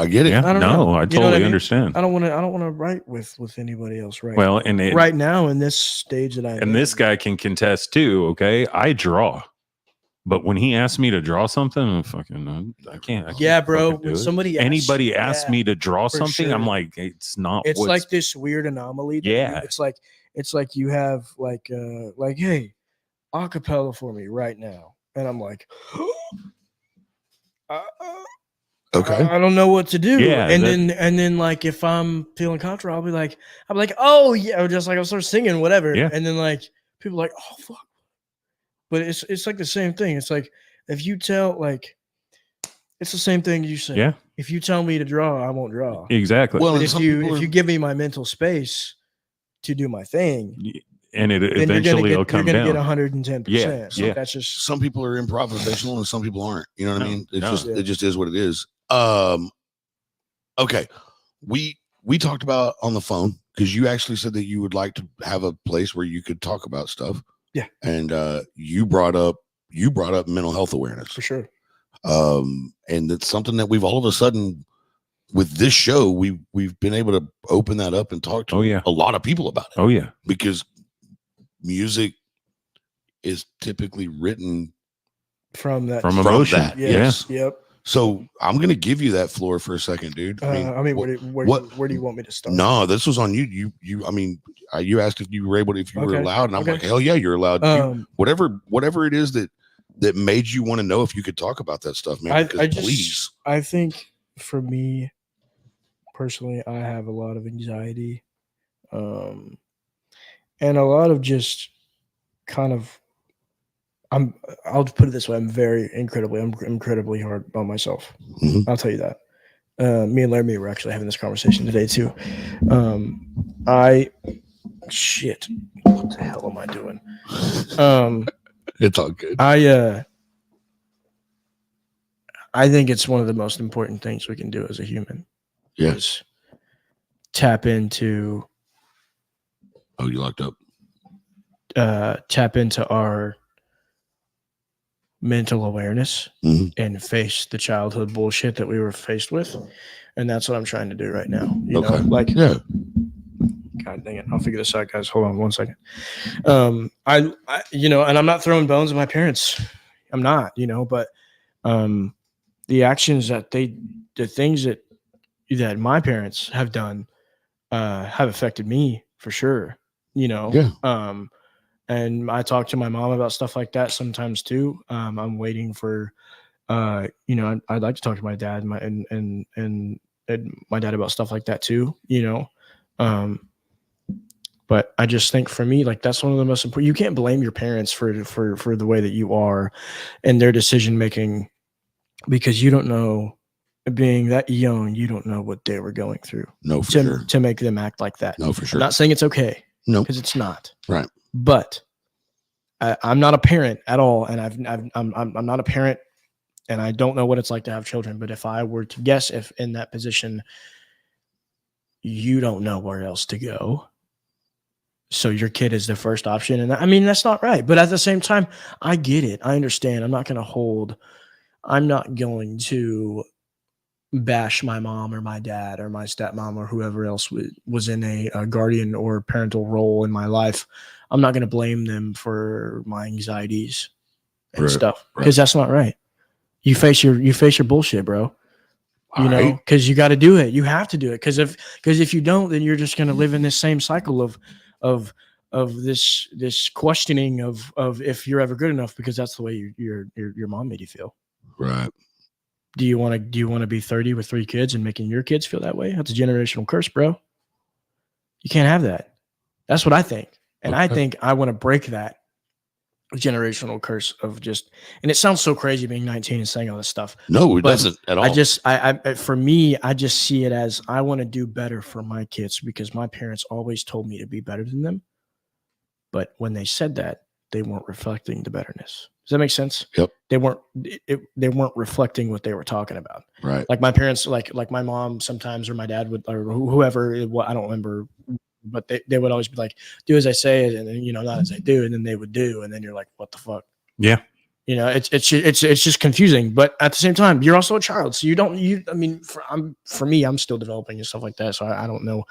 get it. Yeah, I totally understand. I don't want to write with anybody else right well, now. And right now in this stage that I'm in. And this guy can contest too. Okay, I draw, but when he asked me to draw something, I can't. Yeah, bro. When anybody asks me to draw something, sure. I'm like, it's not. It's like this weird anomaly. It's like you have like hey, acapella for me right now, and I'm like, okay, I don't know what to do. Yeah, and then like if I'm feeling comfortable, I'll be like, oh yeah, just like I'll start singing whatever. Yeah. And then like people are like, oh fuck. But it's like the same thing. It's like if you tell it's the same thing you say. Yeah. If you tell me to draw, I won't draw. Exactly. Well, if you give me my mental space to do my thing, and it eventually will come down. You're gonna get 110%. Yeah. So that's just some people are improvisational and some people aren't. You know what I mean? It just is what it is. Okay. We talked about on the phone because you actually said that you would like to have a place where you could talk about stuff. Yeah. And you brought up mental health awareness. For sure. And it's something that we've all of a sudden with this show, we've been able to open that up and talk to a lot of people about it. Oh yeah. Because music is typically written from emotion. Yes. Yeah. Yep. So I'm gonna give you that floor for a second, dude. Where do you want me to start? No, this was on you. You asked if you were able to, if you were allowed, and I'm like, hell yeah, you're allowed. Whatever it is that made you want to know if you could talk about that stuff, man. Please. I think for me personally, I have a lot of anxiety, and a lot of just kind of. I'll put it this way. I'm incredibly hard on myself. Mm-hmm. I'll tell you that. Me and Laramie were actually having this conversation today too. I Shit. What the hell am I doing? It's all good. I think it's one of the most important things we can do as a human. Yes. Tap into. Oh, you locked up. Tap into our mental awareness and face the childhood bullshit that we were faced with, and that's what I'm trying to do right now. You know, like, yeah. God dang it! I'll figure this out, guys. Hold on one second. I you know, and I'm not throwing bones at my parents. I'm not, you know, but the actions that the things that my parents have done have affected me for sure. You know, yeah. And I talk to my mom about stuff like that sometimes too. I'm waiting for, you know, I'd like to talk to my dad and my dad about stuff like that too. You know, but I just think for me, like, that's one of the most important. You can't blame your parents for the way that you are and their decision making, because you don't know. Being that young, you don't know what they were going through. No, for sure. To make them act like that. No, for sure. I'm not saying it's okay. No, because it's not. Right. But I'm not a parent at all, and I'm not a parent, and I don't know what it's like to have children. But if I were to guess, if in that position, you don't know where else to go, so your kid is the first option, and I mean, that's not right. But at the same time, I get it. I understand. I'm not going to bash my mom or my dad or my stepmom or whoever else was in a guardian or parental role in my life. I'm not going to blame them for my anxieties and stuff, because that's not right. You face your bullshit, bro. You know, because you got to do it. You have to do it, because if you don't, then you're just going to live in this same cycle of this questioning of if you're ever good enough, because that's the way your mom made you feel. Right. Do you want to be 30 with 3 kids and making your kids feel that way? That's a generational curse, bro. You can't have that. That's what I think. And I think I want to break that generational curse of just, and it sounds so crazy being 19 and saying all this stuff. No, it doesn't at all. For me, I just see it as, I want to do better for my kids, because my parents always told me to be better than them. But when they said that, they weren't reflecting the betterness. Does that make sense? Yep. They weren't reflecting what they were talking about. Right. Like my parents, like my mom sometimes, or my dad would, or whoever, I don't remember, but they would always be like, do as I say, and then, you know, not as I do. And then they would do. And then you're like, what the fuck? Yeah. You know, it's just confusing, but at the same time, you're also a child. So for me, I'm still developing and stuff like that. So I don't know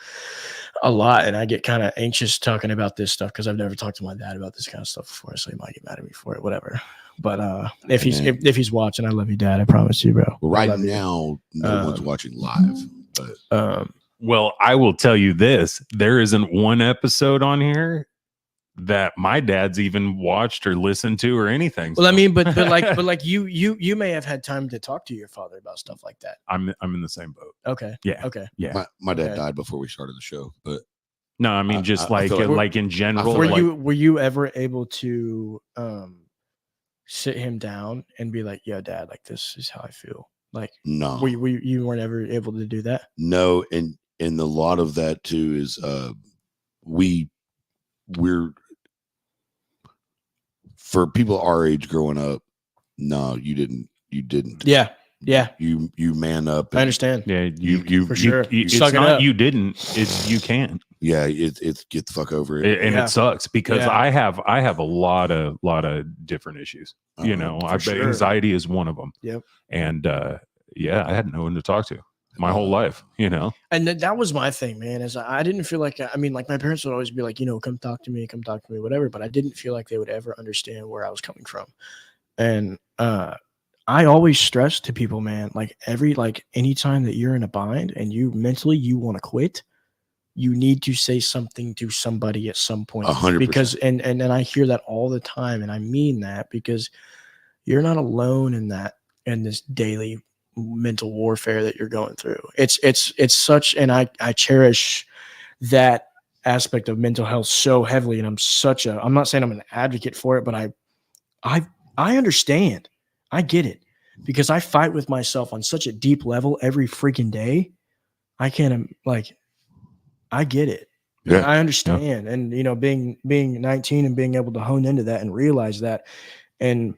a lot, and I get kind of anxious talking about this stuff, because I've never talked to my dad about this kind of stuff before. So he might get mad at me for it, whatever. But if he's watching, I love you, Dad. I promise you, bro. Well, right now, no one's watching live. But well, I will tell you this: there isn't one episode on here that my dad's even watched or listened to or anything. Well, I mean, but like you may have had time to talk to your father about stuff like that. I'm in the same boat. Okay. Yeah. Okay. Yeah. My dad died before we started the show, but no, I mean, just like in general. Were you ever able to sit him down and be like, "Yo, Dad, like, this is how I feel"? Like, no, you weren't ever able to do that? No, and a lot of that too is we're for people our age growing up. No, you didn't. Yeah. You man up. I understand. Yeah, you for sure. It's not you didn't. It's you can. Yeah, it's get the fuck over it. And it sucks, because I have a lot of different issues. You know, I bet anxiety is one of them. Yep. And I had no one to talk to my whole life, you know. And that was my thing, man, is I didn't feel like, I mean, like, my parents would always be like, you know, come talk to me, whatever. But I didn't feel like they would ever understand where I was coming from. And I always stress to people, man, like, anytime that you're in a bind and you mentally, you want to quit, you need to say something to somebody at some point. 100%. Because, and I hear that all the time. And I mean that, because you're not alone in this daily mental warfare that you're going through. It's such, and I cherish that aspect of mental health so heavily. And I'm not saying I'm an advocate for it, but I understand. I get it, because I fight with myself on such a deep level every freaking day. I can't, like, I get it. Yeah. I understand. Yeah. And, you know, being 19 and being able to hone into that and realize that. And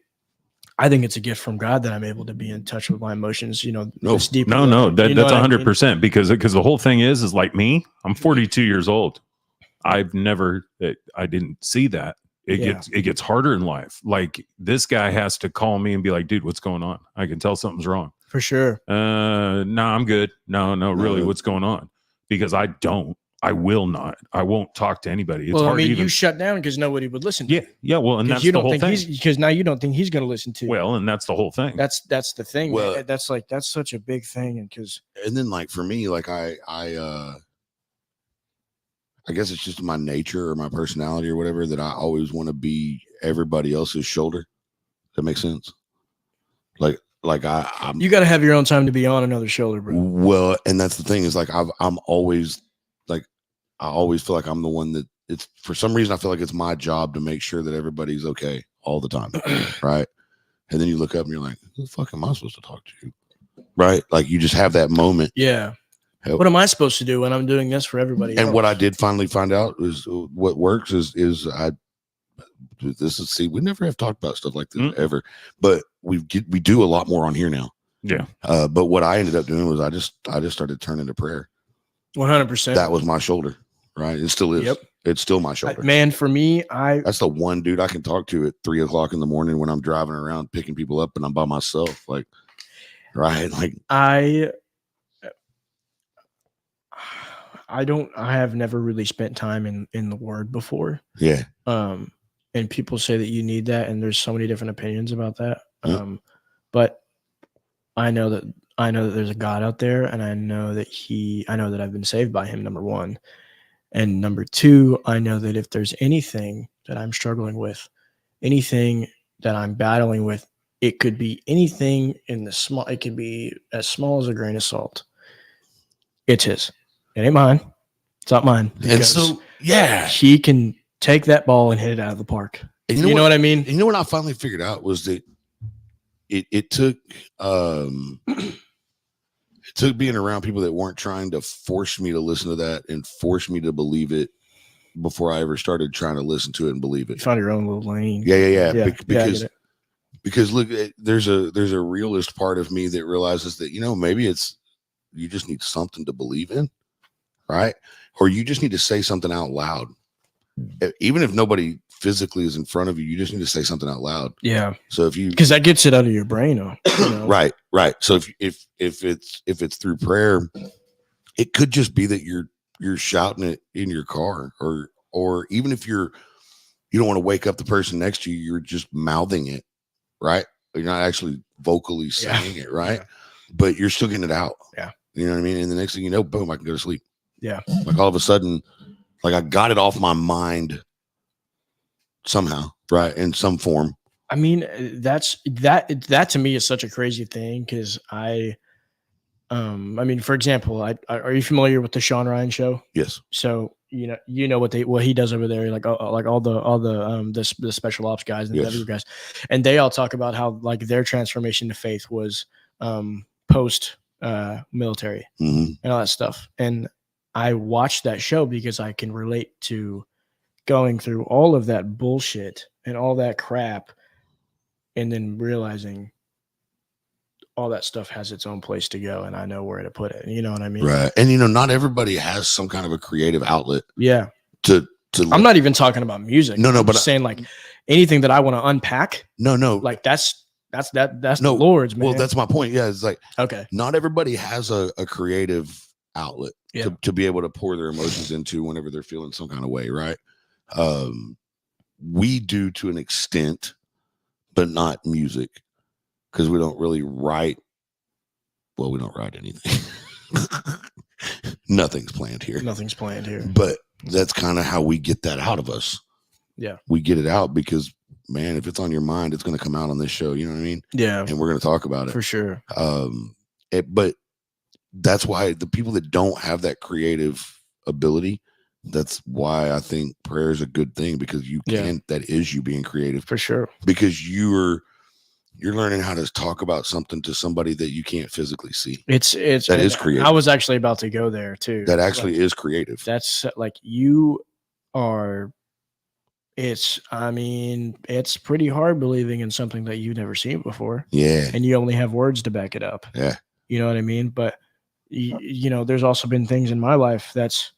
I think it's a gift from God that I'm able to be in touch with my emotions, you know, this deep. No, that's 100%, because the whole thing is like me, I'm 42 years old. I didn't see that. It gets harder in life. Like, this guy has to call me and be like, dude, what's going on? I can tell something's wrong. For sure. No, I'm good. No, really, what's going on? Because I will not. I won't talk to anybody. It's hard. I mean, you shut down because nobody would listen to you. Yeah. Well, and that's the whole thing. Because now you don't think he's going to listen to you. Well, and that's the whole thing. That's the thing. Well, that's such a big thing. And then, like, for me, like I guess it's just my nature or my personality or whatever, that I always want to be everybody else's shoulder. That makes sense. Like I'm, you got to have your own time to be on another shoulder, bro. Well, and that's the thing, is like I'm always like, I always feel like I'm the one that, it's, for some reason I feel like it's my job to make sure that everybody's okay all the time, right? And then you look up and you're like, who the fuck am I supposed to talk to? Right? Like, you just have that moment. Yeah. What am I supposed to do when I'm doing this for everybody else? And what I did finally find out is what works is we never have talked about stuff like this ever, but we do a lot more on here now. Yeah. But what I ended up doing was I just started turning to prayer. 100%. That was my shoulder, right? It still is. Yep. It's still my shoulder. Man, for me, that's the one dude I can talk to at 3 o'clock in the morning when I'm driving around picking people up and I'm by myself. Like, right. Like, I have never really spent time in the Word before. Yeah. And people say that you need that, and there's so many different opinions about that. But I know that there's a God out there, and I know that I've been saved by him, number one. And number two, I know that if there's anything that I'm struggling with, anything that I'm battling with, it could be anything it could be as small as a grain of salt. It's his. It ain't mine. It's not mine. And so, yeah, he can take that ball and hit it out of the park. And you know what I mean? You know what I finally figured out was that it took being around people that weren't trying to force me to listen to that and force me to believe it before I ever started trying to listen to it and believe it. You found your own little lane. Yeah. Because look, there's a realist part of me that realizes that, you know, maybe you just need something to believe in, right? Or you just need to say something out loud. Even if nobody physically is in front of you, you just need to say something out loud. Yeah. So because that gets it out of your brain. You know? Right. So if it's through prayer, it could just be that you're shouting it in your car, or even if you don't want to wake up the person next to you, you're just mouthing it, right? You're not actually vocally saying it, right? Yeah. But you're still getting it out. Yeah. You know what I mean? And the next thing you know, boom, I can go to sleep. Yeah. Like, all of a sudden, like, I got it off my mind somehow, right? In some form. I mean, that to me is such a crazy thing, because I mean, for example, are you familiar with the Sean Ryan show? Yes. So you know what he does over there, like all the special ops guys and the other guys, and they all talk about how, like, their transformation to faith was post military and all that stuff. And I watched that show because I can relate to going through all of that bullshit and all that crap, and then realizing all that stuff has its own place to go, and I know where to put it. You know what I mean? Right. And not everybody has some kind of a creative outlet. Yeah. To I'm not even talking about music. No, but I'm saying, like, anything that I want to unpack. No. Like, that's the Lord's, man. Well, that's my point. Yeah. It's like, okay, not everybody has a creative outlet to be able to pour their emotions into whenever they're feeling some kind of way. Right. We do, to an extent, but not music, because we don't really write. Well, we don't write anything. Nothing's planned here. But that's kind of how we get that out of us. Yeah. We get it out because, man, if it's on your mind, it's going to come out on this show. You know what I mean? Yeah. And we're going to talk about it. For sure. But that's why the people that don't have that creative ability, that's why I think prayer is a good thing, because that is you being creative. For sure. Because you're You're learning how to talk about something to somebody that you can't physically see. That is creative. I was actually about to go there too. That actually is creative. That's like you are. It's pretty hard believing in something that you've never seen before. Yeah. And you only have words to back it up. Yeah. You know what I mean? But you know, there's also been things in my life that's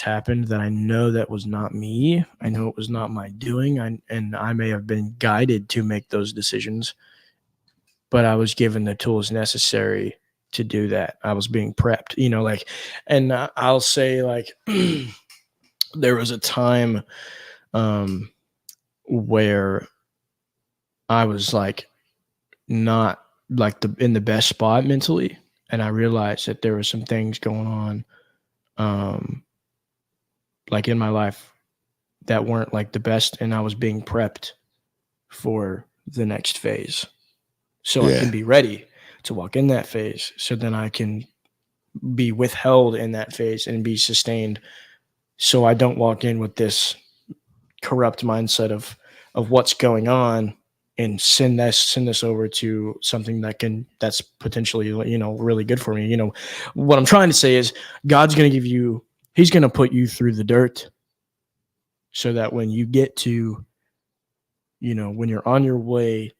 happened that I know that was not me. I know it was not my doing. And I may have been guided to make those decisions, but I was given the tools necessary to do that. I was being prepped, you know, like, and I'll say like, there was a time where I was like not like in the best spot mentally, and I realized that there were some things going on like in my life that weren't like the best, and I was being prepped for the next phase so I can be ready to walk in that phase, so then I can be withheld in that phase and be sustained, so I don't walk in with this corrupt mindset of what's going on and send this over to something that's potentially, you know, really good for me. You know, what I'm trying to say is God's going to give you, he's going to put you through the dirt so that when you get to, you know, when you're on your way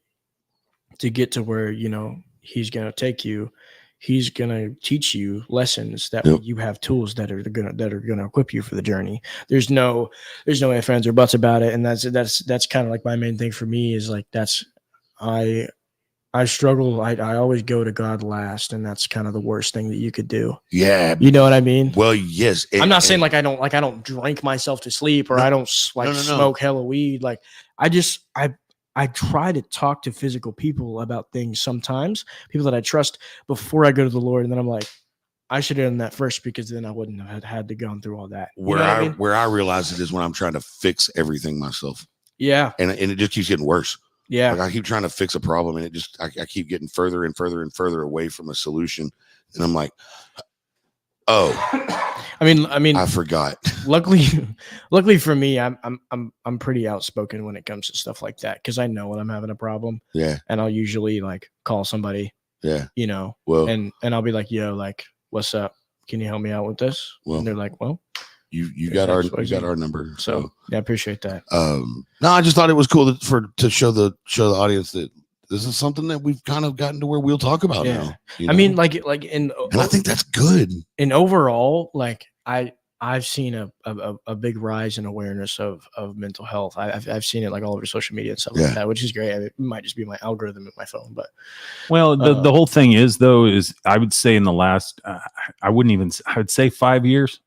to get to where, you know, he's going to take you, he's going to teach you lessons that you have tools that are going to equip you for the journey. There's no ifs, ands, or buts about it. And that's kind of like my main thing for me is like, I struggle. I always go to God last, and that's kind of the worst thing that you could do. Yeah. You know what I mean? Well, yes. I'm not saying like I don't drink myself to sleep, or I don't smoke hella weed. Like I try to talk to physical people about things sometimes, people that I trust, before I go to the Lord. And then I'm like, I should have done that first, because then I wouldn't have had to go through all that. Where I realize it is when I'm trying to fix everything myself. Yeah. And it just keeps getting worse. Yeah. Like I keep trying to fix a problem, and I keep getting further and further and further away from a solution. And I'm like, oh, I mean, I forgot. Luckily for me, I'm pretty outspoken when it comes to stuff like that, because I know when I'm having a problem. Yeah. And I'll usually like call somebody. Yeah. You know. Well. And I'll be like, yo, like, what's up? Can you help me out with this? Well. And they're like, well. You got our number. So yeah, I appreciate that. No, I just thought it was cool to show the audience that this is something that we've kind of gotten to where we'll talk about now. You know? I mean, and I think that's good. And overall, like I've seen a big rise in awareness of mental health. I've seen it like all over social media and stuff like that, which is great. I mean, it might just be my algorithm in my phone, but the whole thing is I would say in the last I would say 5 years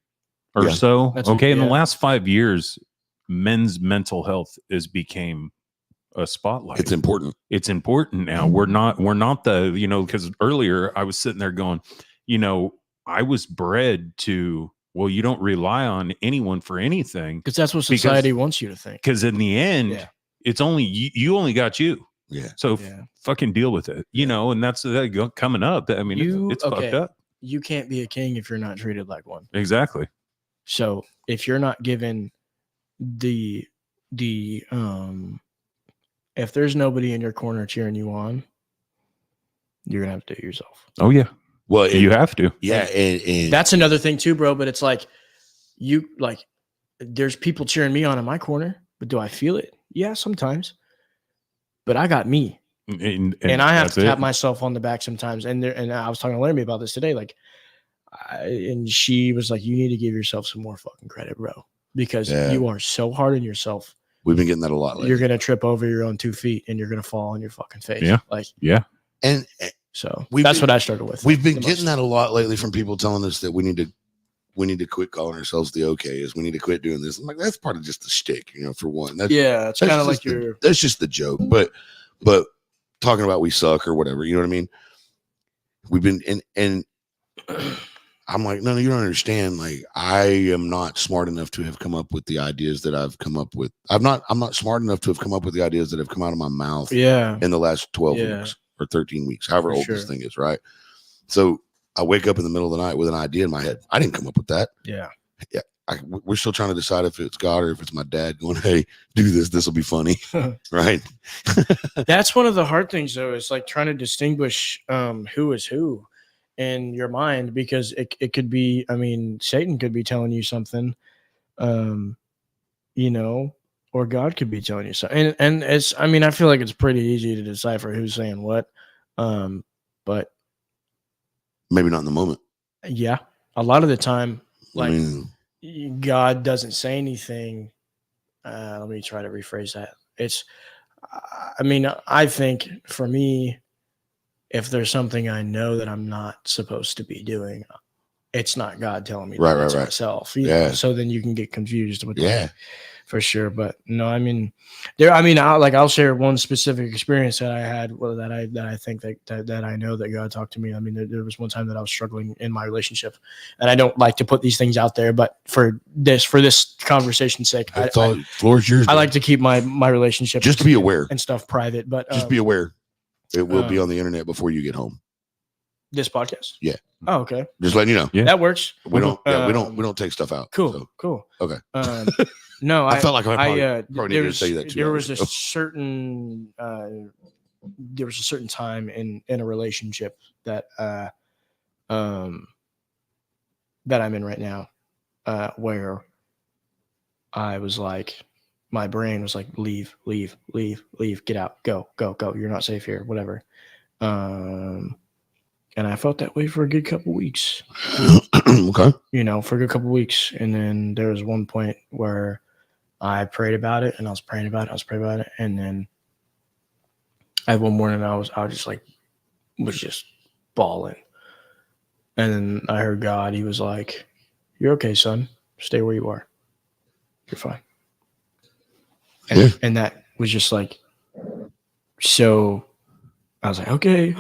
or so. In the last 5 years, men's mental health has became a spotlight. It's important. It's important now. We're not the, you know, because earlier I was sitting there going, you know, I was bred to, well, you don't rely on anyone for anything, because that's what society wants you to think. Because in the end, it's only you only got you. Yeah. So fucking deal with it, you know. And that's coming up. I mean, it's fucked up. You can't be a king if you're not treated like one. Exactly. So if you're not given the if there's nobody in your corner cheering you on, you're gonna have to do it yourself. Oh yeah. Well, you have to. Yeah, and that's another thing too, bro. But it's like there's people cheering me on in my corner, but do I feel it? Yeah, sometimes. But I got me, and I have to tap myself on the back sometimes. And I was talking to Laramie about this today. Like, and she was like, "You need to give yourself some more fucking credit, bro, because you are so hard on yourself." We've been getting that a lot lately. You're gonna trip over your own 2 feet, and you're gonna fall on your fucking face. Yeah, And so that's what I started with. We've been getting that a lot lately from people telling us that we need to quit calling ourselves the OKs. We need to quit doing this. I'm like, that's part of just the shtick, you know, for one. It's kind of like that's just the joke. But talking about we suck or whatever, you know what I mean? We've been and I'm like, no, you don't understand. Like, I am not smart enough to have come up with the ideas that I've come up with. I'm not smart enough to have come up with the ideas that have come out of my mouth in the last 12 weeks or 13 weeks, however old this thing is, right? So I wake up in the middle of the night with an idea in my head. I didn't come up with that. Yeah. we're still trying to decide if it's God or if it's my dad going, hey, do this. This will be funny. Right. That's one of the hard things, though, is like trying to distinguish who is who in your mind, because it could be, I mean, Satan could be telling you something, you know, or God could be telling you something. And it's, I mean, I feel like it's pretty easy to decipher who's saying what. But maybe not in the moment. Yeah. A lot of the time, like, I mean, God doesn't say anything. Let me try to rephrase that. It's, I mean, I think for me, if there's something I know that I'm not supposed to be doing, it's not God telling me to do it myself. Yeah. So then you can get confused with that, for sure. But no, I mean, I'll share one specific experience that I had, that I think that I know that God talked to me. I mean, there was one time that I was struggling in my relationship, and I don't like to put these things out there, but for this conversation's sake, floor's yours. I like to keep my relationship just to be aware and stuff private, but just be aware. It will be on the internet before you get home. This podcast. Yeah. Oh, okay. Just letting you know. Yeah. That works. We don't take stuff out. Cool. So. Cool. Okay. No, I felt like I probably there needed to say that. There was a certain time in a relationship that that I'm in right now, where I was like, my brain was like, leave, get out, go. You're not safe here, whatever. And I felt that way for a good couple weeks. Okay. You know, for a good couple weeks. And then there was one point where I prayed about it, and I was praying about it. And then one morning I was just bawling. And then I heard God. He was like, "You're okay, son. Stay where you are. You're fine." And that was just like, so I was like, okay.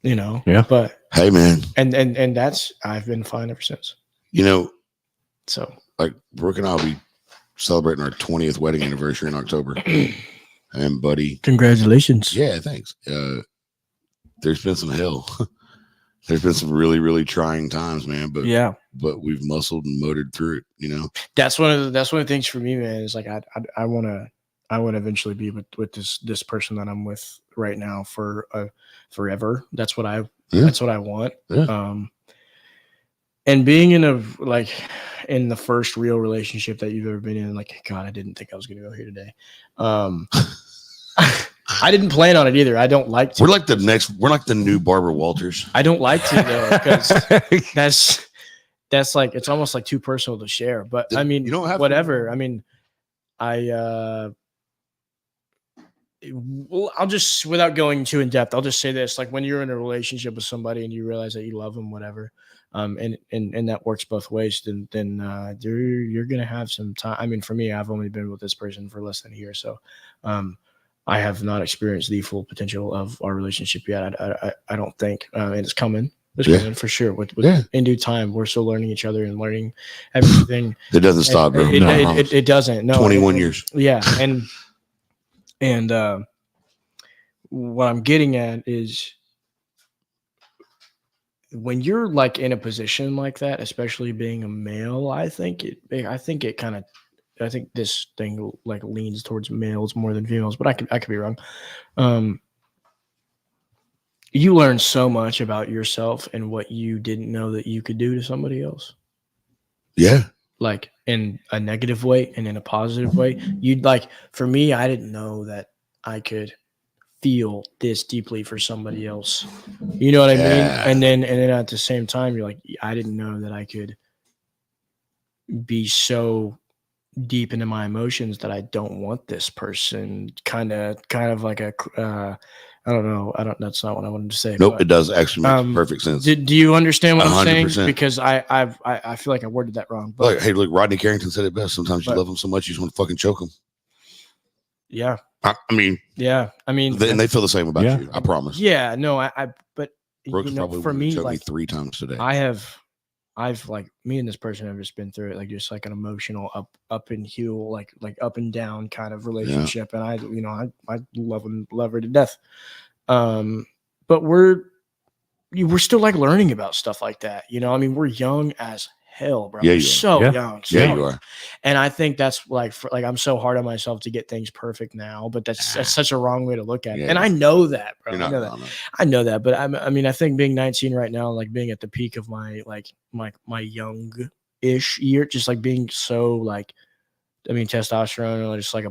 You know, but hey, man, and that's, I've been fine ever since. You know, so like Brooke and I'll be celebrating our 20th wedding anniversary in October. And buddy, congratulations. Yeah, thanks. There's been some hell. There's been some really, really trying times, man. But we've muscled and motored through it. You know, that's one of the things for me, man. Is like I want to eventually be with this person that I'm with right now for forever. That's what I want. Yeah. And being in the first real relationship that you've ever been in, like, God, I didn't think I was going to go here today. I didn't plan on it either. I don't like to. We're like the new Barbara Walters. I don't like to, though, because that's like, it's almost like too personal to share. But I mean, you don't have whatever. To. I mean, well, I'll just, without going too in depth, I'll just say this: like, when you're in a relationship with somebody and you realize that you love them, whatever, and that works both ways, then you're gonna have some time. I mean, for me, I've only been with this person for less than a year, so I have not experienced the full potential of our relationship yet. I don't think, and it's coming. It's coming for sure. With in due time, we're still learning each other and learning everything. It doesn't stop, bro. It doesn't. No, 21 years. Yeah, and what I'm getting at is, when you're like in a position like that, especially being a male, I think this thing like leans towards males more than females, but I could be wrong. You learn so much about yourself and what you didn't know that you could do to somebody else. Yeah. Like, in a negative way and in a positive way. You'd like, for me, I didn't know that I could feel this deeply for somebody else. You know what I mean? And then at the same time, you're like, I didn't know that I could be so deep into my emotions that I don't want this person. Kind of like a, I don't know. That's not what I wanted to say. Nope. But, it does actually make perfect sense. Do you understand what 100%. I'm saying? Because I feel like I worded that wrong. But, look, Rodney Carrington said it best. Sometimes you love them so much, you just want to fucking choke them. Yeah. I mean, and they feel the same about you. I promise. Yeah, no, but Brooks, you know, for me, like, me 3 times today. I've like, me and this person have just been through it, like, just like an emotional up and heel, like up and down kind of relationship. And I love her to death. But we're still like learning about stuff like that. You know, I mean, we're young as hell, bro. Yeah, I'm you are. so Yeah. young. Yeah, so you are. And I think that's like, I'm so hard on myself to get things perfect now, but that's such a wrong way to look at it. Yeah. And I know that, bro. You're I not know that. wrong. I know that, but I mean, I think being 19 right now, like being at the peak of my my young-ish year, just like being so like, I mean, testosterone, or just like a